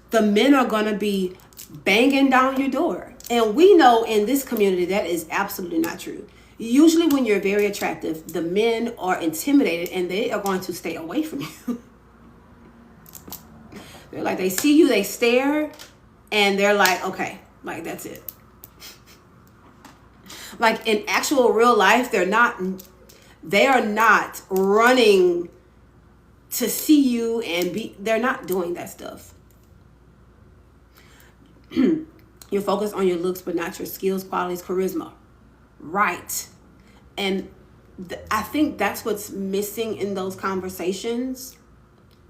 the men are going to be banging down your door. And we know in this community that is absolutely not true. Usually when you're very attractive, the men are intimidated and they are going to stay away from you. They're like, they see you, they stare, and they're like, okay, like that's it. Like in actual real life, they are not running to see you and they're not doing that stuff. You're focused on your looks, but not your skills, qualities, charisma. Right. And I think that's what's missing in those conversations.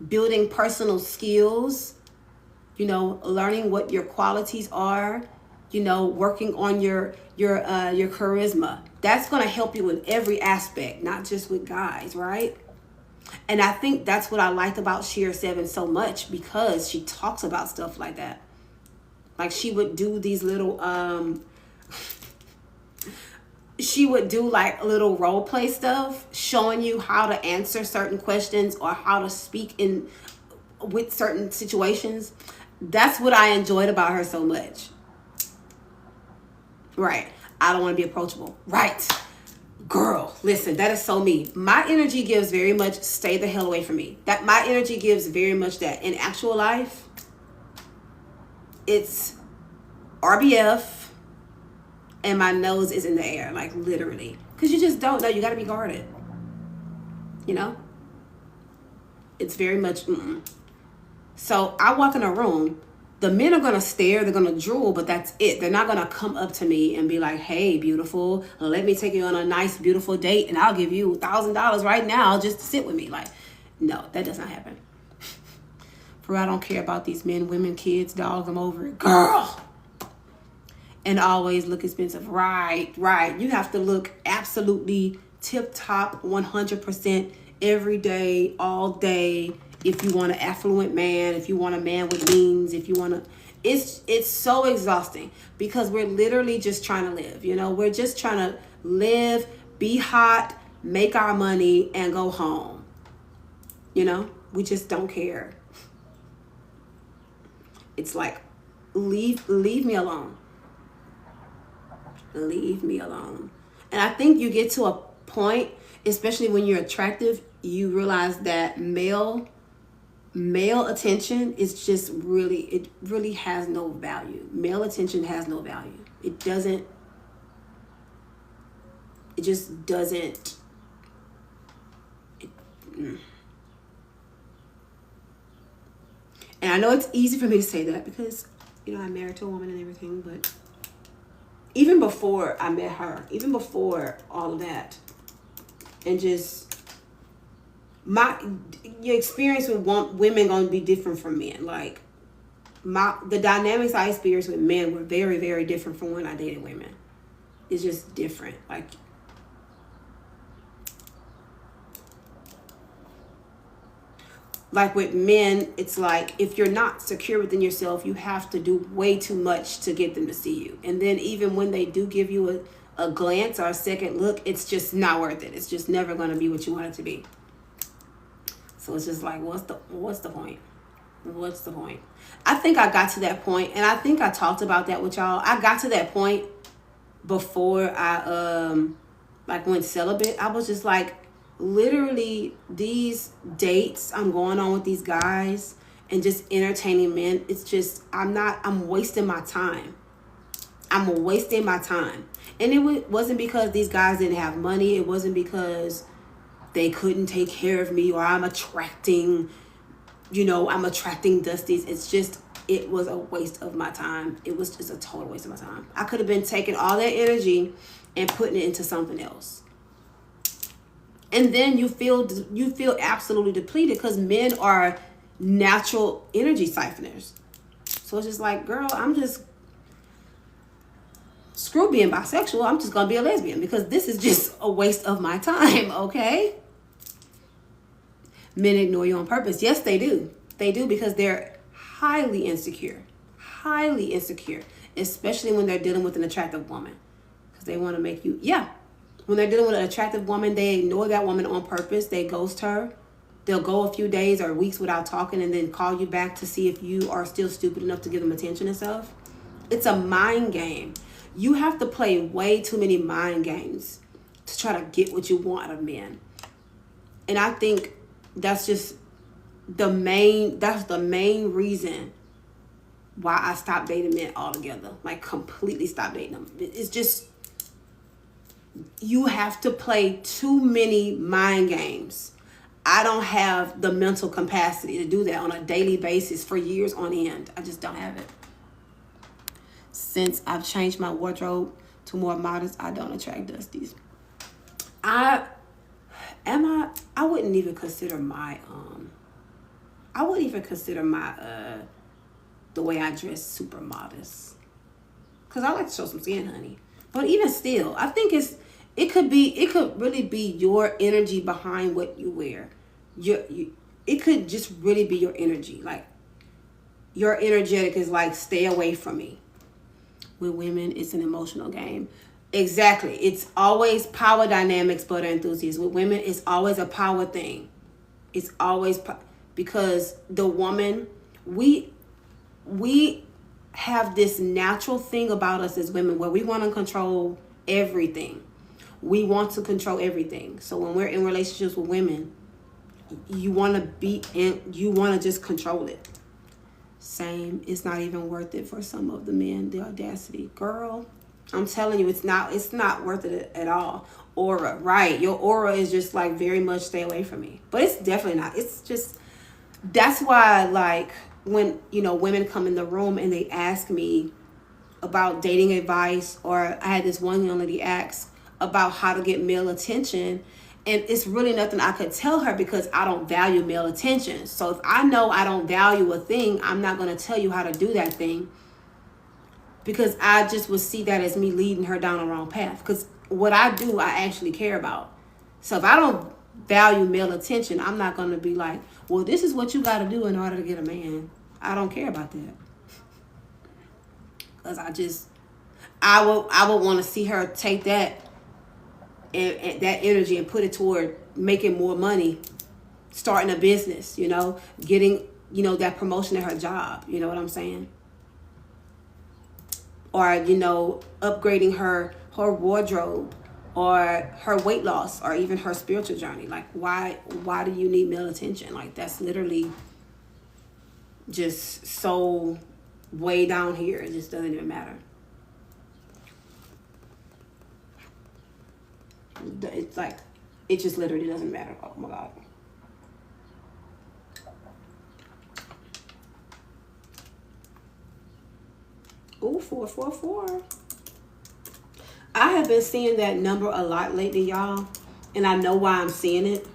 Building personal skills, you know, learning what your qualities are, you know, working on your charisma. That's going to help you in every aspect, not just with guys, right? And I think that's what I liked about Shera 7 so much, because she talks about stuff like that. Like she would do these little, she would do like little role play stuff, showing you how to answer certain questions or how to speak with certain situations. That's what I enjoyed about her so much. Right. I don't want to be approachable. Right. Girl, listen, that is so me. My energy gives very much stay the hell away from me. That my energy gives very much that. In actual life, it's RBF and my nose is in the air, like literally. Because you just don't know. You got to be guarded. You know? It's very much, So I walk in a room, the men are going to stare, they're going to drool, but that's it. They're not going to come up to me and be like, hey, beautiful, let me take you on a nice, beautiful date and I'll give you $1,000 right now just to sit with me. Like, no, that does not happen. For I don't care about these men, women, kids, dogs, I'm over it. Girl. And always look expensive. Right. You have to look absolutely tip-top, 100% every day, all day. If you want an affluent man, if you want a man with means, if you want to, it's so exhausting because we're literally just trying to live, you know, we're just trying to live, be hot, make our money and go home, you know, We just don't care. It's like, leave me alone. Leave me alone. And I think you get to a point, especially when you're attractive, you realize that male attention is just it really has no value. Male attention has no value. It just doesn't. And I know it's easy for me to say that because, I'm married to a woman and everything, but even before I met her, even before all of that, and just your experience with women going to be different from men. Like, the dynamics I experienced with men were very, very different from when I dated women. It's just different. Like with men, it's like, if you're not secure within yourself, you have to do way too much to get them to see you. And then even when they do give you a glance or a second look, it's just not worth it. It's just never going to be what you want it to be. So it's just like, what's the point? What's the point? I think I got to that point, and I think I talked about that with y'all. I got to that point before I went celibate. I was just like, literally, these dates I'm going on with these guys and just entertaining men, it's just, I'm wasting my time. I'm wasting my time. And it wasn't because these guys didn't have money. It wasn't because they couldn't take care of me, or I'm attracting dusties. It's just, it was a waste of my time. It was just a total waste of my time. I could have been taking all that energy and putting it into something else. And then you feel absolutely depleted, because men are natural energy siphoners. So it's just like, girl, screw being bisexual. I'm just going to be a lesbian, because this is just a waste of my time, okay? Men ignore you on purpose. Yes, they do. They do, because they're highly insecure. Highly insecure. Especially when they're dealing with an attractive woman. Because they want to make you, when they're dealing with an attractive woman, they ignore that woman on purpose. They ghost her. They'll go a few days or weeks without talking and then call you back to see if you are still stupid enough to give them attention and stuff. It's a mind game. You have to play way too many mind games to try to get what you want out of men. And I think that's just the main reason why I stopped dating men altogether. Like, completely stopped dating them. It's just, you have to play too many mind games. I don't have the mental capacity to do that on a daily basis for years on end. I just don't have it. Since I've changed my wardrobe to more modest, I don't attract dusties. I wouldn't even consider the way I dress super modest. Because I like to show some skin, honey. But even still, I think it could really be your energy behind what you wear. It could just really be your energy. Like, your energetic is like, stay away from me. With women, it's an emotional game. Exactly. It's always power dynamics, butter enthusiasts. With women, it's always a power thing. It's always because the woman, we have this natural thing about us as women where we want to control everything. We want to control everything. So when we're in relationships with women, you want to just control it. Same, it's not even worth it for some of the men, the audacity. Girl, I'm telling you, it's not worth it at all. Aura, right? Your aura is just like, very much stay away from me. But it's definitely not. It's just, that's why, like, when, women come in the room and they ask me about dating advice, or I had this one young lady ask about how to get male attention, and it's really nothing I could tell her because I don't value male attention. So if I know I don't value a thing, I'm not going to tell you how to do that thing, because I just would see that as me leading her down the wrong path. Because what I do, I actually care about. So if I don't value male attention, I'm not going to be like, well, this is what you got to do in order to get a man. I don't care about that. Because I would want to see her take that and that energy and put it toward making more money starting a business, you know, getting, you know, that promotion at her job, you know what I'm saying? Or, you know, upgrading her wardrobe, or her weight loss, or even her spiritual journey. Like, why do you need male attention? Like, that's literally just so way down here. It just doesn't even matter. It's like, it just literally doesn't matter. Oh my God. Ooh, 444. I have been seeing that number a lot lately, y'all. And I know why I'm seeing it.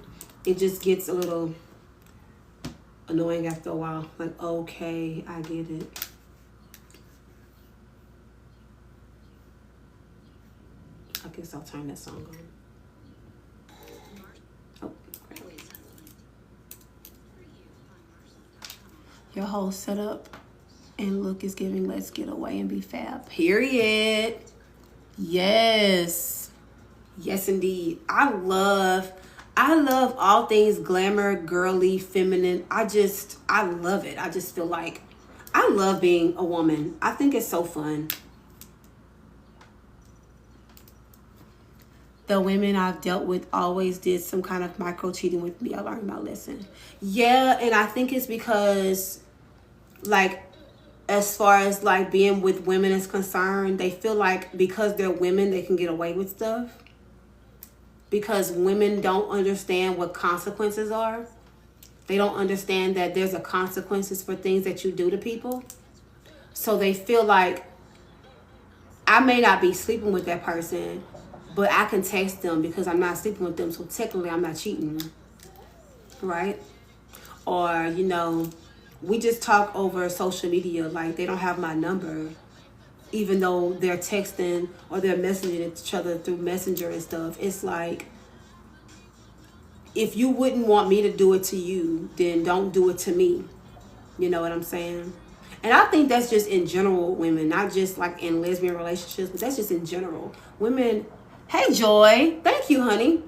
It just gets a little annoying after a while. Like, okay, I get it. I guess I'll turn that song on. Oh, great. Your whole setup and look is giving let's get away and be fab. Period. Yes. Yes, indeed. I love all things glamour, girly, feminine. I love it. I just feel like I love being a woman. I think it's so fun. The women I've dealt with always did some kind of micro cheating with me. I learned my lesson. Yeah, and I think it's because, like, as far as like being with women is concerned, they feel like because they're women, they can get away with stuff. Because women don't understand what consequences are. They don't understand that there's a consequences for things that you do to people. So they feel like, I may not be sleeping with that person, but I can text them because I'm not sleeping with them. So technically I'm not cheating. Right? Or, you know, we just talk over social media. Like, they don't have my number, even though they're texting or they're messaging each other through Messenger and stuff. It's like, if you wouldn't want me to do it to you, then don't do it to me. You know what I'm saying? And I think that's just in general, women, not just like in lesbian relationships, but that's just in general. Women, hey, Joy. Thank you, honey.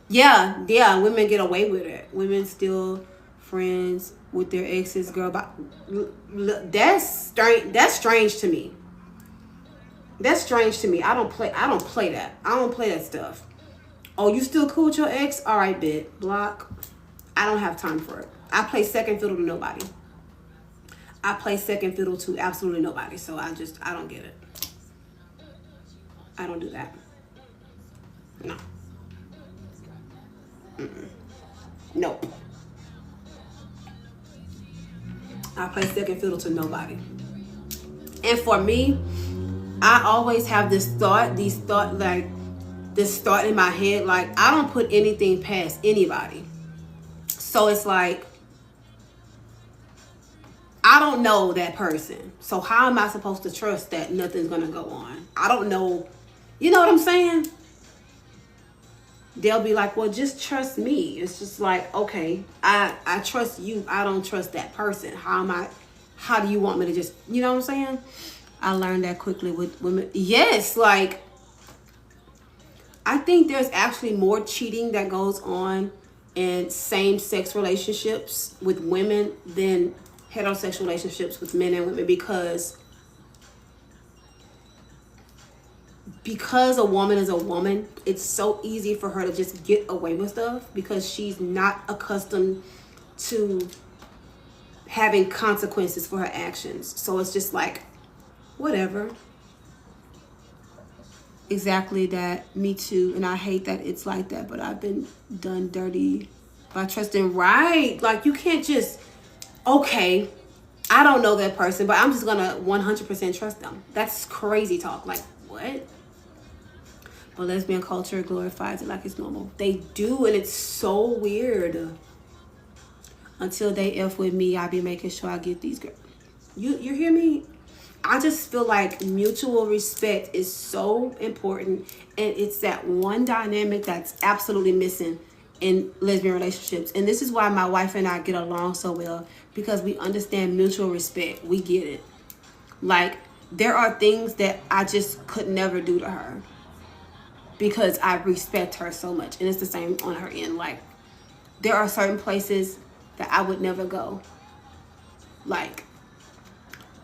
Yeah, women get away with it. Women still friends with their exes, girl. But that's strange to me. That's strange to me. I don't play that. I don't play that stuff. Oh, you still cool with your ex? All right, bit. Block. I don't have time for it. I play second fiddle to nobody. I play second fiddle to absolutely nobody. So I don't get it. I don't do that. No. Nope. I play second fiddle to nobody. And for me, I always have this thought in my head, like, I don't put anything past anybody. So it's like, I don't know that person. So how am I supposed to trust that nothing's going to go on? I don't know. You know what I'm saying? They'll be like, well, just trust me. It's just like, okay, I trust you. I don't trust that person. How do you want me to just, you know what I'm saying? I learned that quickly with women. Yes, like, I think there's actually more cheating that goes on in same-sex relationships with women than heterosexual relationships with men and women, because a woman is a woman, it's so easy for her to just get away with stuff because she's not accustomed to having consequences for her actions. So it's just like, whatever. Exactly that. Me too. And I hate that it's like that, but I've been done dirty by trusting. Right. Like, you can't just, okay, I don't know that person, but I'm just going to 100% trust them. That's crazy talk. Like, what? But lesbian culture glorifies it like it's normal. They do, and it's so weird. Until they F with me, I be making sure I get these girls. You hear me? I just feel like mutual respect is so important, and it's that one dynamic that's absolutely missing in lesbian relationships. And this is why my wife and I get along so well, because we understand mutual respect. We get it. Like, there are things that I just could never do to her because I respect her so much, and it's the same on her end. Like, there are certain places that I would never go. Like,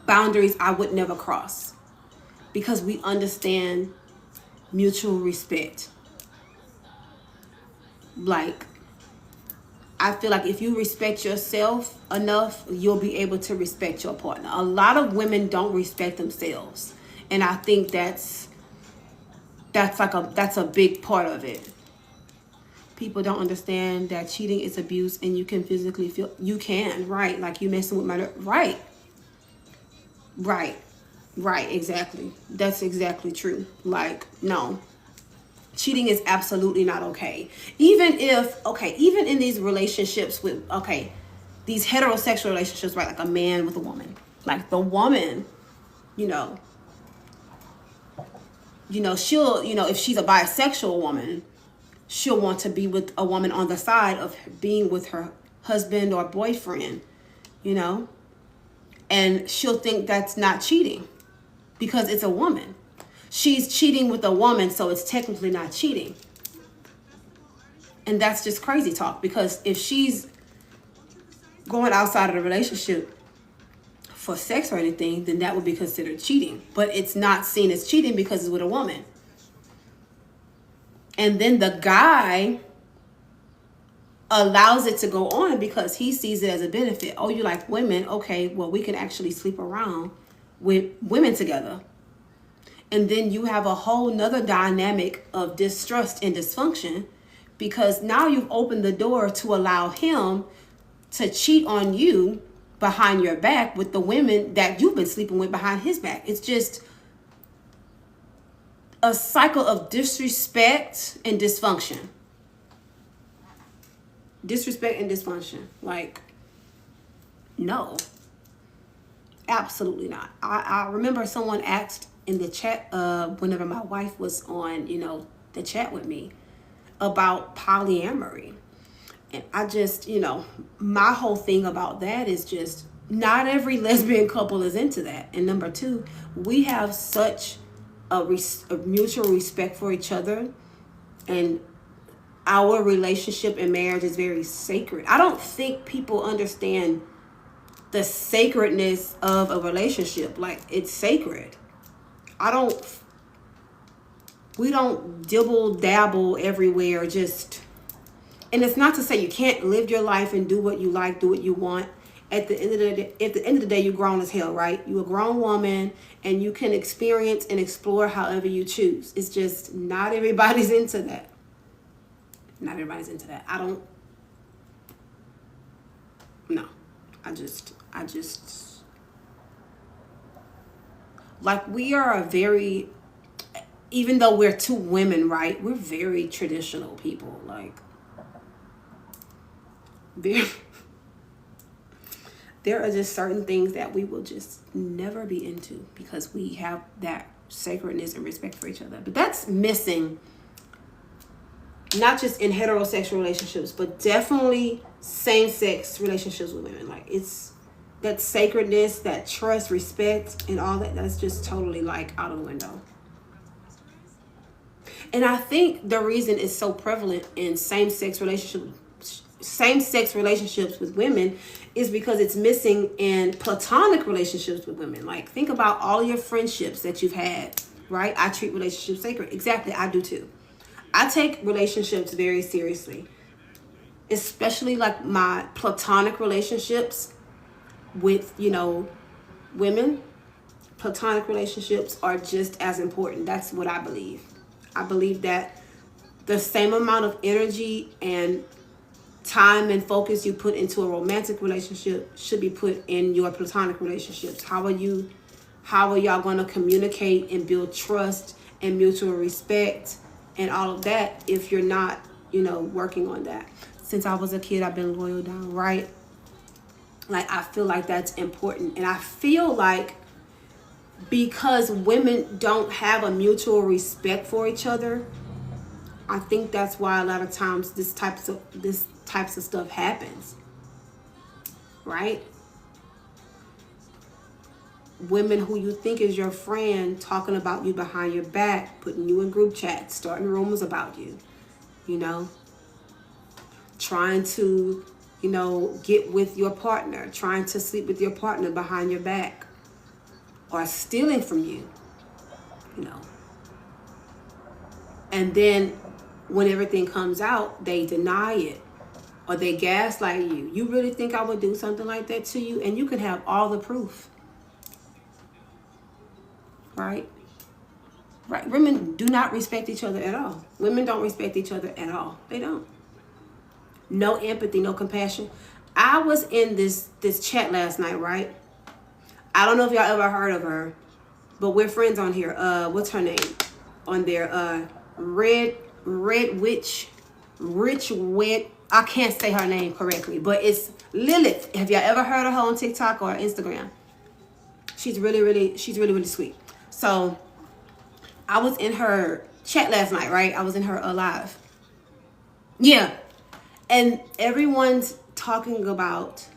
boundaries I would never cross. Because we understand mutual respect. Like, I feel like if you respect yourself enough, you'll be able to respect your partner. A lot of women don't respect themselves. And I think that's a big part of it. People don't understand that cheating is abuse, and you can physically feel, you can, right? Like, you messing with my, right, exactly. That's exactly true. Like, no. Cheating is absolutely not okay. Even in these relationships with, these heterosexual relationships, right? Like a man with a woman. Like, the woman, she'll, if she's a bisexual woman, she'll want to be with a woman on the side of being with her husband or boyfriend, and she'll think that's not cheating because it's a woman. She's cheating with a woman, so it's technically not cheating. And that's just crazy talk, because if she's going outside of the relationship for sex or anything, then that would be considered cheating. But it's not seen as cheating because it's with a woman. And then the guy allows it to go on because he sees it as a benefit. Oh, you like women? Okay, well, we can actually sleep around with women together. And then you have a whole nother dynamic of distrust and dysfunction, because now you've opened the door to allow him to cheat on you behind your back with the women that you've been sleeping with behind his back. It's just a cycle of disrespect and dysfunction. Disrespect and dysfunction. Like, no. Absolutely not. I remember someone asked in the chat whenever my wife was on, the chat with me about polyamory. And I just, my whole thing about that is just not every lesbian couple is into that. And number two, we have such a mutual respect for each other, and our relationship and marriage is very sacred. I don't think people understand the sacredness of a relationship. Like, it's sacred. We don't dibble dabble everywhere. And it's not to say you can't live your life and do what you like, do what you want. At the end of the day, you're grown as hell, right? You're a grown woman, and you can experience and explore however you choose. It's just not everybody's into that. Not everybody's into that. I just like, we are even though we're two women, right? We're very traditional people. Like, there are just certain things that we will just never be into because we have that sacredness and respect for each other. But that's missing, not just in heterosexual relationships, but definitely same-sex relationships with women. Like, it's that sacredness, that trust, respect, and all that. That's just totally, like, out of the window. And I think the reason it's so prevalent in same-sex relationships with women is because it's missing in platonic relationships with women. Like, think about all your friendships that you've had, right? I treat relationships sacred. Exactly, I do too. I take relationships very seriously, especially like my platonic relationships with, women. Platonic relationships are just as important. That's what I believe. I believe that the same amount of energy and time and focus you put into a romantic relationship should be put in your platonic relationships. How are y'all going to communicate and build trust and mutual respect and all of that if you're not, working on that? Since I was a kid, I've been loyal down, right? Like, I feel like that's important. And I feel like because women don't have a mutual respect for each other, I think that's why a lot of times this types of stuff happens, right? Women who you think is your friend talking about you behind your back, putting you in group chats, starting rumors about you, trying to, you know, get with your partner, trying to sleep with your partner behind your back, or stealing from you, you know. And then when everything comes out, they deny it or they gaslight you. You really think I would do something like that to you? And you can have all the proof. Right? Right. Women do not respect each other at all. Women don't respect each other at all. They don't. No empathy, no compassion. I was in this chat last night, right? I don't know if y'all ever heard of her, but we're friends on here. What's her name? On there, Red Witch, Rich Wit. I can't say her name correctly, but it's Lilith. Have y'all ever heard of her on TikTok or Instagram? She's really sweet. So I was in her chat last night, right? I was in her live. Yeah. And everyone's talking about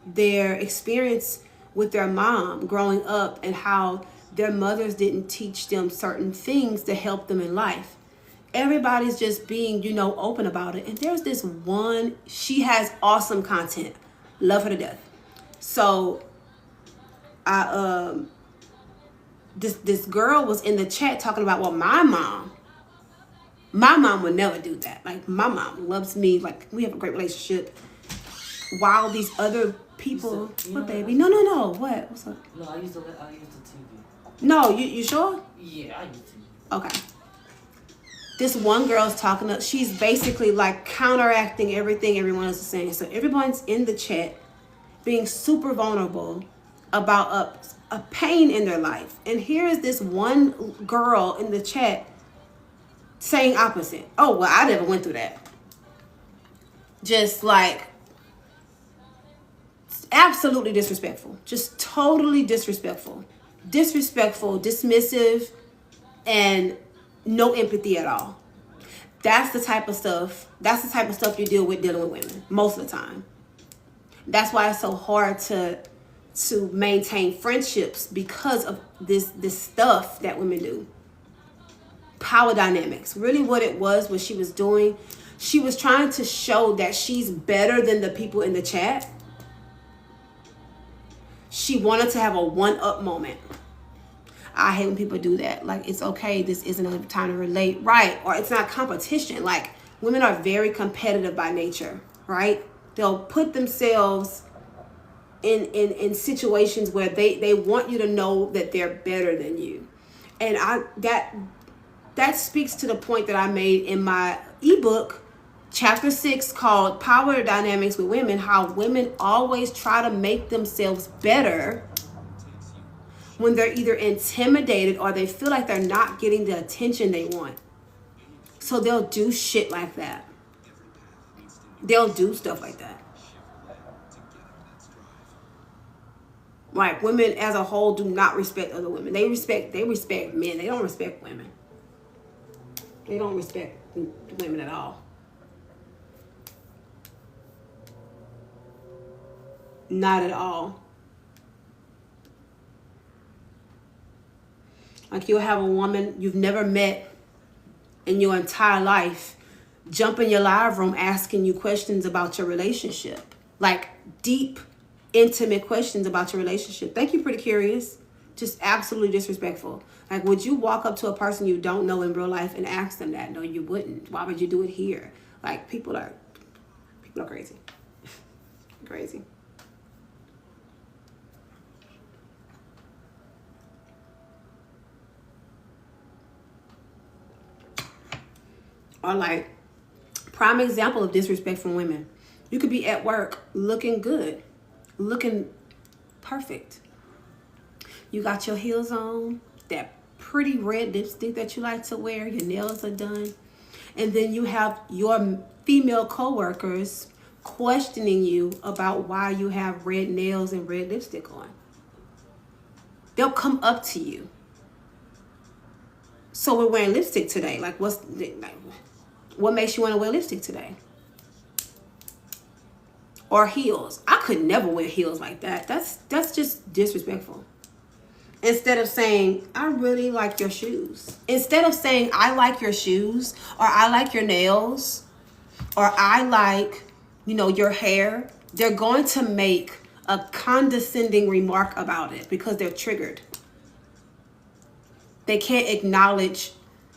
their experience with their mom growing up and how their mothers didn't teach them certain things to help them in life. Everybody's just being, you know, open about it. And there's this one, she has awesome content. Love her to death. So this girl was in the chat talking about, well, my mom would never do that. Like, my mom loves me. Like, we have a great relationship. While these other people, what, baby? No. What? What's up? No, I use the TV. No, you sure? Yeah, I use TV. Okay. This one girl's talking up. She's basically like counteracting everything everyone else is saying. So everyone's in the chat being super vulnerable about a pain in their life. And here is this one girl in the chat saying opposite. Oh, well, I never went through that. Just like absolutely disrespectful. Just totally disrespectful. Disrespectful, dismissive, and no empathy at all. That's the type of stuff you deal with dealing with women most of the time. That's why it's so hard to maintain friendships, because of this stuff that women do. Power dynamics. Really what it was she was doing, she was trying to show that she's better than the people in the chat. She wanted to have a one-up moment. I hate when people do that. Like, it's okay, this isn't a time to relate. Right. Or it's not competition. Like, women are very competitive by nature, right? They'll put themselves in situations where they want you to know that they're better than you. And that speaks to the point that I made in my ebook, chapter 6, called Power Dynamics with Women, how women always try to make themselves better when they're either intimidated or they feel like they're not getting the attention they want. So they'll do shit like that. They'll do stuff like that. Like, women as a whole do not respect other women. They respect men. They don't respect women. They don't respect women at all. Not at all. Like, you'll have a woman you've never met in your entire life jump in your live room asking you questions about your relationship. Like, deep, intimate questions about your relationship. Thank you, Pretty Curious. Just absolutely disrespectful. Like, would you walk up to a person you don't know in real life and ask them that? No, you wouldn't. Why would you do it here? Like, people are crazy. Crazy. Or like, prime example of disrespect from women. You could be at work looking good, looking perfect. You got your heels on, that pretty red lipstick that you like to wear, your nails are done. And then you have your female coworkers questioning you about why you have red nails and red lipstick on. They'll come up to you. So we're wearing lipstick today. Like, what makes you want to wear lipstick today? Or heels. I could never wear heels like that. That's just disrespectful. Instead of saying, I really like your shoes. Instead of saying, I like your shoes, or I like your nails, or I like, your hair, they're going to make a condescending remark about it because they're triggered. They can't acknowledge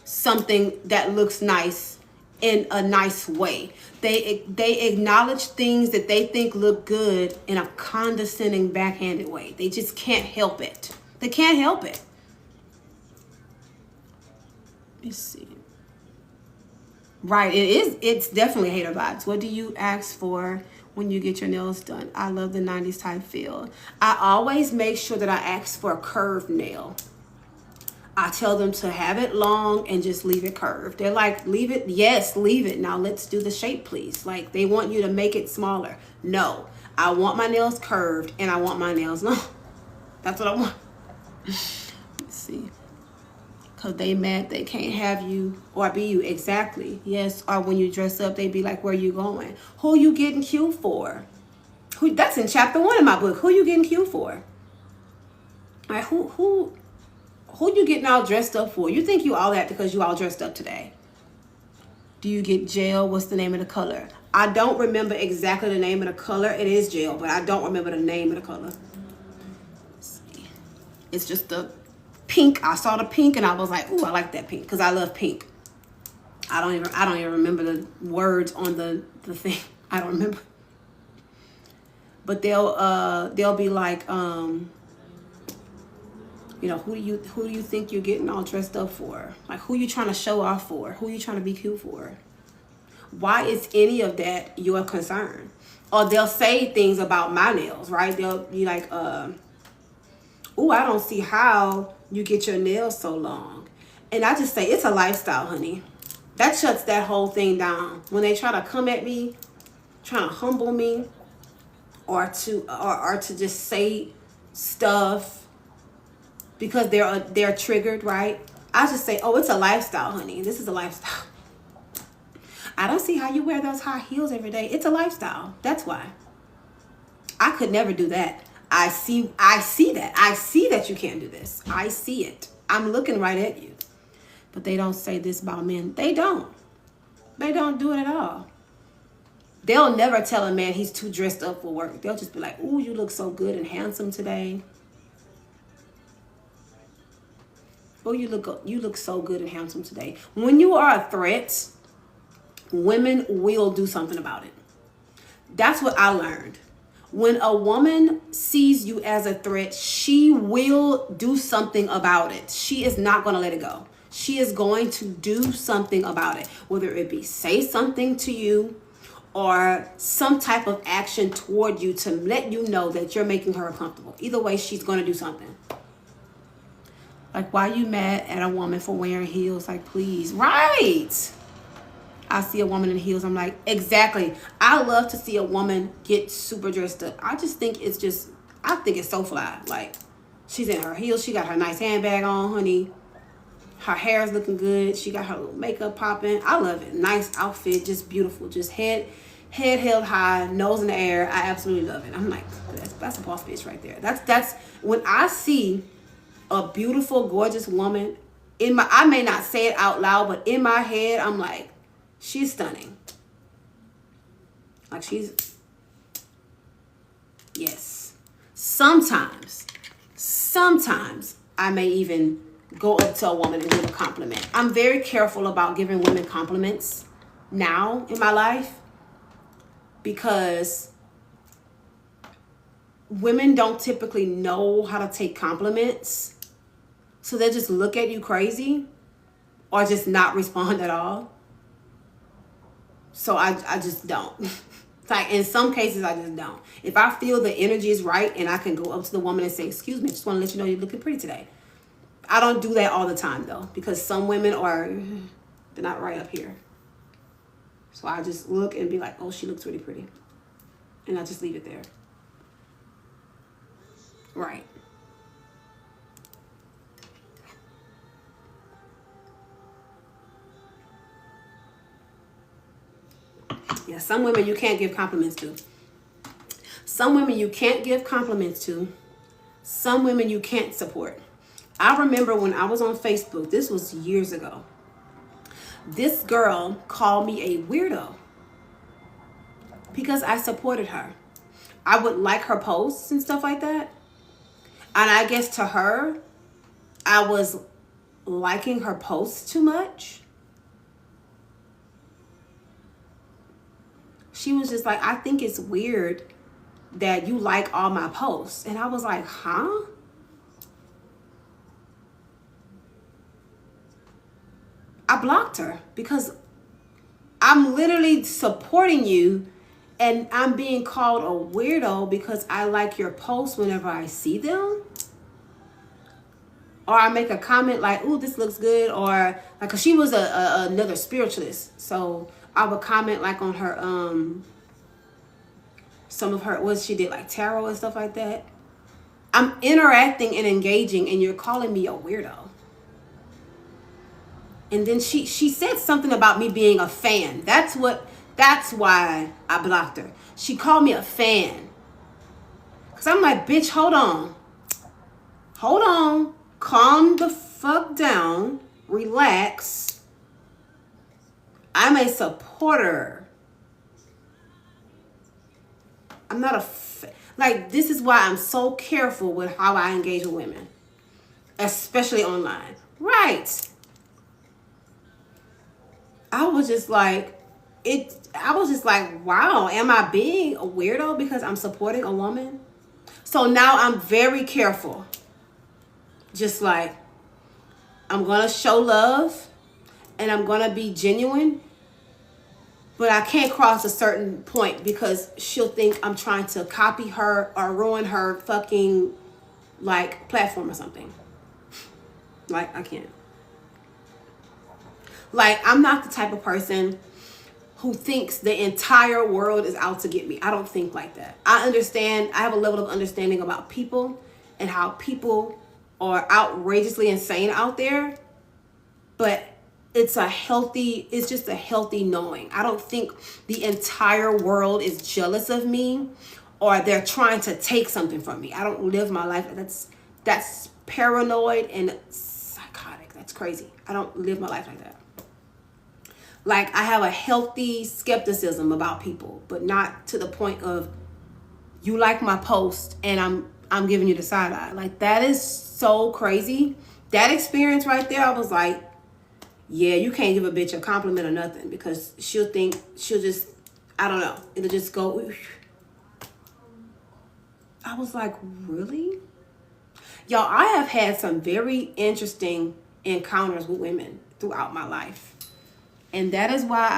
something that looks nice in a nice way. They acknowledge things that they think look good in a condescending, backhanded way. They just can't help it. They can't help it. Let me see. Right, it's definitely hater vibes. What do you ask for when you get your nails done? I love the 90s type feel. I always make sure that I ask for a curved nail. I tell them to have it long and just leave it curved. They're like, leave it? Yes, leave it. Now let's do the shape, please. Like, they want you to make it smaller. No, I want my nails curved and I want my nails long. That's what I want. Let's see. Because they mad they can't have you or be you. Exactly. Yes, or when you dress up, they be like, where you going? Who you getting cute for? That's in chapter 1 of my book. Who you getting cute for? All right, who you getting all dressed up for? You think you all that because you all dressed up today. Do you get gel? What's the name of the color? I don't remember exactly the name of the color. It is gel, but I don't remember the name of the color. Let's see. It's just the pink. I saw the pink and I was like, ooh, I like that pink because I love pink. I don't even remember the words on the thing. I don't remember. But they'll be like, who do you think you're getting all dressed up for? Like, who you trying to show off for? Who you trying to be cute for? Why is any of that your concern? Or they'll say things about my nails, right? They'll be like, ooh, I don't see how you get your nails so long. And I just say, it's a lifestyle, honey. That shuts that whole thing down. When they try to come at me, trying to humble me, or to just say stuff because they're triggered, right? I just say, oh, it's a lifestyle, honey. This is a lifestyle. I don't see how you wear those high heels every day. It's a lifestyle. That's why. I could never do that. I see that. I see that you can't do this. I see it. I'm looking right at you. But they don't say this about men. They don't. They don't do it at all. They'll never tell a man he's too dressed up for work. They'll just be like, ooh, you look so good and handsome today. Oh, you look so good and handsome today. When you are a threat, women will do something about it. That's what I learned. When a woman sees you as a threat, she will do something about it. She is not going to let it go. She is going to do something about it, whether it be say something to you or some type of action toward you to let you know that you're making her uncomfortable. Either way, she's going to do something. Like, why are you mad at a woman for wearing heels? Like, please. Right. I see a woman in heels. I'm like, exactly. I love to see a woman get super dressed up. I think it's so fly. Like, she's in her heels. She got her nice handbag on, honey. Her hair is looking good. She got her little makeup popping. I love it. Nice outfit. Just beautiful. Just head held high, nose in the air. I absolutely love it. I'm like, that's a boss bitch right there. That's when I see a beautiful, gorgeous woman I may not say it out loud, but in my head, I'm like, she's stunning. Like, yes. Sometimes I may even go up to a woman and give a compliment. I'm very careful about giving women compliments now in my life because women don't typically know how to take compliments. So they'll just look at you crazy or just not respond at all. So I just don't. Like, in some cases, I just don't. If I feel the energy is right and I can go up to the woman and say, excuse me, I just want to let you know you're looking pretty today. I don't do that all the time, though, because some women they're not right up here. So I just look and be like, oh, she looks really pretty. And I just leave it there. Right. Yeah, some women you can't give compliments to. Some women you can't give compliments to. Some women you can't support. I remember when I was on Facebook, this was years ago. This girl called me a weirdo. because I supported her. I would like her posts and stuff like that. And I guess to her, I was liking her posts too much. She was just like, I think it's weird that you like all my posts. And I was like, huh? I blocked her because I'm literally supporting you and I'm being called a weirdo because I like your posts whenever I see them. Or I make a comment like, ooh, this looks good. Or like, cause she was another spiritualist. So I would comment like on her, some of her, what she did, like tarot and stuff like that. I'm interacting and engaging and you're calling me a weirdo. And then she said something about me being a fan. That's why I blocked her. She called me a fan. Cause I'm like, bitch, hold on. Calm the fuck down. Relax. I'm a supporter. I'm not like, this is why I'm so careful with how I engage with women. Especially online. Right. I was just like, wow, am I being a weirdo because I'm supporting a woman? So now I'm very careful. Just like, I'm going to show love and I'm going to be genuine, but I can't cross a certain point because she'll think I'm trying to copy her or ruin her fucking like platform or something. Like, I can't. Like, I'm not the type of person who thinks the entire world is out to get me. I don't think like that. I understand. I have a level of understanding about people and how people are outrageously insane out there. But it's just a healthy knowing. I don't think the entire world is jealous of me or they're trying to take something from me. I don't live my life. That's paranoid and psychotic. That's crazy. I don't live my life like that. Like, I have a healthy skepticism about people, but not to the point of you like my post and I'm giving you the side eye. Like, that is so crazy. That experience right there, I was like, yeah, you can't give a bitch a compliment or nothing because she'll just, I don't know. It'll just go. I was like, really? Y'all, I have had some very interesting encounters with women throughout my life. And that is why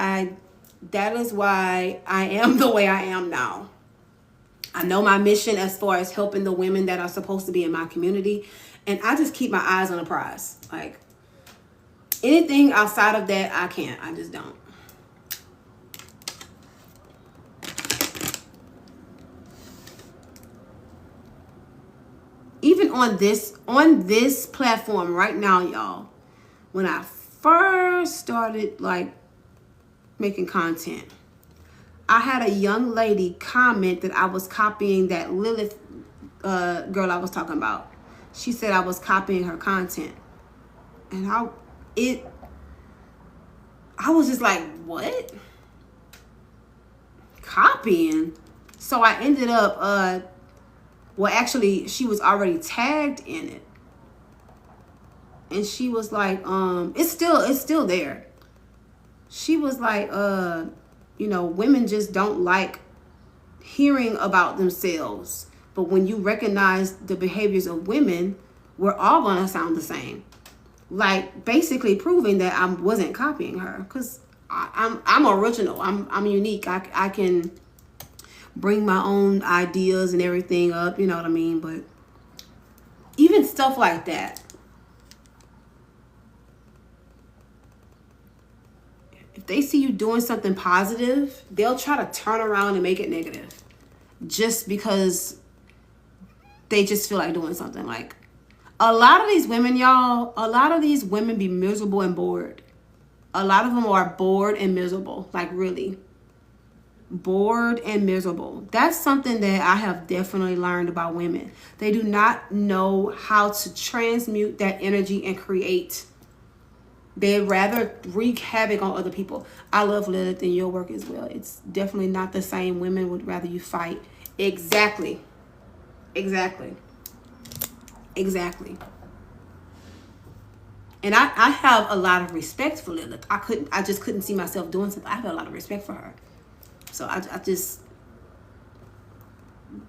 I am the way I am now. I know my mission as far as helping the women that are supposed to be in my community. And I just keep my eyes on the prize. Like, anything outside of that, I can't. I just don't. Even on this platform right now, y'all, when I first started like making content, I had a young lady comment that I was copying that Lilith girl I was talking about. She said I was copying her content. And I was just like, what? Copying? So I ended up, well, actually, she was already tagged in it. And she was like, it's still there. She was like, women just don't like hearing about themselves. But when you recognize the behaviors of women, we're all gonna sound the same. Like, basically proving that I wasn't copying her, because I'm original. I'm unique. I can bring my own ideas and everything up. You know what I mean? But even stuff like that. If they see you doing something positive, they'll try to turn around and make it negative, just because they just feel like doing something. Like, a lot of these women, y'all, be miserable and bored. A lot of them are bored and miserable. Like, really. Bored and miserable. That's something that I have definitely learned about women. They do not know how to transmute that energy and create They'd rather wreak havoc on other people. I love Lilith in your work as well. It's definitely not the same. Women would rather you fight. Exactly. Exactly. Exactly. And I have a lot of respect for Lilith. I just couldn't see myself doing something. I have a lot of respect for her. So I just,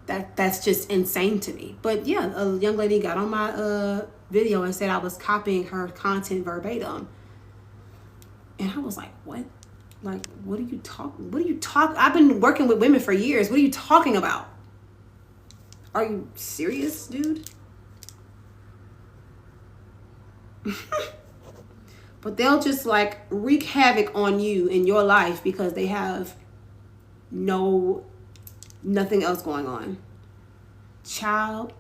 that's just insane to me. But yeah, a young lady got on my video and said I was copying her content verbatim. And I was like, what? Like, what are you talking? I've been working with women for years. What are you talking about? Are you serious, dude? But they'll just like wreak havoc on you in your life because they have nothing else going on. Child.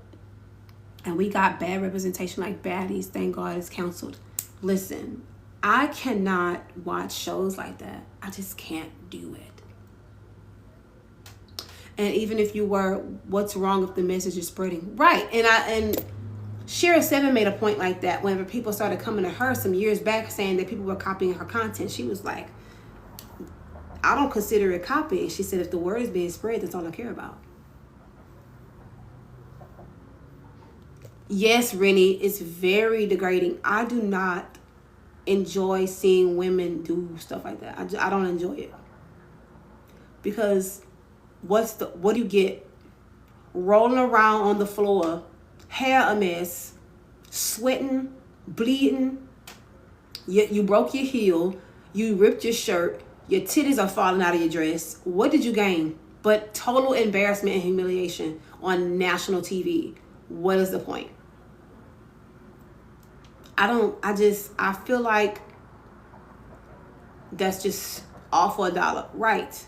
And we got bad representation like baddies. Thank God it's canceled. Listen, I cannot watch shows like that. I just can't do it. And even if you were, what's wrong if the message is spreading? Right. And Shira 7 made a point like that whenever people started coming to her some years back saying that people were copying her content. She was like, I don't consider it copying. She said, if the word is being spread, that's all I care about. Yes, Rennie, it's very degrading. I do not enjoy seeing women do stuff like that. I don't enjoy it. Because what do you get? Rolling around on the floor, hair a mess, sweating, bleeding, you broke your heel, you ripped your shirt, your titties are falling out of your dress. What did you gain? But total embarrassment and humiliation on national TV. What is the point? I feel like that's just all for $1. Right.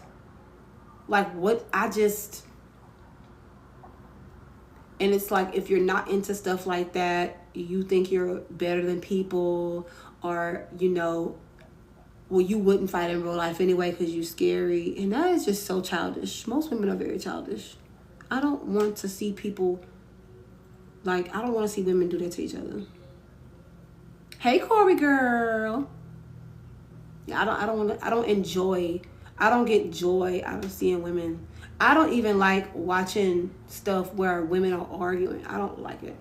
Like what and it's like, if you're not into stuff like that, you think you're better than people, or, well, you wouldn't fight in real life anyway because you're scary. And that is just so childish. Most women are very childish. I don't want to see people, I don't want to see women do that to each other. Hey, Corey girl. Yeah, I don't get joy out of seeing women. I don't even like watching stuff where women are arguing. I don't like it.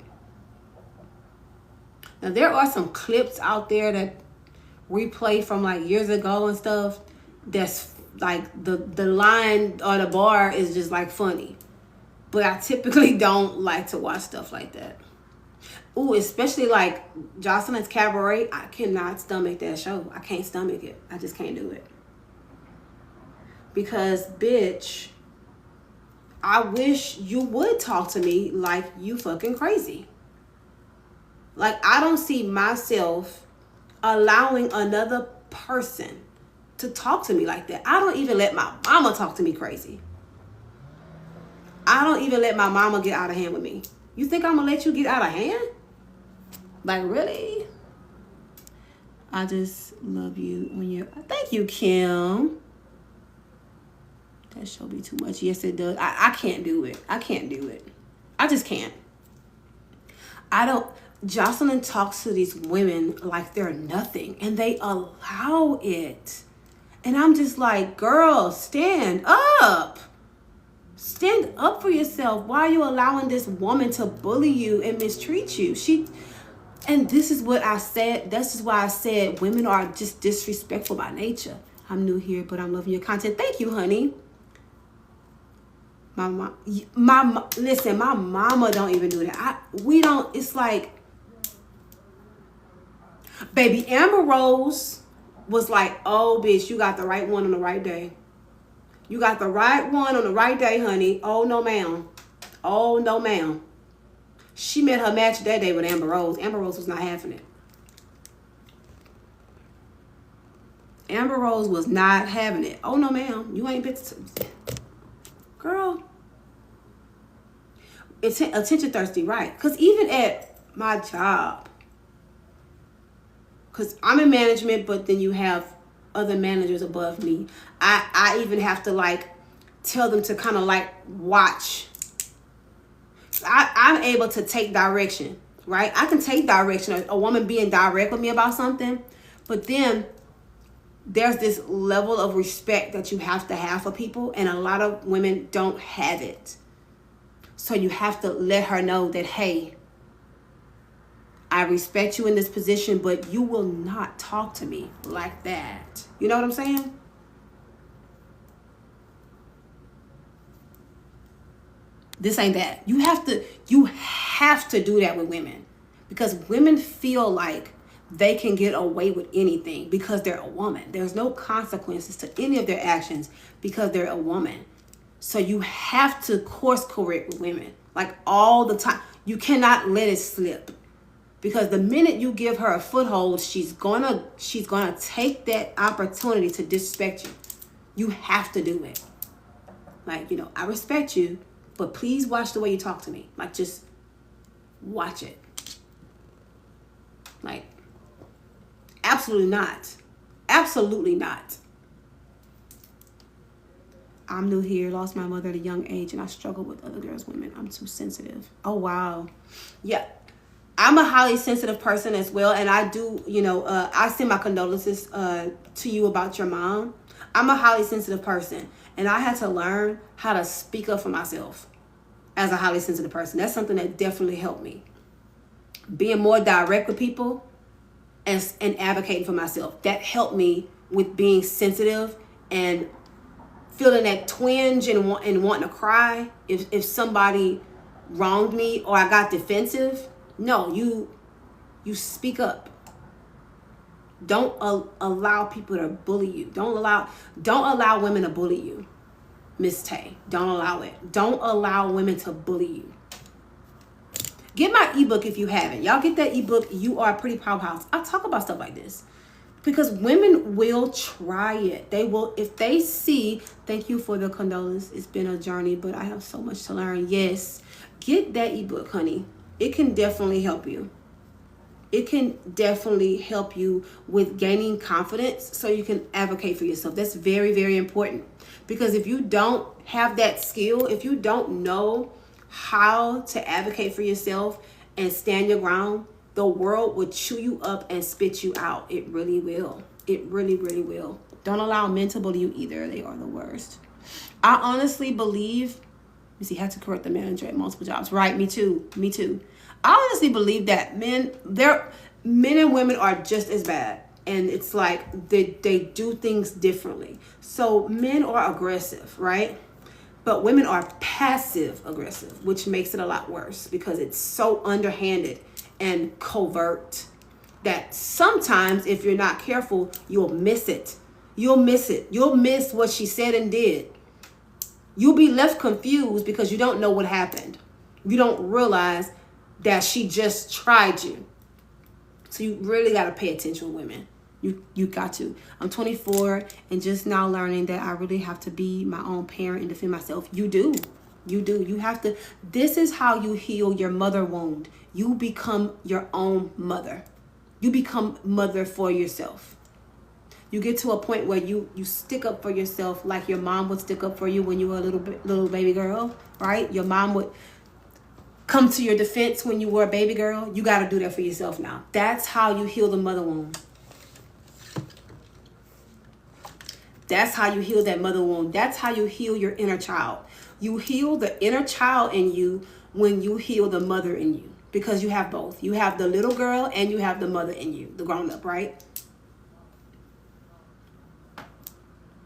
Now, there are some clips out there that replay from years ago and stuff that's the line or the bar is just funny. But I typically don't like to watch stuff like that. Ooh, especially Jocelyn's Cabaret. I cannot stomach that show. I can't stomach it. I just can't do it. Because, bitch, I wish you would talk to me like you fucking crazy. I don't see myself allowing another person to talk to me like that. I don't even let my mama talk to me crazy. I don't even let my mama get out of hand with me. You think I'm gonna let you get out of hand? Really? I just love you when you're... Thank you, Kim. That show be too much. Yes, it does. I can't do it. I can't do it. I just can't. Jocelyn talks to these women like they're nothing, and they allow it. And I'm just like, girl, stand up. Stand up for yourself. Why are you allowing this woman to bully you and mistreat you? And this is what I said. This is why I said women are just disrespectful by nature. I'm new here, but I'm loving your content. Thank you, honey. Listen, my mama don't even do that. It's baby, Amber Rose was like, oh, bitch, you got the right one on the right day. You got the right one on the right day, honey. Oh, no, ma'am. Oh, no, ma'am. She met her match that day with Amber Rose. Amber Rose was not having it. Amber Rose was not having it. Oh, no, ma'am. You ain't been... Girl. It's attention thirsty, right? Because even at my job, because I'm in management, but then you have other managers above me. I even have to tell them to kind of watch. I'm able to take direction, right? I can take direction, a woman being direct with me about something, But then there's this level of respect that you have to have for people, and a lot of women don't have it. So you have to let her know that, hey, I respect you in this position, but you will not talk to me like that. You know what I'm saying? This ain't that. You have to do that with women, because women feel like they can get away with anything because they're a woman. There's no consequences to any of their actions because they're a woman. So you have to course correct with women, like all the time. You cannot let it slip, because the minute you give her a foothold, she's gonna take that opportunity to disrespect you. You have to do it. Like, I respect you, but please watch the way you talk to me. Like, just watch it. Like, absolutely not. Absolutely not. I'm new here, lost my mother at a young age, and I struggle with other girls, women. I'm too sensitive. Oh, wow. Yeah. I'm a highly sensitive person as well, and I do, I send my condolences to you about your mom. I'm a highly sensitive person, and I had to learn how to speak up for myself as a highly sensitive person. That's something that definitely helped me. Being more direct with people and advocating for myself. That helped me with being sensitive and feeling that twinge and wanting to cry if somebody wronged me or I got defensive. No, you speak up. Don't allow people to bully you. Don't allow women to bully you, Miss Tay. Don't allow it. Don't allow women to bully you. Get my ebook if you haven't. Y'all get that ebook. You Are a Pretty Powerhouse. I talk about stuff like this because women will try it. They will, if they see. Thank you for the condolence. It's been a journey, but I have so much to learn. Yes, get that ebook, honey. It can definitely help you. It can definitely help you with gaining confidence so you can advocate for yourself. That's very, very important, because if you don't have that skill, if you don't know how to advocate for yourself and stand your ground, the world will chew you up and spit you out. It really will. It really, really will. Don't allow men to bully you either. They are the worst. I honestly believe, had to correct the manager at multiple jobs. Right, me too. I honestly believe that men and women are just as bad. And it's like they do things differently. So men are aggressive, right? But women are passive aggressive, which makes it a lot worse because it's so underhanded and covert that sometimes if you're not careful, you'll miss it. You'll miss what she said and did. You'll be left confused because you don't know what happened. You don't realize that she just tried you. So you really got to pay attention, women. You got to. I'm 24 and just now learning that I really have to be my own parent and defend myself. You do. You have to. This is how you heal your mother wound. You become your own mother. You become mother for yourself. You get to a point where you stick up for yourself like your mom would stick up for you when you were a little baby girl, right? Your mom would come to your defense when you were a baby girl. You got to do that for yourself now. That's how you heal the mother wound. That's how you heal that mother wound. That's how you heal your inner child. You heal the inner child in you when you heal the mother in you, because you have both. You have the little girl and you have the mother in you, the grown up, right?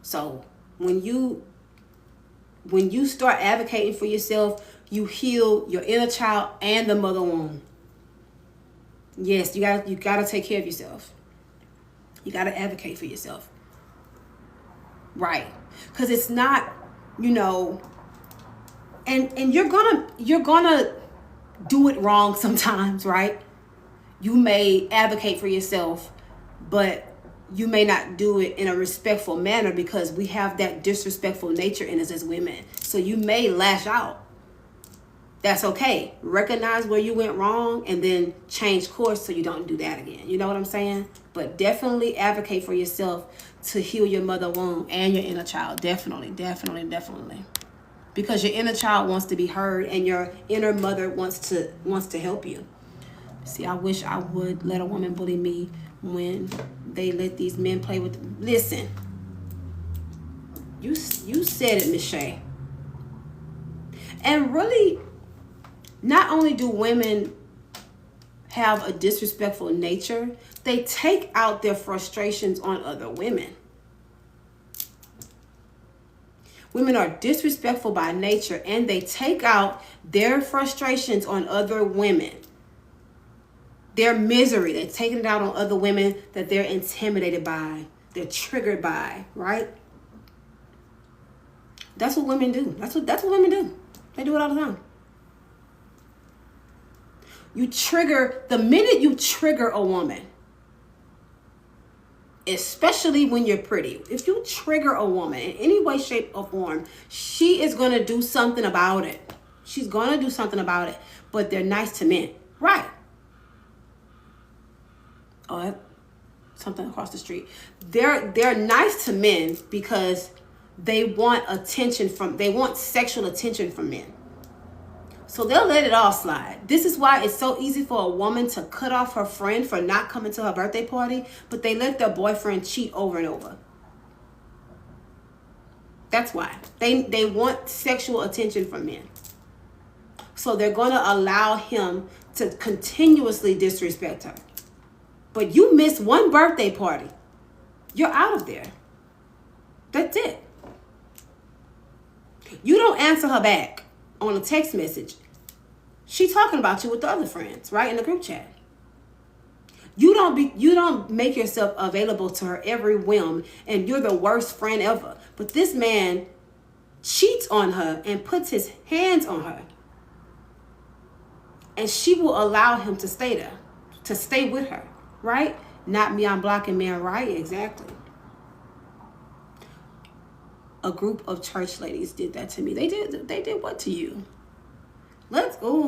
So when you start advocating for yourself, you heal your inner child and the mother wound. Yes, you gotta take care of yourself. You gotta advocate for yourself. Right. Because it's not, and you're gonna do it wrong sometimes, right? You may advocate for yourself, but you may not do it in a respectful manner because we have that disrespectful nature in us as women. So you may lash out. That's okay. Recognize where you went wrong and then change course so you don't do that again. You know what I'm saying? But definitely advocate for yourself to heal your mother wound and your inner child. Definitely. Because your inner child wants to be heard and your inner mother wants to help you. See, I wish I would let a woman bully me, when they let these men play with them. Listen, you said it, Miss Shay. And really, not only do women have a disrespectful nature, they take out their frustrations on other women. Women are disrespectful by nature, and they take out their frustrations on other women. Their misery, they're taking it out on other women that they're intimidated by, they're triggered by, right? That's what women do. That's what women do. They do it all the time. The minute you trigger a woman, especially when you're pretty, if you trigger a woman in any way, shape, or form, she is going to do something about it. She's going to do something about it. But they're nice to men. Right. Oh, something across the street. They're nice to men because they want sexual attention from men. So they'll let it all slide. This is why it's so easy for a woman to cut off her friend for not coming to her birthday party, but they let their boyfriend cheat over and over. That's why. They want sexual attention from men. So they're going to allow him to continuously disrespect her. But you miss one birthday party, you're out of there. That's it. You don't answer her back on a text message. She's talking about you with the other friends, right, in the group chat. You don't make yourself available to her every whim, and you're the worst friend ever. But this man cheats on her and puts his hands on her. And she will allow him to stay there, to stay with her, right? Not me, I'm blocking man, right? Exactly. A group of church ladies did that to me. They did what to you?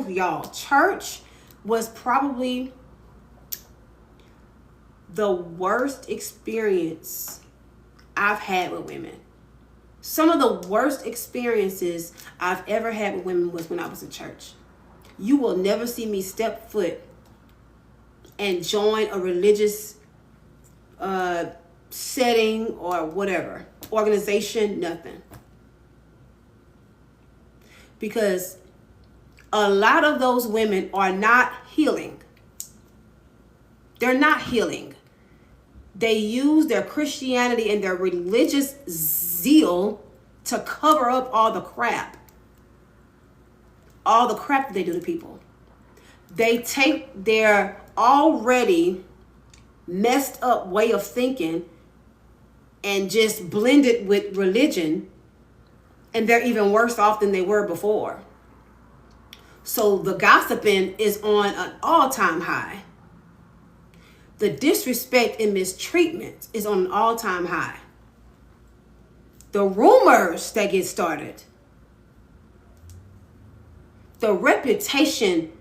Y'all, church was probably the worst experience I've had with women. Some of the worst experiences I've ever had with women was when I was in church. You will never see me step foot and join a religious setting or whatever, organization, nothing. Because a lot of those women are not healing. They're not healing. They use their Christianity and their religious zeal to cover up all the crap that they do to people. They take their already messed up way of thinking and just blend it with religion, and they're even worse off than they were before. So the gossiping is on an all-time high. The disrespect and mistreatment is on an all-time high. The rumors that get started, the reputation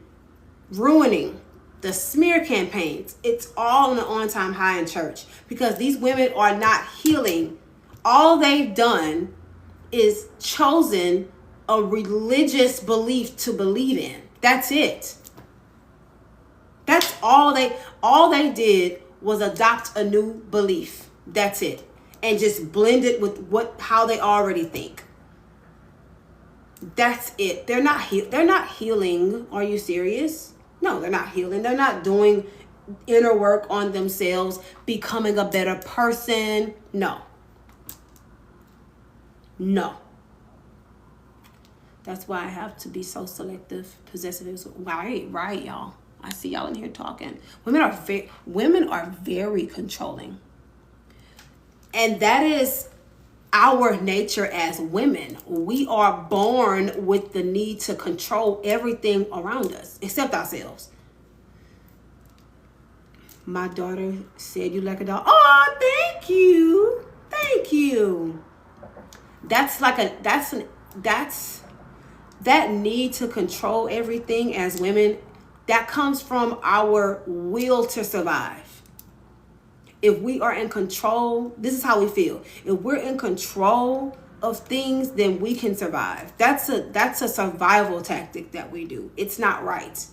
ruining, the smear campaigns, it's all on an all-time high in church because these women are not healing. All they've done is chosen a religious belief to believe in. That's it. That's all they did was adopt a new belief. That's it. And just blend it with how they already think. That's it. They're not healing. Are you serious? No, they're not healing. They're not doing inner work on themselves, becoming a better person. No. That's why I have to be so selective, possessive. Right, y'all. I see y'all in here talking. Women are very controlling. And that is our nature as women. We are born with the need to control everything around us, except ourselves. My daughter said you like a dog. Oh, thank you. Thank you. That need to control everything as women, that comes from our will to survive. If we are in control, this is how we feel. If we're in control of things, then we can survive. That's a survival tactic that we do. It's not right.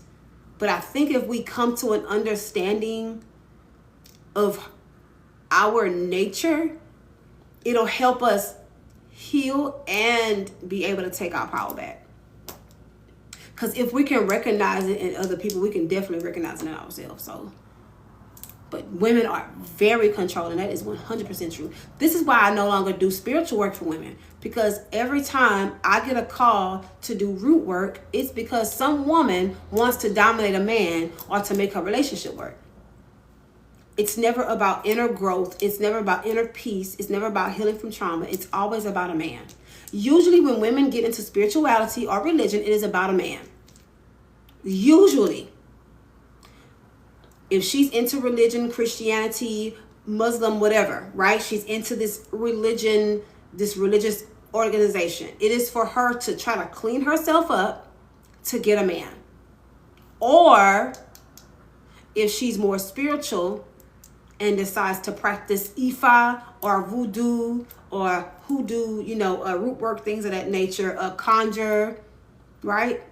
But I think if we come to an understanding of our nature, it'll help us heal and be able to take our power back. Because if we can recognize it in other people, we can definitely recognize it in ourselves. So, but women are very controlling. That is 100% true. This is why I no longer do spiritual work for women. Because every time I get a call to do root work, it's because some woman wants to dominate a man or to make her relationship work. It's never about inner growth. It's never about inner peace. It's never about healing from trauma. It's always about a man. Usually when women get into spirituality or religion, it is about a man. Usually. If she's into religion, Christianity, Muslim, whatever, right? She's into this religion, this religious organization. It is for her to try to clean herself up to get a man. Or if she's more spiritual and decides to practice Ifa or voodoo or hoodoo, root work, things of that nature, conjure, right?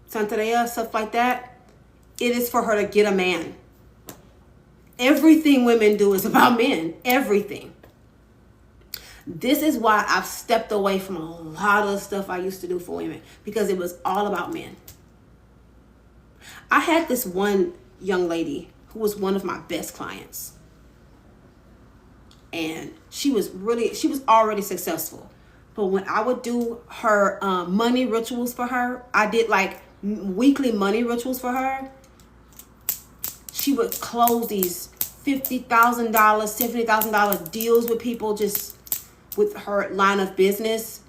Santeria, stuff like that. It is for her to get a man. Everything women do is about men. Everything. This is why I've stepped away from a lot of the stuff I used to do for women, because it was all about men. I had this one young lady who was one of my best clients. And she was already successful. But when I would do her money rituals for her, I did like weekly money rituals for her. She would close these $50,000, $70,000 deals with people just with her line of business.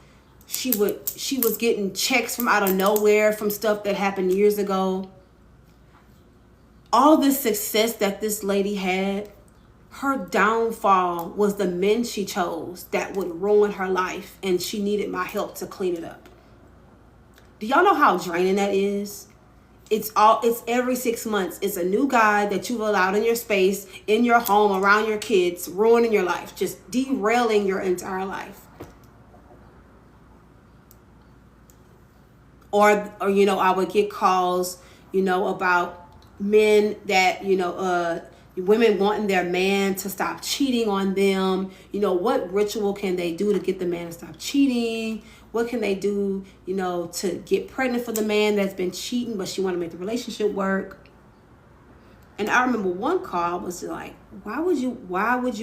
She was getting checks from out of nowhere from stuff that happened years ago. All this success that this lady had, her downfall was the men she chose that would ruin her life, and she needed my help to clean it up. Do y'all know how draining that is? It's every 6 months. It's a new guy that you've allowed in your space, in your home, around your kids, ruining your life, just derailing your entire life. Or I would get calls, about men that, women wanting their man to stop cheating on them. What ritual can they do to get the man to stop cheating? What can they do, to get pregnant for the man that's been cheating, but she want to make the relationship work? And I remember one call was like, why would you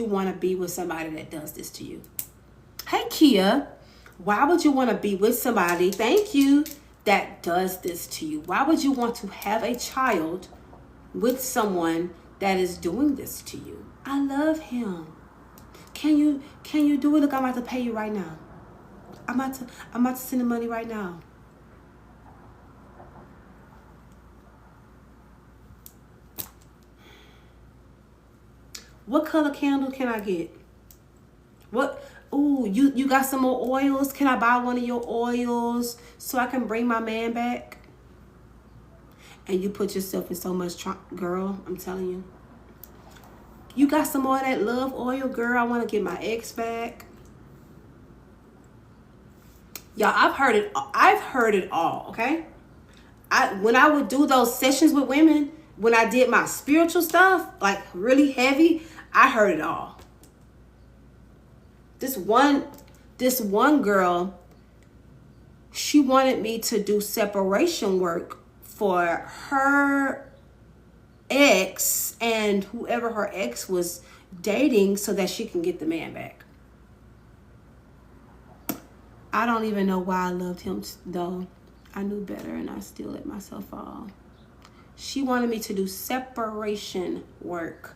want to be with somebody that does this to you? Hey, Kia, why would you want to be with somebody, thank you, that does this to you? Why would you want to have a child with someone that is doing this to you? I love him. Can you do it? Look, I'm about to pay you right now. I'm about to send the money right now. What color candle can I get? What? Ooh, you got some more oils? Can I buy one of your oils so I can bring my man back? And you put yourself in so much girl, I'm telling you. You got some more of that love oil, girl? I want to get my ex back. Y'all, I've heard it all, okay? When I would do those sessions with women, when I did my spiritual stuff, like really heavy, I heard it all. This one girl, she wanted me to do separation work for her ex and whoever her ex was dating so that she can get the man back. I don't even know why I loved him, though. I knew better and I still let myself fall. She wanted me to do separation work.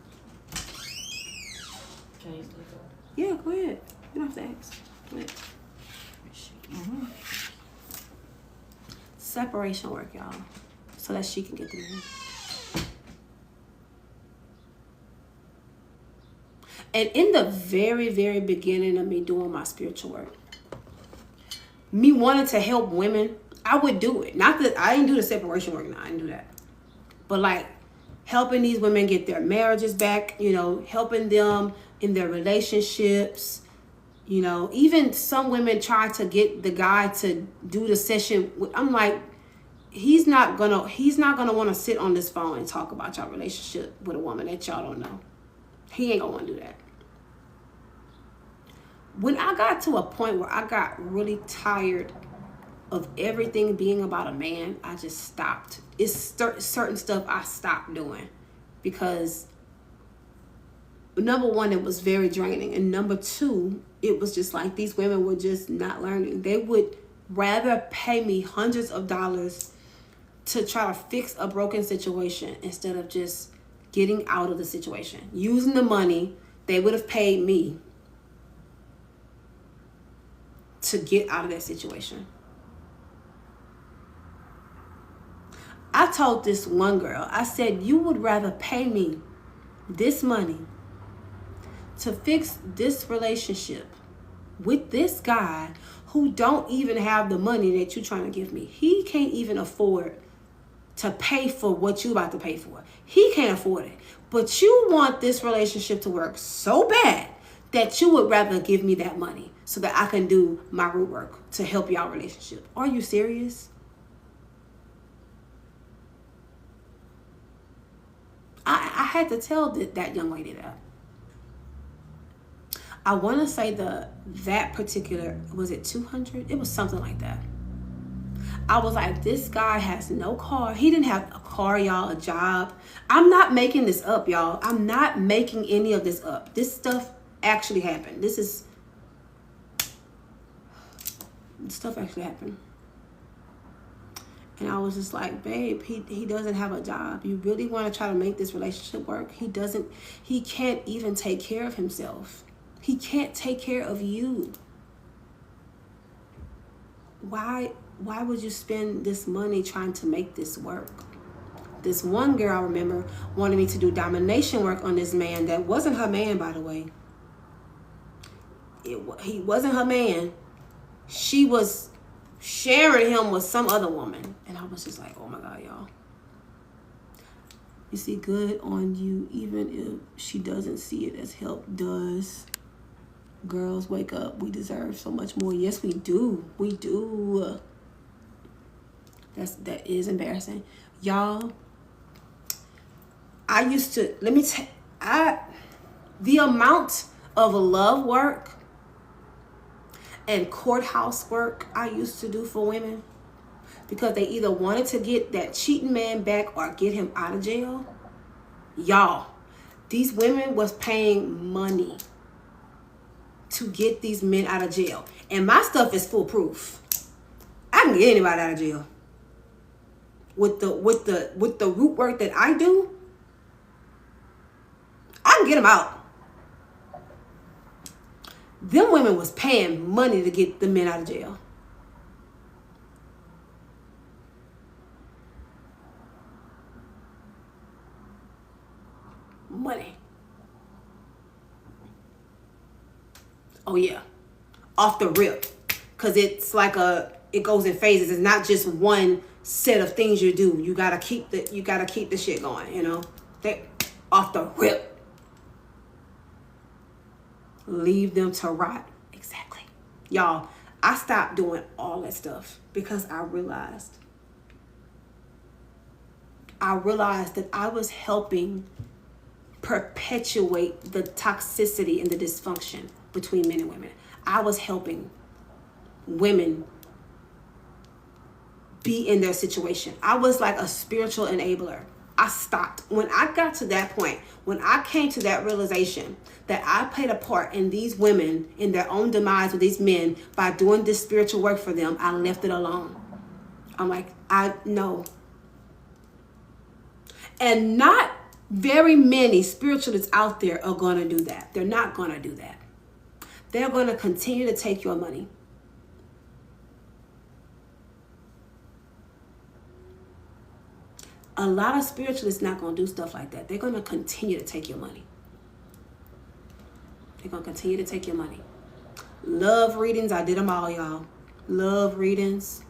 Can you speak up? Yeah, go ahead. You don't have to ask. Go ahead. Mm-hmm. Separation work, y'all. So that she can get the man. And in the very, very beginning of me doing my spiritual work, me wanting to help women, I would do it. Not that I didn't do the separation work. No, I didn't do that. But like helping these women get their marriages back, helping them in their relationships. Even some women try to get the guy to do the session. I'm like, he's not gonna want to sit on this phone and talk about your relationship with a woman that y'all don't know. He ain't gonna want to do that. When I got to a point where I got really tired of everything being about a man, I just stopped. It's certain stuff I stopped doing because number one, it was very draining, and number two, it was just like these women were just not learning. They would rather pay me hundreds of dollars to try to fix a broken situation instead of just getting out of the situation. Using the money they would have paid me to get out of that situation. I told this one girl, I said, you would rather pay me this money to fix this relationship with this guy who don't even have the money that you're trying to give me. He can't even afford to pay for what you about to pay for. He can't afford it. But you want this relationship to work so bad that you would rather give me that money so that I can do my root work to help y'all relationship. Are you serious? I had to tell that young lady that. I want to say that particular, was it 200? It was something like that. I was like, this guy has no car. He didn't have a car, y'all, a job. I'm not making this up, y'all. I'm not making any of this up. This stuff actually happened. This stuff actually happened. And I was just like, babe, he doesn't have a job. You really want to try to make this relationship work? He can't even take care of himself. He can't take care of you. Why would you spend this money trying to make this work? This one girl, I remember, wanted me to do domination work on this man that wasn't her man, by the way. He wasn't her man. She was sharing him with some other woman. And I was just like, oh my God, y'all. You see, good on you, even if she doesn't see it as help does. Girls, wake up. We deserve so much more. Yes, we do. We do. That is embarrassing. Y'all, I used to, the amount of love work and courthouse work I used to do for women because they either wanted to get that cheating man back or get him out of jail. Y'all, these women was paying money to get these men out of jail. And my stuff is foolproof. I can get anybody out of jail. With the root work that I do, I can get them out. Them women was paying money to get the men out of jail. Money. Oh yeah, off the rip, cause it's like it goes in phases. It's not just one set of things you do. You gotta keep the shit going. You know, they off the rip. Leave them to rot. Exactly, y'all. I stopped doing all that stuff because I realized that I was helping perpetuate the toxicity and the dysfunction between men and women. I was helping women be in their situation. I was like a spiritual enabler. I stopped. When I got to that point, when I came to that realization that I played a part in these women, in their own demise with these men by doing this spiritual work for them, I left it alone. I'm like, I know. And not very many spiritualists out there are going to do that. They're not going to do that. They're going to continue to take your money. A lot of spiritualists not going to do stuff like that. They're going to continue to take your money. They're going to continue to take your money. Love readings. I did them all, y'all. Love readings.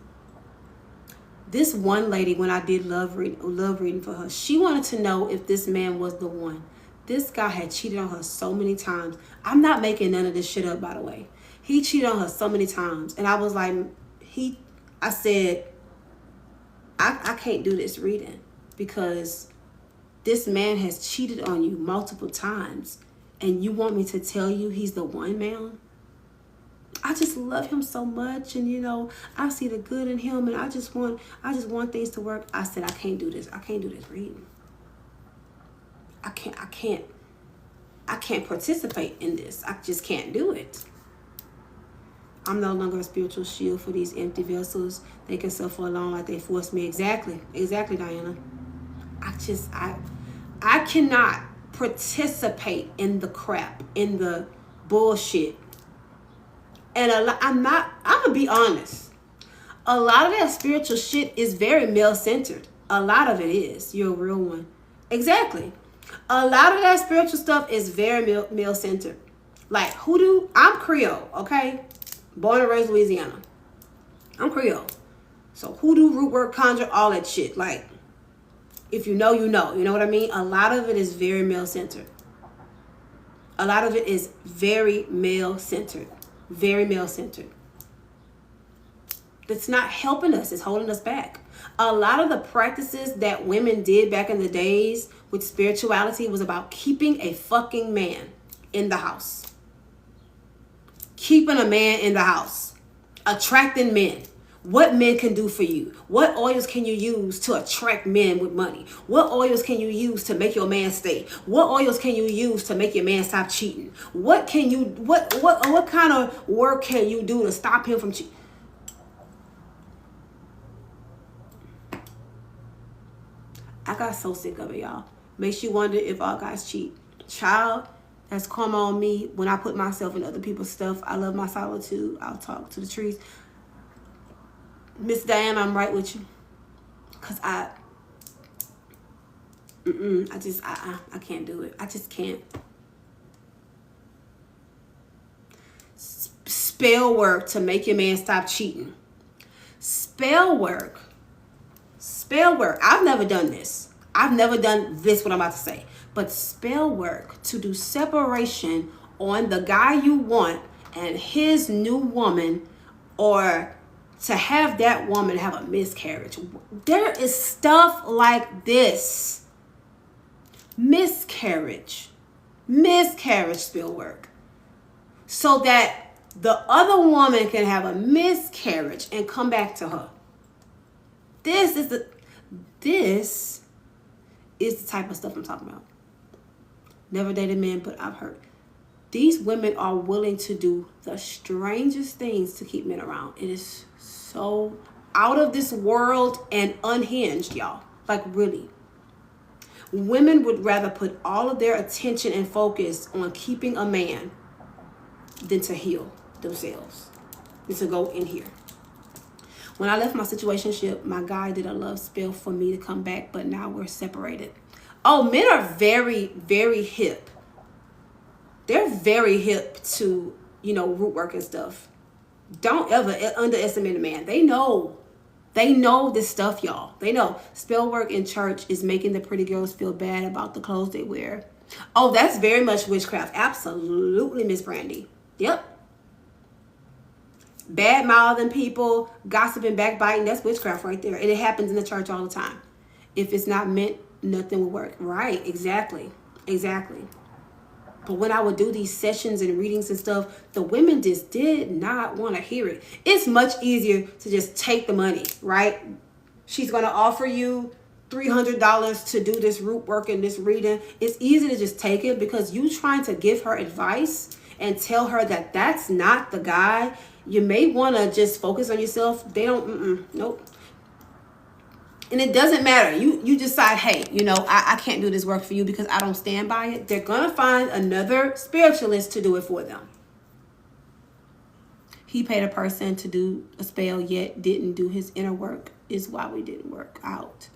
This one lady, when I did love reading for her, she wanted to know if this man was the one. This guy had cheated on her so many times. I'm not making none of this shit up, by the way. He cheated on her so many times. And I was like, I I can't do this reading because this man has cheated on you multiple times, and you want me to tell you he's the one man? I just love him so much, and I see the good in him, and I just want things to work. I said, I can't do this. I can't do this reading. I can't participate in this. I just can't do it. I'm no longer a spiritual shield for these empty vessels. They can suffer alone like they forced me. Exactly, Diana. I cannot participate in the crap, in the bullshit. And I'm gonna be honest. A lot of that spiritual shit is very male-centered. A lot of it is. You're a real one. Exactly. A lot of that spiritual stuff is very male-centered. Like hoodoo, I'm Creole, okay? Born and raised in Louisiana. I'm Creole. So hoodoo, root work, conjure, all that shit. Like, if you know, you know. You know what I mean? A lot of it is very male-centered. A lot of it is very male-centered. Very male-centered. That's not helping us. It's holding us back. A lot of the practices that women did back in the days with spirituality was about keeping a fucking man in the house. Keeping a man in the house. Attracting men. What men can do for you. What oils can you use to attract men with money? What oils can you use to make your man stay? What oils can you use to make your man stop cheating? What kind of work can you do to stop him from cheating? I got so sick of it, y'all. Makes you wonder if all guys cheat. Child, that's karma on me when I put myself in other people's stuff. I love my solitude. I'll talk to the trees. Miss Diana, I'm right with you. Because I can't do it. I just can't. Spell work to make your man stop cheating. Spell work. I've never done this. I've never done this, what I'm about to say. But spell work to do separation on the guy you want and his new woman, or to have that woman have a miscarriage. There is stuff like this. Miscarriage spell work. So that the other woman can have a miscarriage and come back to her. This is the type of stuff I'm talking about. Never dated men, but I've heard. These women are willing to do the strangest things to keep men around. It is so out of this world and unhinged, y'all. Like, really. Women would rather put all of their attention and focus on keeping a man than to heal themselves. Than to go in here. When I left my situationship, my guy did a love spell for me to come back, but now we're separated. Oh, men are very, very hip. They're very hip to, root work and stuff. Don't ever underestimate a man. They know this stuff, y'all. They know. Spell work in church is making the pretty girls feel bad about the clothes they wear. Oh, that's very much witchcraft. Absolutely, Miss Brandy. Yep. Bad mouthing people, gossiping, backbiting, that's witchcraft right there. And it happens in the church all the time. If it's not meant, nothing will work. Right, exactly. But when I would do these sessions and readings and stuff, the women just did not want to hear it. It's much easier to just take the money, right? She's going to offer you $300 to do this root work and this reading. It's easy to just take it because you trying to give her advice and tell her that that's not the guy. You may want to just focus on yourself. They don't, nope. And it doesn't matter. You decide, hey, I can't do this work for you because I don't stand by it. They're going to find another spiritualist to do it for them. He paid a person to do a spell, yet didn't do his inner work, is why we didn't work out.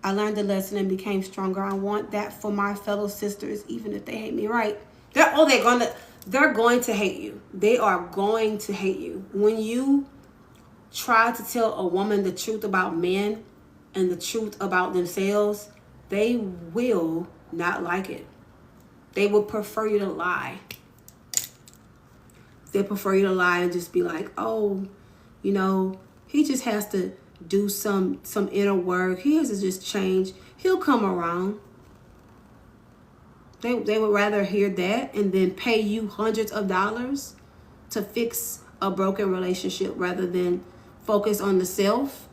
I learned the lesson and became stronger. I want that for my fellow sisters, even if they hate me, right? They're going to hate you. They are going to hate you. When you try to tell a woman the truth about men and the truth about themselves, they will not like it. They will prefer you to lie. They prefer you to lie and just be like, oh, he just has to do some inner work. He has to just change. He'll come around. They would rather hear that and then pay you hundreds of dollars to fix a broken relationship rather than focus on the self.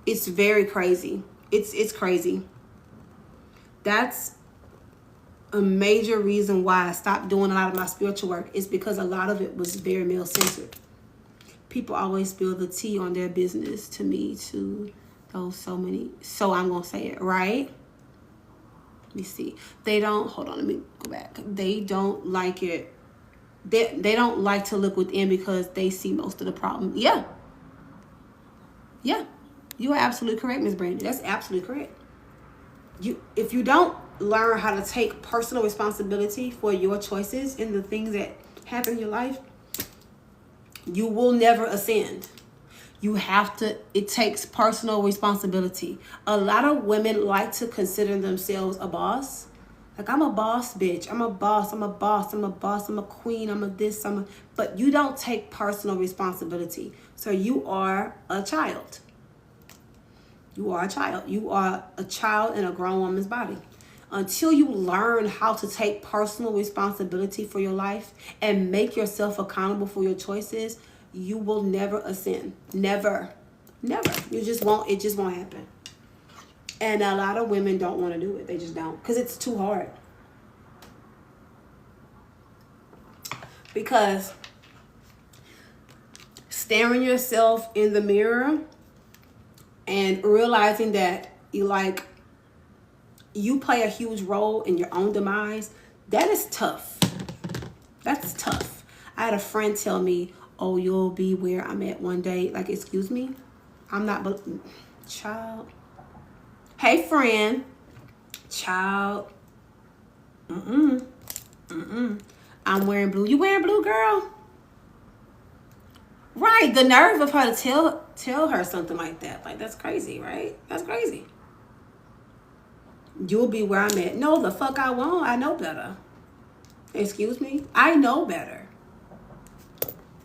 It's very crazy. It's crazy. That's a major reason why I stopped doing a lot of my spiritual work, is because a lot of it was very male centered. People always spill the tea on their business to me, to those so I'm gonna say it, right? Let me see. They don't, hold on, let me go back. They don't like it. They don't like to look within because they see most of the problem. Yeah. You are absolutely correct, Ms. Brandy. That's absolutely correct. If you don't learn how to take personal responsibility for your choices and the things that happen in your life, you will never ascend. You have to, it takes personal responsibility. A lot of women like to consider themselves a boss. Like, I'm a boss, bitch. I'm a boss. I'm a boss. I'm a boss. I'm a queen. I'm a this. But you don't take personal responsibility. So you are a child. You are a child. You are a child in a grown woman's body. Until you learn how to take personal responsibility for your life and make yourself accountable for your choices, you will never ascend. Never. You just won't. It just won't happen. And a lot of women don't want to do it. They just don't. Because it's too hard. Because staring yourself in the mirror and realizing that you play a huge role in your own demise, that is tough. That's tough. I had a friend tell me, oh, you'll be where I'm at one day. Like, excuse me? I'm not, child. Hey, friend. Child. I'm wearing blue. You wearing blue, girl? Right. The nerve of her to tell her something like that. Like, that's crazy, right? That's crazy. You'll be where I'm at. No, the fuck I won't. I know better. Excuse me? I know better.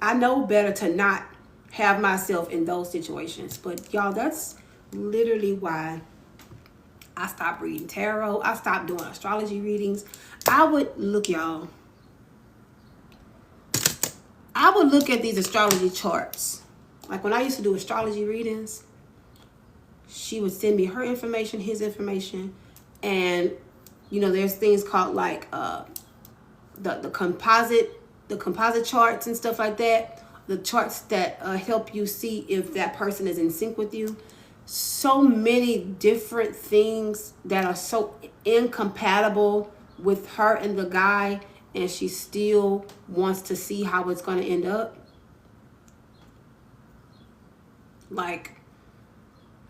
I know better to not have myself in those situations. But y'all, that's literally why I stopped reading tarot. I stopped doing astrology readings. I would look at these astrology charts. Like, when I used to do astrology readings, she would send me her information, his information. And, you know, there's things called like the composite charts and stuff like that. The charts that help you see if that person is in sync with you. So many different things that are so incompatible with her and the guy, and she still wants to see how it's going to end up. Like,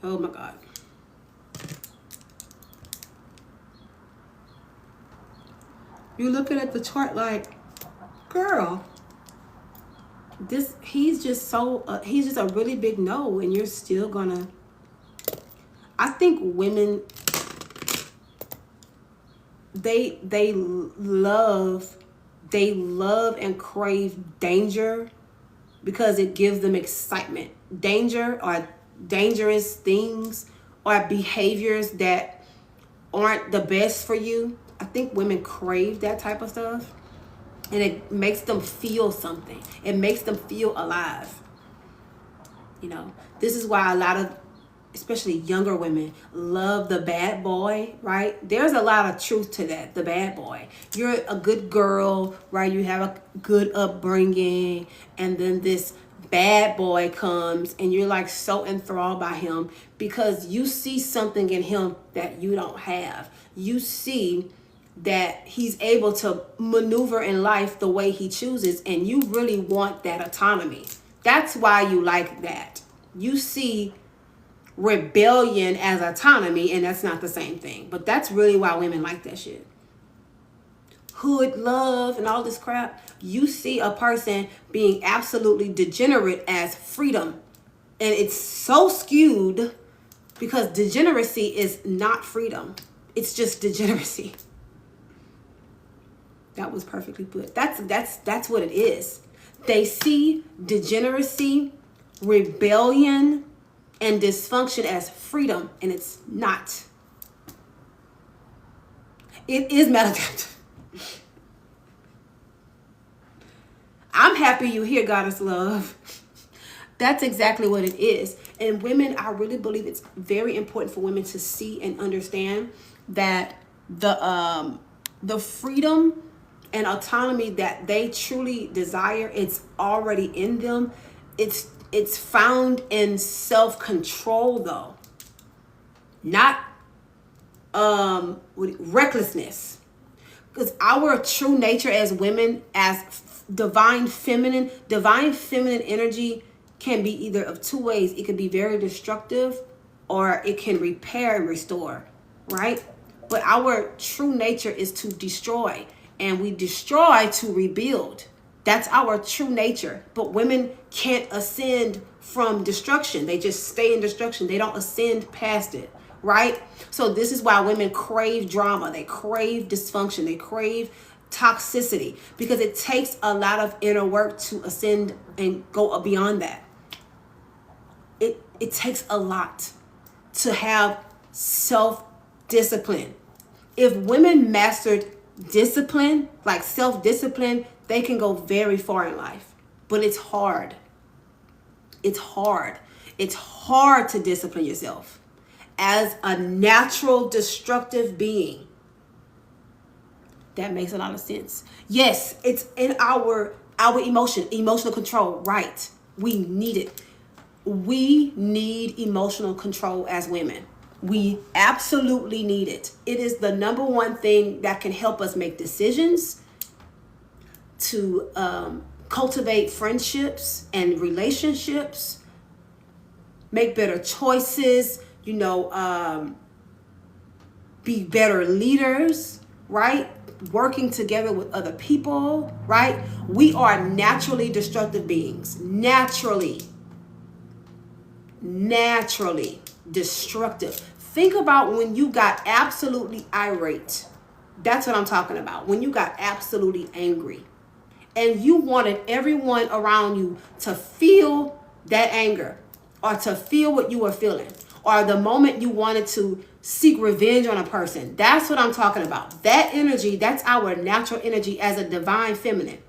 oh my God. You're looking at the chart like, girl, he's just a really big no, and you're still gonna. I think women, they love and crave danger because it gives them excitement. Danger or dangerous things or behaviors that aren't the best for you. I think women crave that type of stuff, and it makes them feel something. It makes them feel alive. You know, this is why a lot of, especially younger women, love the bad boy, right? There's a lot of truth to that, the bad boy. You're a good girl, right? You have a good upbringing, and then this bad boy comes, and you're like so enthralled by him because you see something in him that you don't have. You see that he's able to maneuver in life the way he chooses, and you really want that autonomy. That's why you like that. You see rebellion as autonomy, and that's not the same thing. But that's really why women like that shit. Hood love and all this crap. You see a person being absolutely degenerate as freedom. And it's so skewed because degeneracy is not freedom. It's just degeneracy. That was perfectly put. That's what it is. They see degeneracy rebellion and dysfunction as freedom, and it's not. It is maladaptive. I'm happy you hear Goddess Love. That's exactly what it is. And women, I really believe it's very important for women to see and understand that the freedom and autonomy that they truly desire, it's already in them. It's found in self-control, though, not recklessness. Because our true nature as women, as divine feminine energy can be either of two ways. It can be very destructive, or it can repair and restore, right? But our true nature is to destroy, and we destroy to rebuild. That's our true nature. But women can't ascend from destruction. They just stay in destruction. They don't ascend past it, right? So this is why women crave drama. They crave dysfunction. They crave toxicity, because it takes a lot of inner work to ascend and go beyond that. It takes a lot to have self-discipline. If women mastered discipline, like self-discipline, they can go very far in life. But it's hard. It's hard. It's hard to discipline yourself as a natural destructive being. That makes a lot of sense. Yes, it's in our emotional control, right? We need it. We need emotional control as women. We absolutely need it. It is the number one thing that can help us make decisions, to cultivate friendships and relationships, make better choices, be better leaders, right? Working together with other people, right? We are naturally destructive beings. Naturally destructive. Think about when you got absolutely irate. That's what I'm talking about. When you got absolutely angry and you wanted everyone around you to feel that anger, or to feel what you were feeling, or the moment you wanted to seek revenge on a person. That's what I'm talking about. That energy, that's our natural energy as a divine feminine.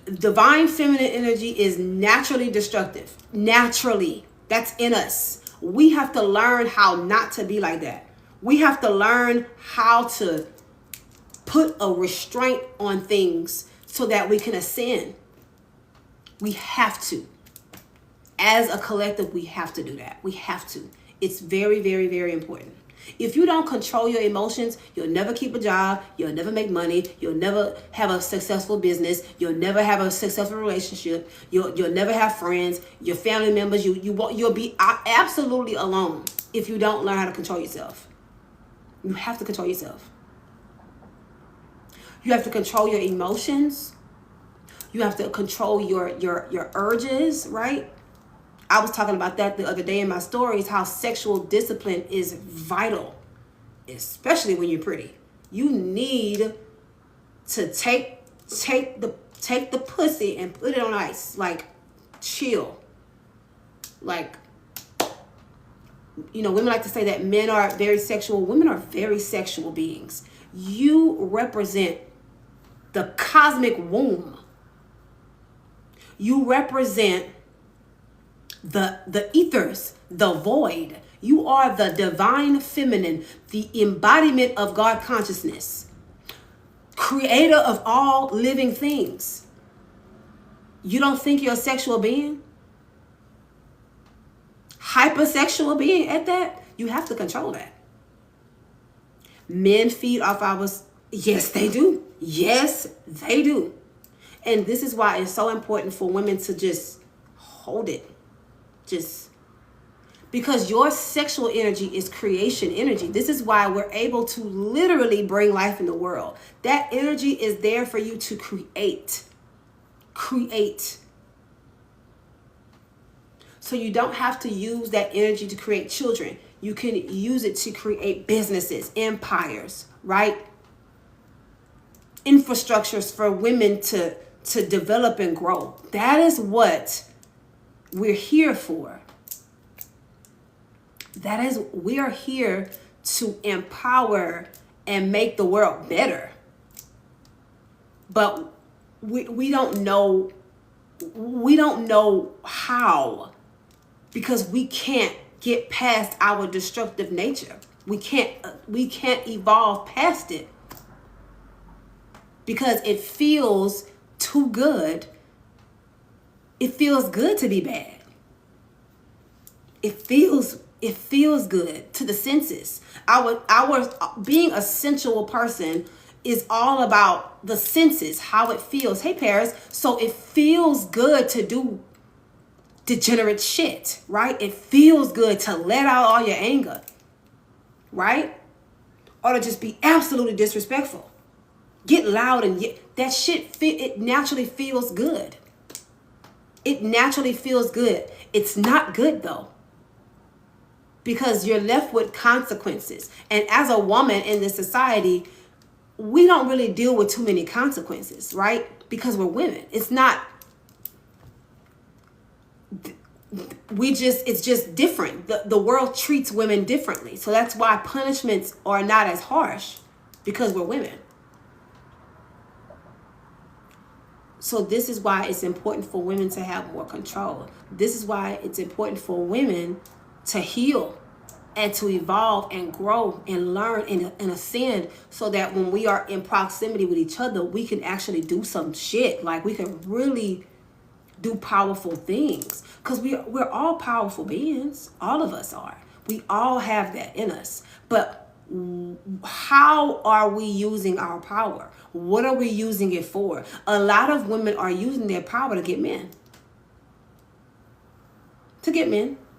Divine feminine energy is naturally destructive. Naturally. That's in us. We have to learn how not to be like that. We have to learn how to put a restraint on things so that we can ascend. We have to. As a collective, we have to do that. We have to. It's very, very, very important. If you don't control your emotions, you'll never keep a job. You'll never make money. You'll never have a successful business. You'll never have a successful relationship. You'll never have friends, your family members. You'll be absolutely alone if you don't learn how to control yourself. You have to control yourself. You have to control your emotions. You have to control your urges, right? I was talking about that the other day in my stories, how sexual discipline is vital, especially when you're pretty. You need to take the pussy and put it on ice, like chill. Like, women like to say that men are very sexual. Women are very sexual beings. You represent the cosmic womb. You represent the ethers, the void. You are the divine feminine, the embodiment of God consciousness, creator of all living things. You don't think you're a sexual being? Hypersexual being at that? You have to control that. Men feed off our... Yes, they do. Yes, they do. And this is why it's so important for women to just hold it. Because your sexual energy is creation energy. This is why we're able to literally bring life in the world. That energy is there for you to create. So you don't have to use that energy to create children. You can use it to create businesses, empires, right? Infrastructures for women to develop and grow. That is what we're here for. We are here to empower and make the world better. But we don't know how, because we can't get past our destructive nature. We can't evolve past it because it feels too good. It feels good to be bad. It feels good to the senses. Our being a sensual person is all about the senses, how it feels. Hey, Paris. So it feels good to do degenerate shit, right? It feels good to let out all your anger, right? Or to just be absolutely disrespectful. Get loud and that shit, it naturally feels good. It naturally feels good. It's not good though, because you're left with consequences. And as a woman in this society, we don't really deal with too many consequences, right? Because we're women. It's just different. The world treats women differently. So that's why punishments are not as harsh, because we're women. So this is why it's important for women to have more control. This is why it's important for women to heal and to evolve and grow and learn and ascend, so that when we are in proximity with each other, we can actually do some shit. Like, we can really do powerful things, because we're all powerful beings. All of us are. We all have that in us. But how are we using our power? What are we using it for? A lot of women are using their power to get men.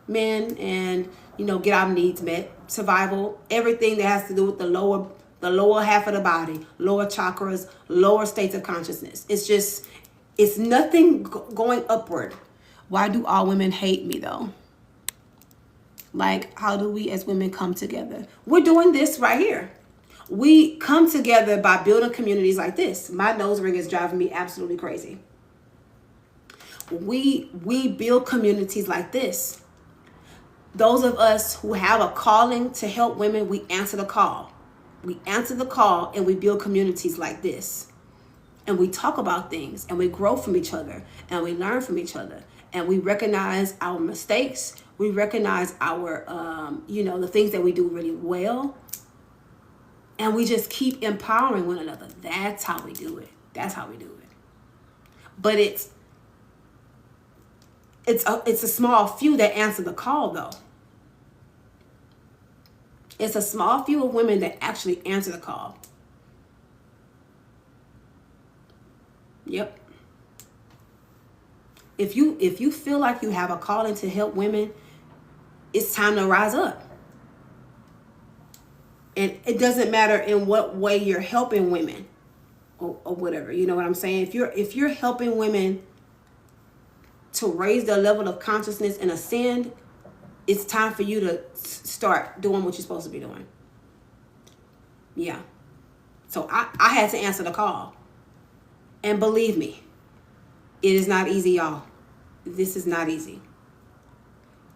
Men and, get our needs met, survival, everything that has to do with the lower half of the body, lower chakras, lower states of consciousness. It's nothing going upward. Why do all women hate me though? Like, how do we as women come together? We're doing this right here. We come together by building communities like this. My nose ring is driving me absolutely crazy. We build communities like this. Those of us who have a calling to help women, we answer the call. We answer the call and we build communities like this. And we talk about things and we grow from each other and we learn from each other. And we recognize our mistakes. We recognize our, the things that we do really well. And we just keep empowering one another. That's how we do it. But it's a small few that answer the call though. It's a small few of women that actually answer the call. Yep. If you feel like you have a calling to help women, it's time to rise up. And it doesn't matter in what way you're helping women or whatever. You know what I'm saying? If you're helping women to raise their level of consciousness and ascend, it's time for you to start doing what you're supposed to be doing. Yeah. So I had to answer the call. And believe me, it is not easy, y'all. This is not easy.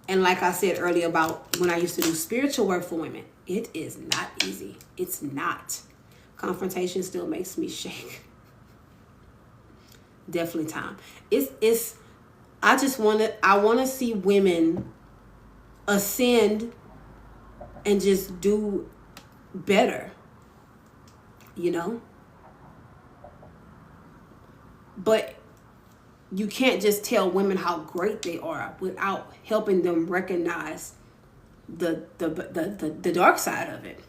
And like I said earlier about when I used to do spiritual work for women, it is not easy. It's not. Confrontation still makes me shake. Definitely time. I want to see women ascend and just do better, But you can't just tell women how great they are without helping them recognize the dark side of it.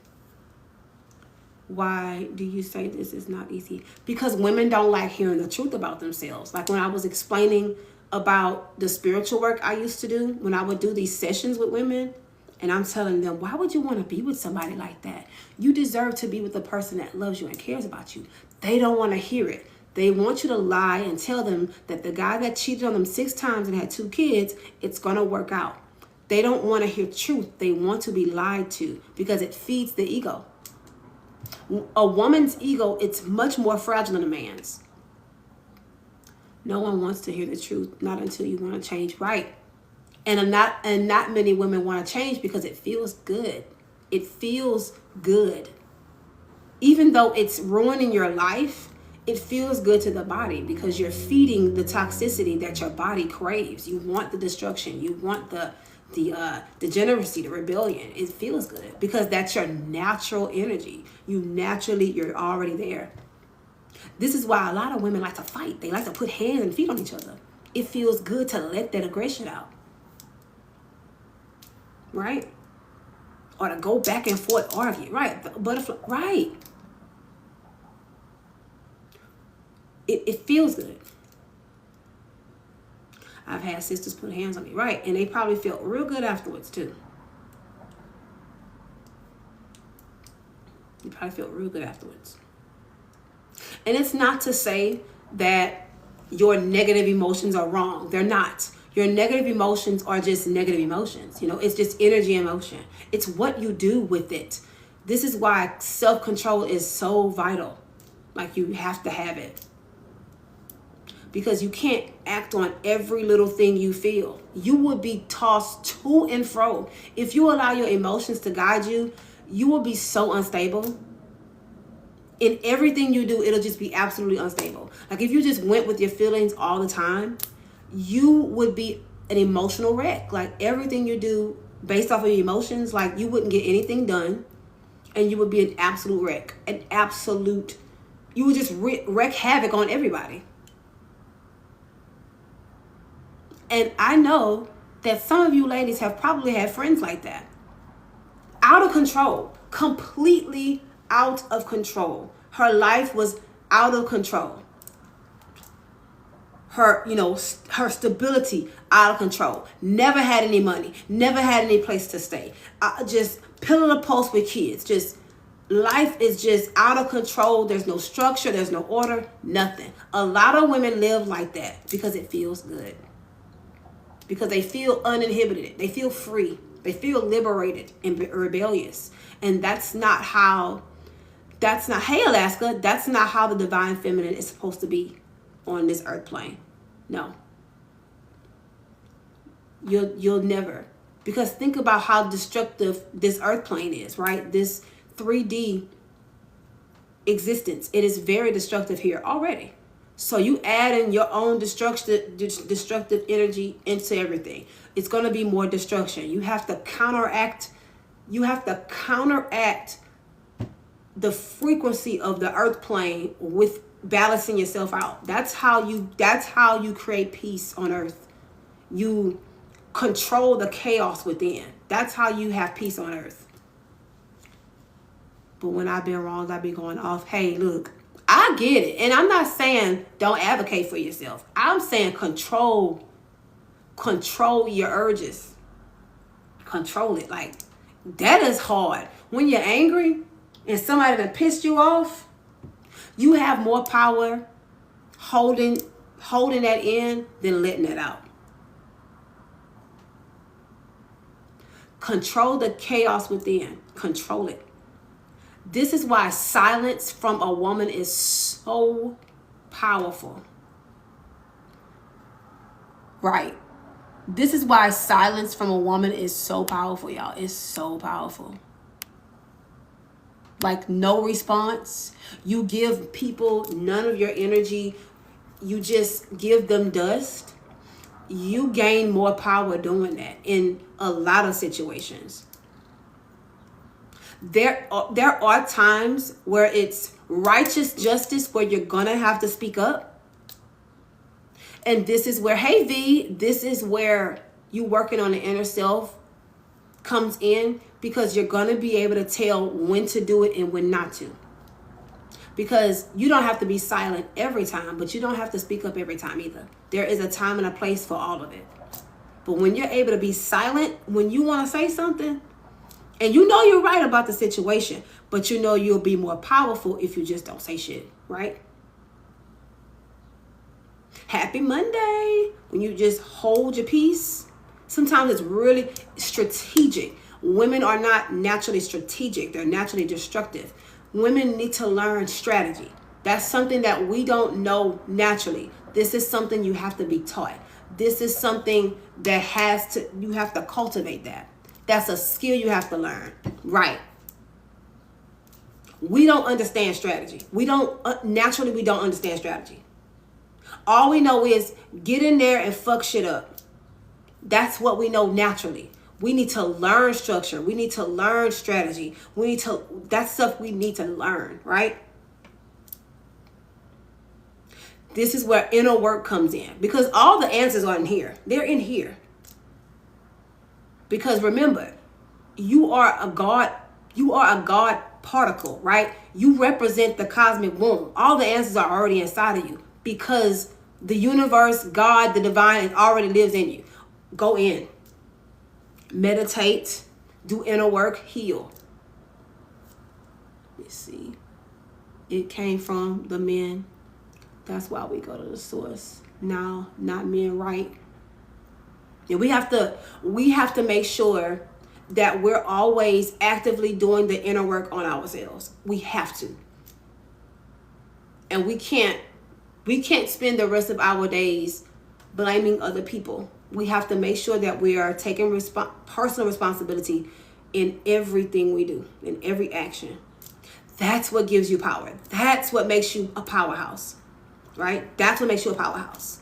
Why do you say this is not easy? Because women don't like hearing the truth about themselves. Like when I was explaining about the spiritual work I used to do, when I would do these sessions with women, and I'm telling them, why would you want to be with somebody like that? You deserve to be with the person that loves you and cares about you. They don't want to hear it. They want you to lie and tell them that the guy that cheated on them 6 times and had 2 kids, it's going to work out. They don't want to hear truth. They want to be lied to because it feeds the ego. A woman's ego, it's much more fragile than a man's. No one wants to hear the truth, not until you want to change right. And not many women want to change because it feels good. It feels good. Even though it's ruining your life, it feels good to the body because you're feeding the toxicity that your body craves. You want the destruction. You want the degeneracy, the rebellion. It feels good because that's your natural energy. You're already there. This is why a lot of women like to fight. They like to put hands and feet on each other. It feels good to let that aggression out. Right? Or to go back and forth, argue. Right? The butterfly. Right? It feels good. I've had sisters put hands on me. Right? And they probably felt real good afterwards too. You probably felt real good afterwards. And it's not to say that your negative emotions are wrong. They're not. Your negative emotions are just negative emotions. It's just energy and motion. It's what you do with it. This is why self-control is so vital. Like, you have to have it. Because you can't act on every little thing you feel. You would be tossed to and fro. If you allow your emotions to guide you, you will be so unstable. In everything you do, it'll just be absolutely unstable. Like, if you just went with your feelings all the time, you would be an emotional wreck. Like, everything you do based off of your emotions, like, you wouldn't get anything done, and you would be an absolute wreck. You would just wreak havoc on everybody. And I know that some of you ladies have probably had friends like that. Out of control. Completely out of control. Her life was out of control. Her stability out of control. Never had any money. Never had any place to stay. Just pillar to post with kids. Just life is just out of control. There's no structure. There's no order. Nothing. A lot of women live like that because it feels good. Because they feel uninhibited. They feel free. They feel liberated and rebellious. And hey Alaska, that's not how the divine feminine is supposed to be on this earth plane. No. You'll never. Because think about how destructive this earth plane is, right? This 3D existence. It is very destructive here already. So you add in your own destructive energy into everything. It's going to be more destruction. You have to counteract the frequency of the earth plane with balancing yourself out. That's how you create peace on earth. You control the chaos within. That's how you have peace on earth. But when I've been wrong, I've been going off. Hey, look. I get it. And I'm not saying don't advocate for yourself. I'm saying control your urges. Control it. Like, that is hard. When you're angry and somebody that pissed you off, you have more power holding that in than letting it out. Control the chaos within. Control it. This is why silence from a woman is so powerful. Right. This is why silence from a woman is so powerful, y'all. It's so powerful. Like, no response. You give people none of your energy. You just give them dust. You gain more power doing that in a lot of situations. There are times where it's righteous justice where you're going to have to speak up. And this is where, hey V, this is where you working on the inner self comes in, because you're going to be able to tell when to do it and when not to. Because you don't have to be silent every time, but you don't have to speak up every time either. There is a time and a place for all of it. But when you're able to be silent, when you want to say something, and you know you're right about the situation, but you know you'll be more powerful if you just don't say shit, right? Happy Monday. When you just hold your peace. Sometimes it's really strategic. Women are not naturally strategic. They're naturally destructive. Women need to learn strategy. That's something that we don't know naturally. This is something you have to be taught. This is something that you have to cultivate that. That's a skill you have to learn. Right. We don't understand strategy. Naturally, we don't understand strategy. All we know is get in there and fuck shit up. That's what we know naturally. We need to learn structure. We need to learn strategy. That's stuff we need to learn, right? This is where inner work comes in, because all the answers are in here. They're in here. Because remember, you are a God particle, right? You represent the cosmic womb. All the answers are already inside of you, because the universe, God, the divine, already lives in you. Go in. Meditate. Do inner work. Heal. Let's see. It came from the men. That's why we go to the source. Now, not men, right? And we have to make sure that we're always actively doing the inner work on ourselves. We have to. And we can't spend the rest of our days blaming other people. We have to make sure that we are taking personal responsibility in everything we do, in every action. That's what gives you power. That's what makes you a powerhouse, right? That's what makes you a powerhouse.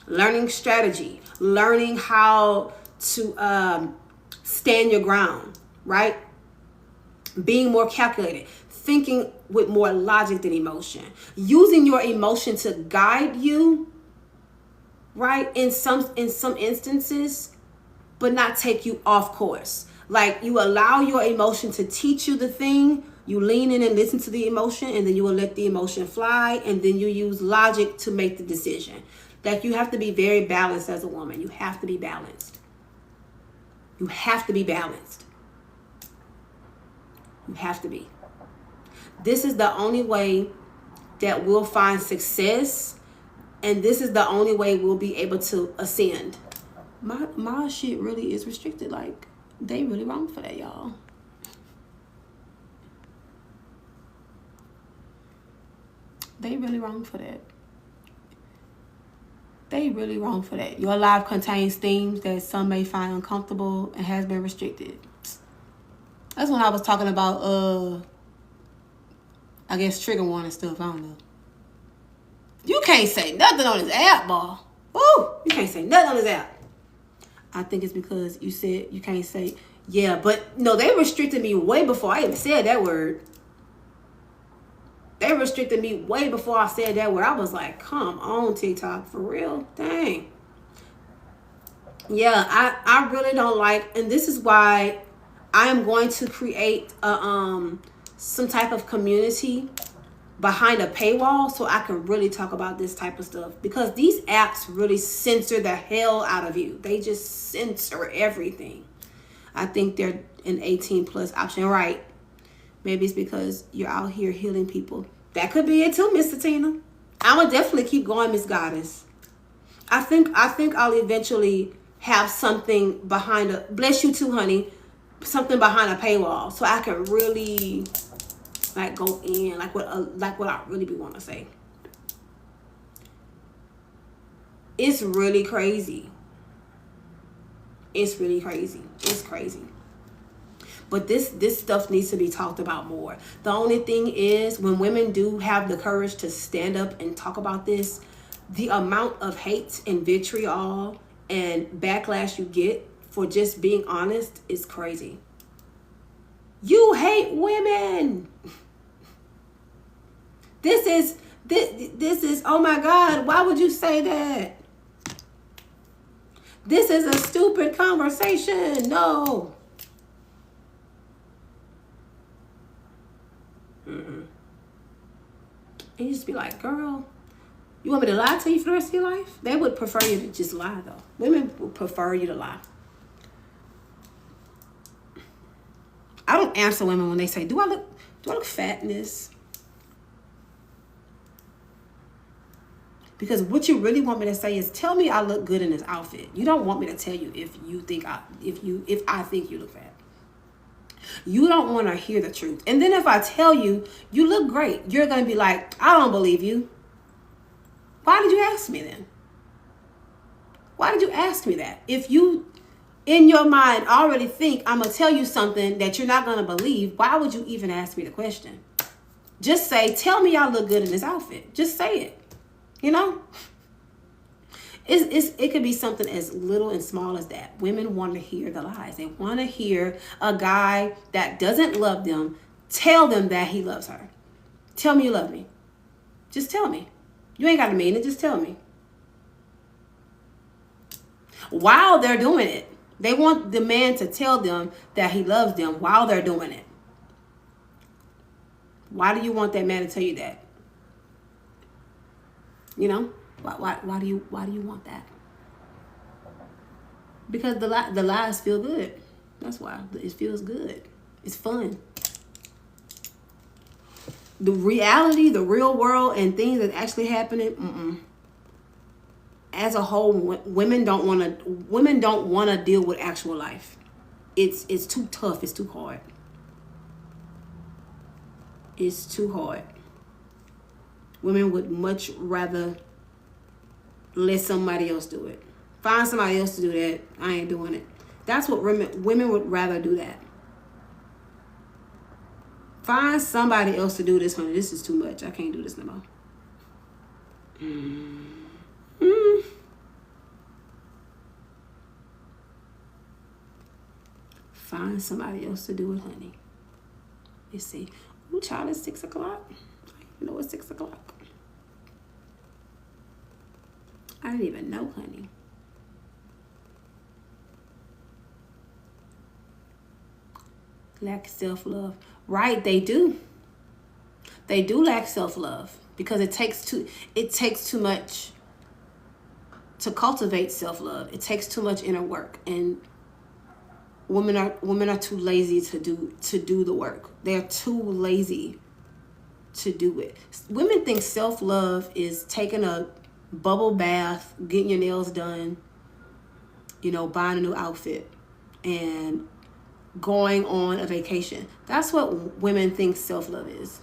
Learning strategy, learning how to stand your ground, right? Being more calculated, thinking with more logic than emotion, using your emotion to guide you, right? In some instances, but not take you off course. Like, you allow your emotion to teach you the thing, you lean in and listen to the emotion, and then you will let the emotion fly, and then you use logic to make the decision. Like, you have to be very balanced as a woman. You have to be balanced. You have to be balanced. You have to be. This is the only way that we'll find success, and this is the only way we'll be able to ascend. My shit really is restricted. Like, they really wrong for that, y'all. They really wrong for that. They really wrong for that. Your life contains themes that some may find uncomfortable and has been restricted. That's when I was talking about, I guess, trigger warning stuff. I don't know. You can't say nothing on this app, boy. Woo! You can't say nothing on this app. I think it's because you said you can't say, yeah, but no, they restricted me way before I even said that word. They restricted me way before I said that word. I was like, come on, TikTok, for real? Dang. Yeah, I really don't like, and this is why I am going to create some type of community behind a paywall so I can really talk about this type of stuff, because these apps really censor the hell out of you. They just censor everything. I think they're an 18 plus option, right? Maybe it's because you're out here healing people. That could be it too, Mr. Tina. I would definitely keep going, Miss Goddess. I think I'll eventually have something behind a, bless you too, honey, something behind a paywall so I can really like go in, like what I really be want to say. It's really crazy. It's really crazy. It's crazy. But this stuff needs to be talked about more. The only thing is, when women do have the courage to stand up and talk about this, the amount of hate and vitriol and backlash you get for just being honest is crazy. You hate women. This is, oh my God, why would you say that? This is a stupid conversation. No. And you just be like, girl, you want me to lie to you for the rest of your life? They would prefer you to just lie, though. Women would prefer you to lie. I don't answer women when they say, do I look fat in this? Because what you really want me to say is, tell me I look good in this outfit. You don't want me to tell you if I think you look fat. You don't want to hear the truth. And then if I tell you, you look great, you're going to be like, I don't believe you. Why did you ask me then? Why did you ask me that? If you, in your mind, already think I'm going to tell you something that you're not going to believe, why would you even ask me the question? Just say, tell me I look good in this outfit. Just say it. You know? It could be something as little and small as that. Women want to hear the lies. They want to hear a guy that doesn't love them tell them that he loves her. Tell me you love me. Just tell me. You ain't got to mean it. Just tell me. While they're doing it, they want the man to tell them that he loves them while they're doing it. Why do you want that man to tell you that? You know, why do you want that? Because the lies feel good. That's why it feels good. It's fun. The reality, the real world, and things that actually happening. As a whole, women don't want to deal with actual life. It's too tough. It's too hard. It's too hard. Women would much rather let somebody else do it. Find somebody else to do that. I ain't doing it. That's what women would rather do that. Find somebody else to do this, honey. This is too much. I can't do this no more. Find somebody else to do it, honey. Let's see. Ooh, child, it's 6 o'clock. I didn't even know it's 6 o'clock. I didn't even know, honey. Lack self-love. Right, they do. They do lack self-love because it takes too much to cultivate self-love. It takes too much inner work, and women are too lazy to do the work. They're too lazy to do it. Women think self-love is taking a bubble bath, getting your nails done, buying a new outfit, and going on a vacation. That's what women think self-love is.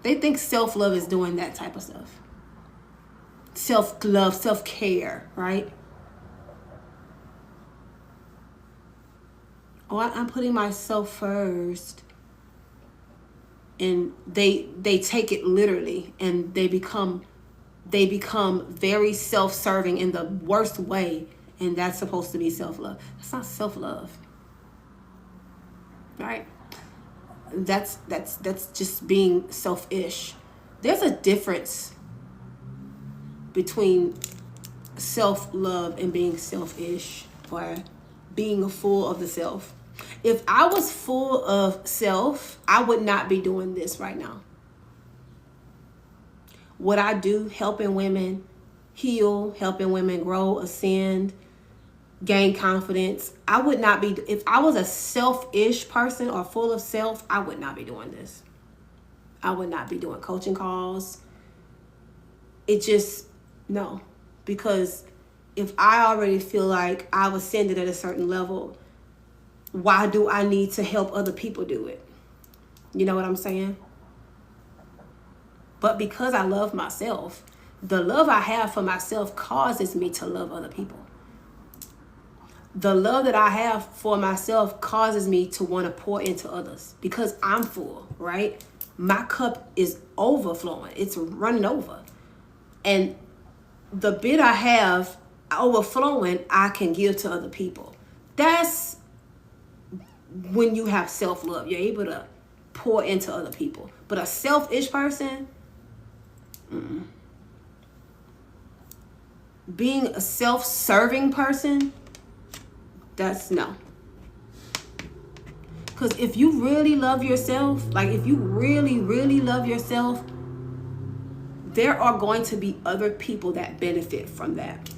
They think self-love is doing that type of stuff. Self-love, self-care, right? Oh, I'm putting myself first. And they take it literally, and they become very self-serving in the worst way, and that's supposed to be self-love. That's not self-love. Right? That's just being selfish. There's a difference between self-love and being selfish, or being full of the self. If I was full of self, I would not be doing this right now. What I do, helping women heal, helping women grow, ascend, gain confidence. I would not be, if I was a selfish person or full of self, I would not be doing this. I would not be doing coaching calls. No. Because if I already feel like I've ascended at a certain level, why do I need to help other people do it? You know what I'm saying? But because I love myself, the love I have for myself causes me to love other people. The love that I have for myself causes me to want to pour into others because I'm full, right? My cup is overflowing. It's running over. And the bit I have overflowing, I can give to other people. That's when you have self-love. You're able to pour into other people. But a selfish person, being a self-serving person, that's no. Because if you really love yourself, like if you really, really love yourself, there are going to be other people that benefit from that.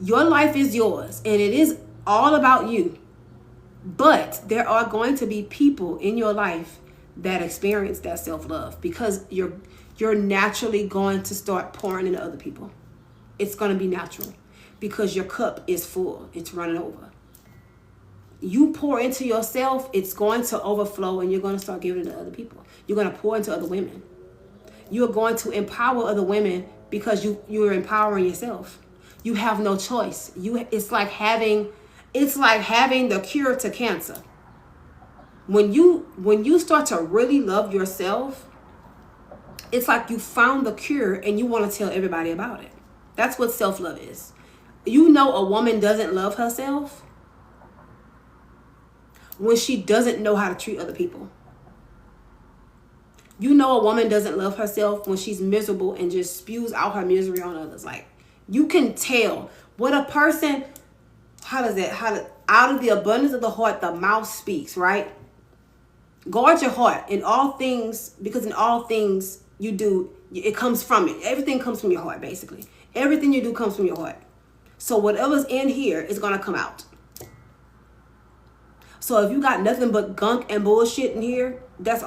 Your life is yours, and it is all about you. But there are going to be people in your life that experience that self-love because you're naturally going to start pouring into other people. It's going to be natural because your cup is full. It's running over. You pour into yourself, it's going to overflow, and you're going to start giving it to other people. You're going to pour into other women. You're going to empower other women because you're empowering yourself. You have no choice. It's like having the cure to cancer. When you start to really love yourself, it's like you found the cure and you want to tell everybody about it. That's what self-love is. You know a woman doesn't love herself when she doesn't know how to treat other people. You know a woman doesn't love herself when she's miserable and just spews out her misery on others. Like, you can tell what a person, out of the abundance of the heart, the mouth speaks, right? Guard your heart in all things, because in all things you do, it comes from it. Everything comes from your heart, basically. Everything you do comes from your heart. So whatever's in here is going to come out. So if you got nothing but gunk and bullshit in here, that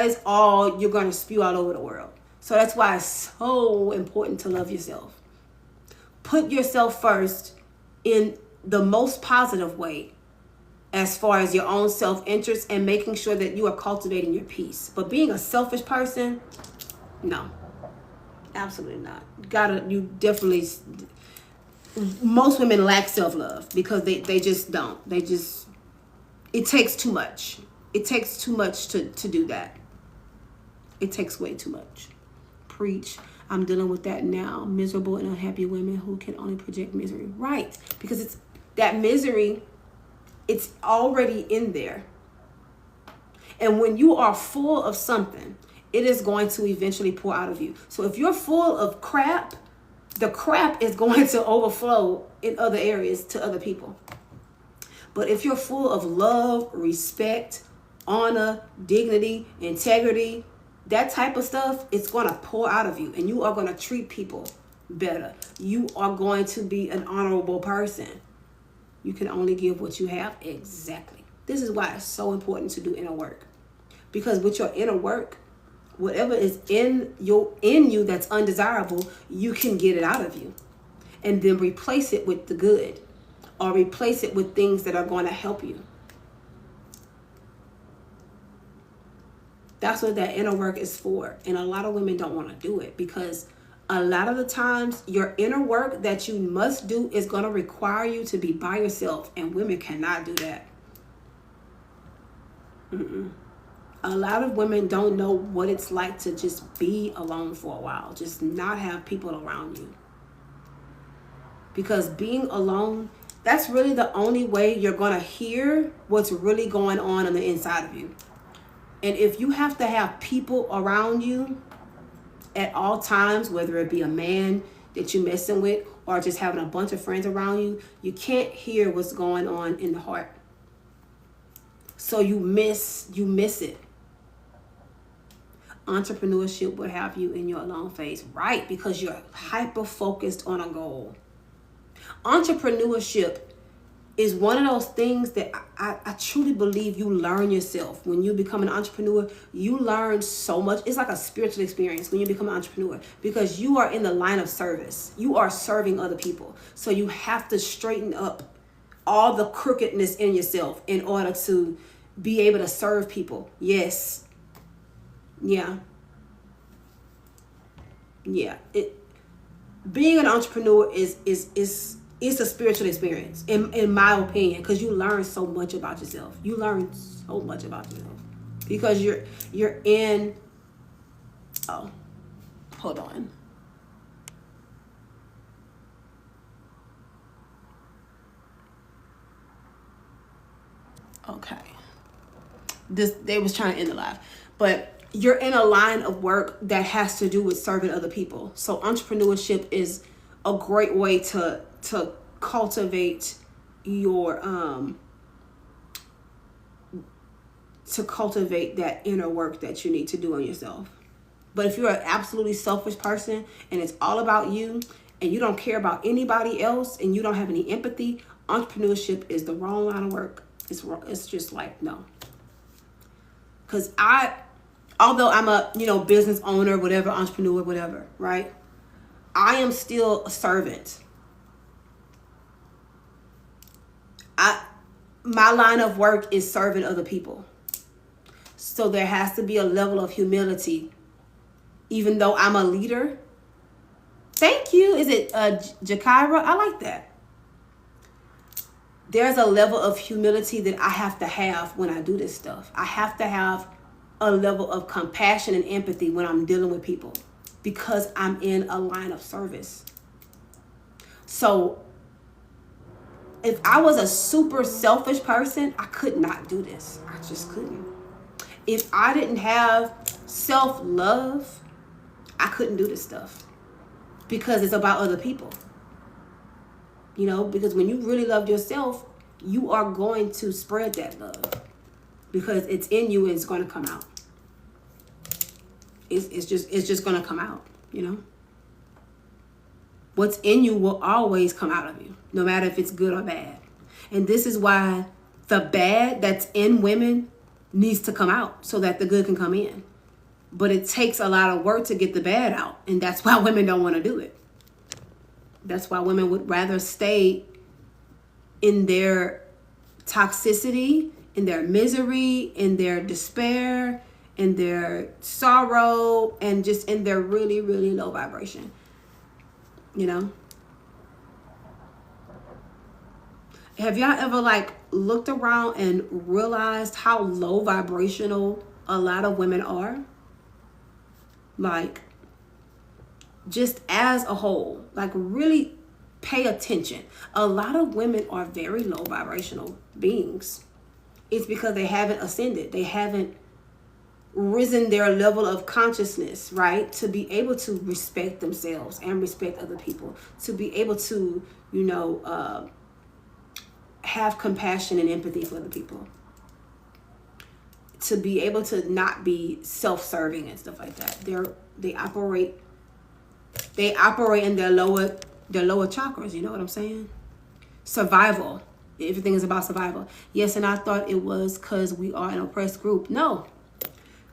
is all you're going to spew all over the world. So that's why it's so important to love yourself. Put yourself first in the most positive way as far as your own self-interest and making sure that you are cultivating your peace. But being a selfish person, no, absolutely not. Most women lack self-love because they just don't. It takes too much. It takes too much to do that. It takes way too much. Preach. I'm dealing with that now. Miserable and unhappy women who can only project misery. Right. Because it's that misery, it's already in there. And when you are full of something, it is going to eventually pour out of you. So if you're full of crap, the crap is going to overflow in other areas to other people. But if you're full of love, respect, honor, dignity, integrity, that type of stuff, it's going to pour out of you. And you are going to treat people better. You are going to be an honorable person. You can only give what you have. Exactly. This is why it's so important to do inner work. Because with your inner work, whatever is in you that's undesirable, you can get it out of you. And then replace it with the good. Or replace it with things that are going to help you. That's what that inner work is for. And a lot of women don't want to do it because a lot of the times your inner work that you must do is going to require you to be by yourself. And women cannot do that. A lot of women don't know what it's like to just be alone for a while. Just not have people around you. Because being alone, that's really the only way you're going to hear what's really going on the inside of you. And if you have to have people around you at all times, whether it be a man that you're messing with or just having a bunch of friends around you, you can't hear what's going on in the heart. So you miss it. Entrepreneurship will have you in your alone phase, right? Because you're hyper focused on a goal. Entrepreneurship is one of those things that I truly believe you learn yourself. When you become an entrepreneur, you learn so much. It's like a spiritual experience when you become an entrepreneur because you are in the line of service. You are serving other people. So you have to straighten up all the crookedness in yourself in order to be able to serve people. Yes. Yeah. Being an entrepreneur is a spiritual experience, in my opinion, because you learn so much about yourself. You learn so much about yourself because you're in. Oh, hold on. Okay. They was trying to end the live, but you're in a line of work that has to do with serving other people. So entrepreneurship is a great way to cultivate your that inner work that you need to do on yourself. But if you're an absolutely selfish person and it's all about you and you don't care about anybody else and you don't have any empathy, entrepreneurship is the wrong line of work. It's just like, no. Because although I'm a business owner, whatever, entrepreneur, whatever, right? I am still a servant. My line of work is serving other people. So there has to be a level of humility even though I'm a leader. Thank you. Is it Jakira? I like that. There's a level of humility that I have to have when I do this stuff. I have to have a level of compassion and empathy when I'm dealing with people because I'm in a line of service. So if I was a super selfish person, I could not do this. I just couldn't. If I didn't have self-love, I couldn't do this stuff because it's about other people. You know, because when you really love yourself, you are going to spread that love because it's in you and it's going to come out. It's just going to come out, you know. What's in you will always come out of you, no matter if it's good or bad. And this is why the bad that's in women needs to come out so that the good can come in. But it takes a lot of work to get the bad out. And that's why women don't want to do it. That's why women would rather stay in their toxicity, in their misery, in their despair, in their sorrow, and just in their really, really low vibration. You know? Have y'all ever looked around and realized how low vibrational a lot of women are? Just as a whole, really pay attention. A lot of women are very low vibrational beings. It's because they haven't ascended. They haven't risen their level of consciousness, right? To be able to respect themselves and respect other people. To be able to, have compassion and empathy for other people. To be able to not be self-serving and stuff like that. They operate in their lower chakras, you know what I'm saying? Survival. Everything is about survival. Yes, and I thought it was because we are an oppressed group. No.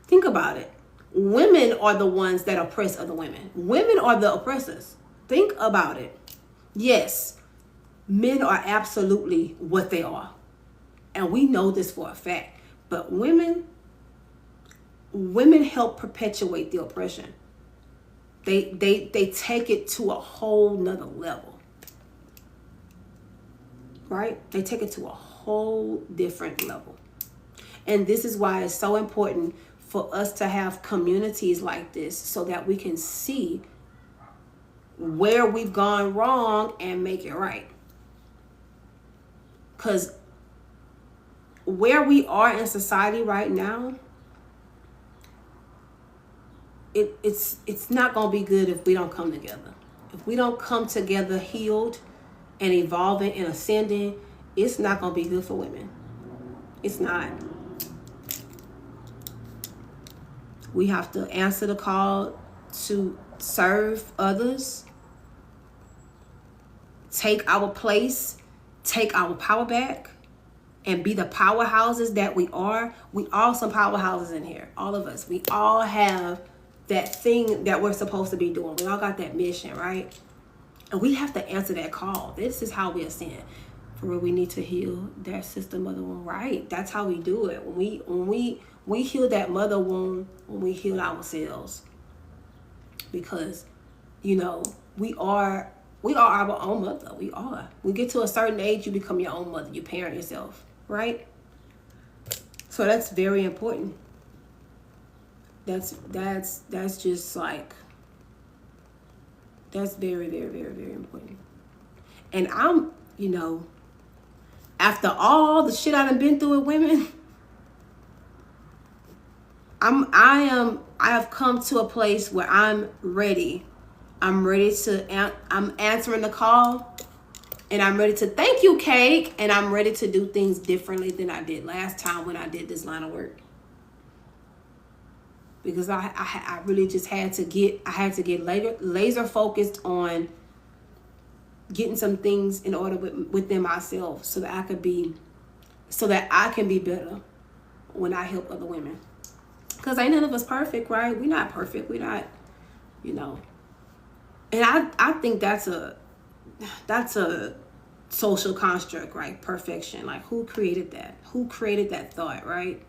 Think about it. Women are the ones that oppress other women. Women are the oppressors. Think about it. Yes, men are absolutely what they are. And we know this for a fact. But women help perpetuate the oppression. They take it to a whole nother level. Right? They take it to a whole different level. And this is why it's so important for us to have communities like this so that we can see where we've gone wrong and make it right. Because where we are in society right now, it's not going to be good if we don't come together. If we don't come together healed and evolving and ascending, it's not going to be good for women. It's not. We have to answer the call to serve others, take our place, take our power back, and be the powerhouses that we are. We are some powerhouses in here, all of us. We all have that thing that we're supposed to be doing. We all got that mission, right? And we have to answer that call. This is how we ascend. For real, we need to heal that sister mother wound, right? That's how we do it. When we heal that mother wound, when we heal ourselves. Because, we are our own mother. We are. We get to a certain age, you become your own mother. You parent yourself, right? So that's very important. That's just that's very, very, very, very important. And I'm, after all the shit I done been through with women, I have come to a place where I'm ready. I'm answering the call, and I'm ready to thank you, Cake, and I'm ready to do things differently than I did last time when I did this line of work. Because I really just had to get laser focused on getting some things in order within myself so that I can be better when I help other women. Because ain't none of us perfect, right? We're not perfect. We're not, And I think that's a social construct, right? Perfection. Like, who created that? Who created that thought, right?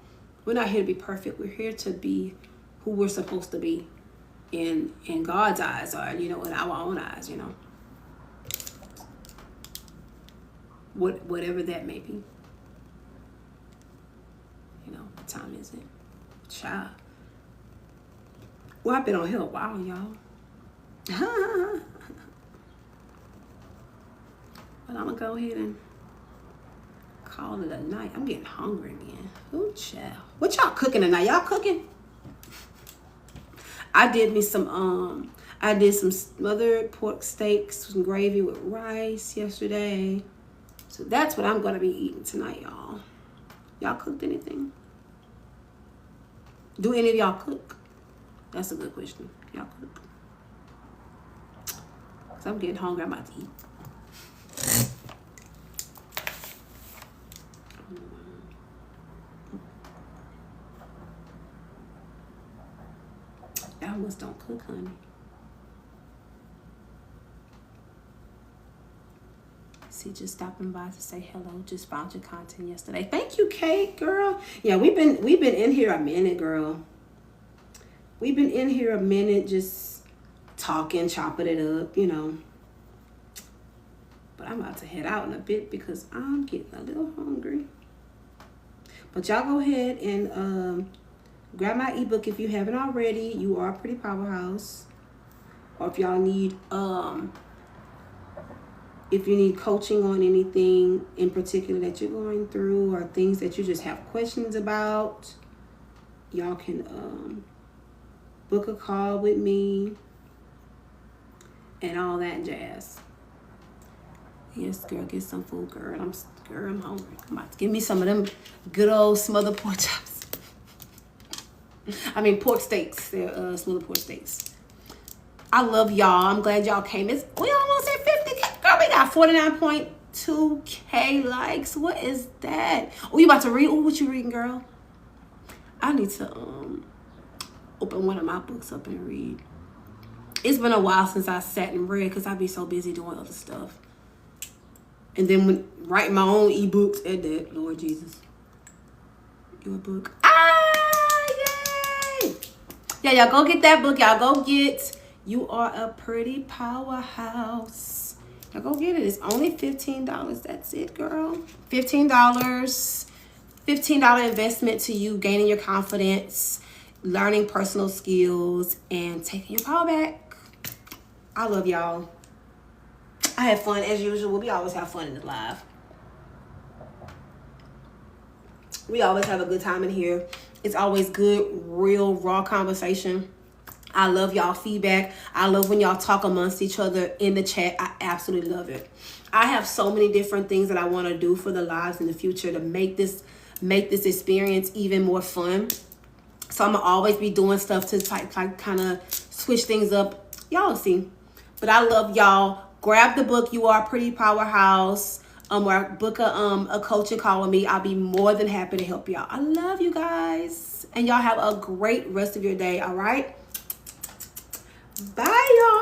We're not here to be perfect. We're here to be who we're supposed to be. in God's eyes, or you know, in our own eyes, you know. Whatever that may be. You know, what time is it? Child. Well, I've been on here a while, y'all. But I'm gonna go ahead and call it a night. I'm getting hungry again. Ooh, child. What y'all cooking tonight? Y'all cooking? I did some smothered pork steaks, some gravy with rice yesterday. So that's what I'm gonna be eating tonight, y'all. Y'all cooked anything? Do any of y'all cook? That's a good question. Y'all cook? Cause I'm getting hungry. I'm about to eat. Y'all must don't cook, honey. See, just stopping by to say hello. Just found your content yesterday. Thank you, Kate, girl. Yeah, we've been in here a minute, girl. We've been in here a minute, just talking, chopping it up, you know. But I'm about to head out in a bit because I'm getting a little hungry. But y'all go ahead and grab my ebook if you haven't already. You Are a Pretty Powerhouse. Or if y'all need coaching on anything in particular that you're going through, or things that you just have questions about, y'all can book a call with me and all that jazz. Yes, girl, get some food, girl. I'm hungry. Come on, give me some of them good old smothered pork chops. I mean pork steaks. They're smothered pork steaks. I love y'all. I'm glad y'all came. We almost at 50K. Girl, we got 49.2K likes. What is that? Oh, you about to read? Oh, what you reading, girl? I need to open one of my books up and read. It's been a while since I sat and read because I be so busy doing other stuff. And then writing my own ebooks at that. Lord Jesus. Your book. Yay! Yeah, y'all go get that book. Y'all go get You Are a Pretty Powerhouse. Y'all go get it. It's only $15. That's it, girl. $15. $15 investment to you gaining your confidence, learning personal skills, and taking your power back. I love y'all. I had fun as usual. We always have fun in the live. We always have a good time in here. It's always good, real, raw conversation. I love y'all feedback. I love when y'all talk amongst each other in the chat. I absolutely love it. I have so many different things that I want to do for the lives in the future to make this experience even more fun. So I'm gonna always be doing stuff to kind of switch things up. Y'all see. But I love y'all. Grab the book, You Are a Pretty Powerhouse. Or book a coaching call with me. I'll be more than happy to help y'all. I love you guys. And y'all have a great rest of your day, all right? Bye, y'all.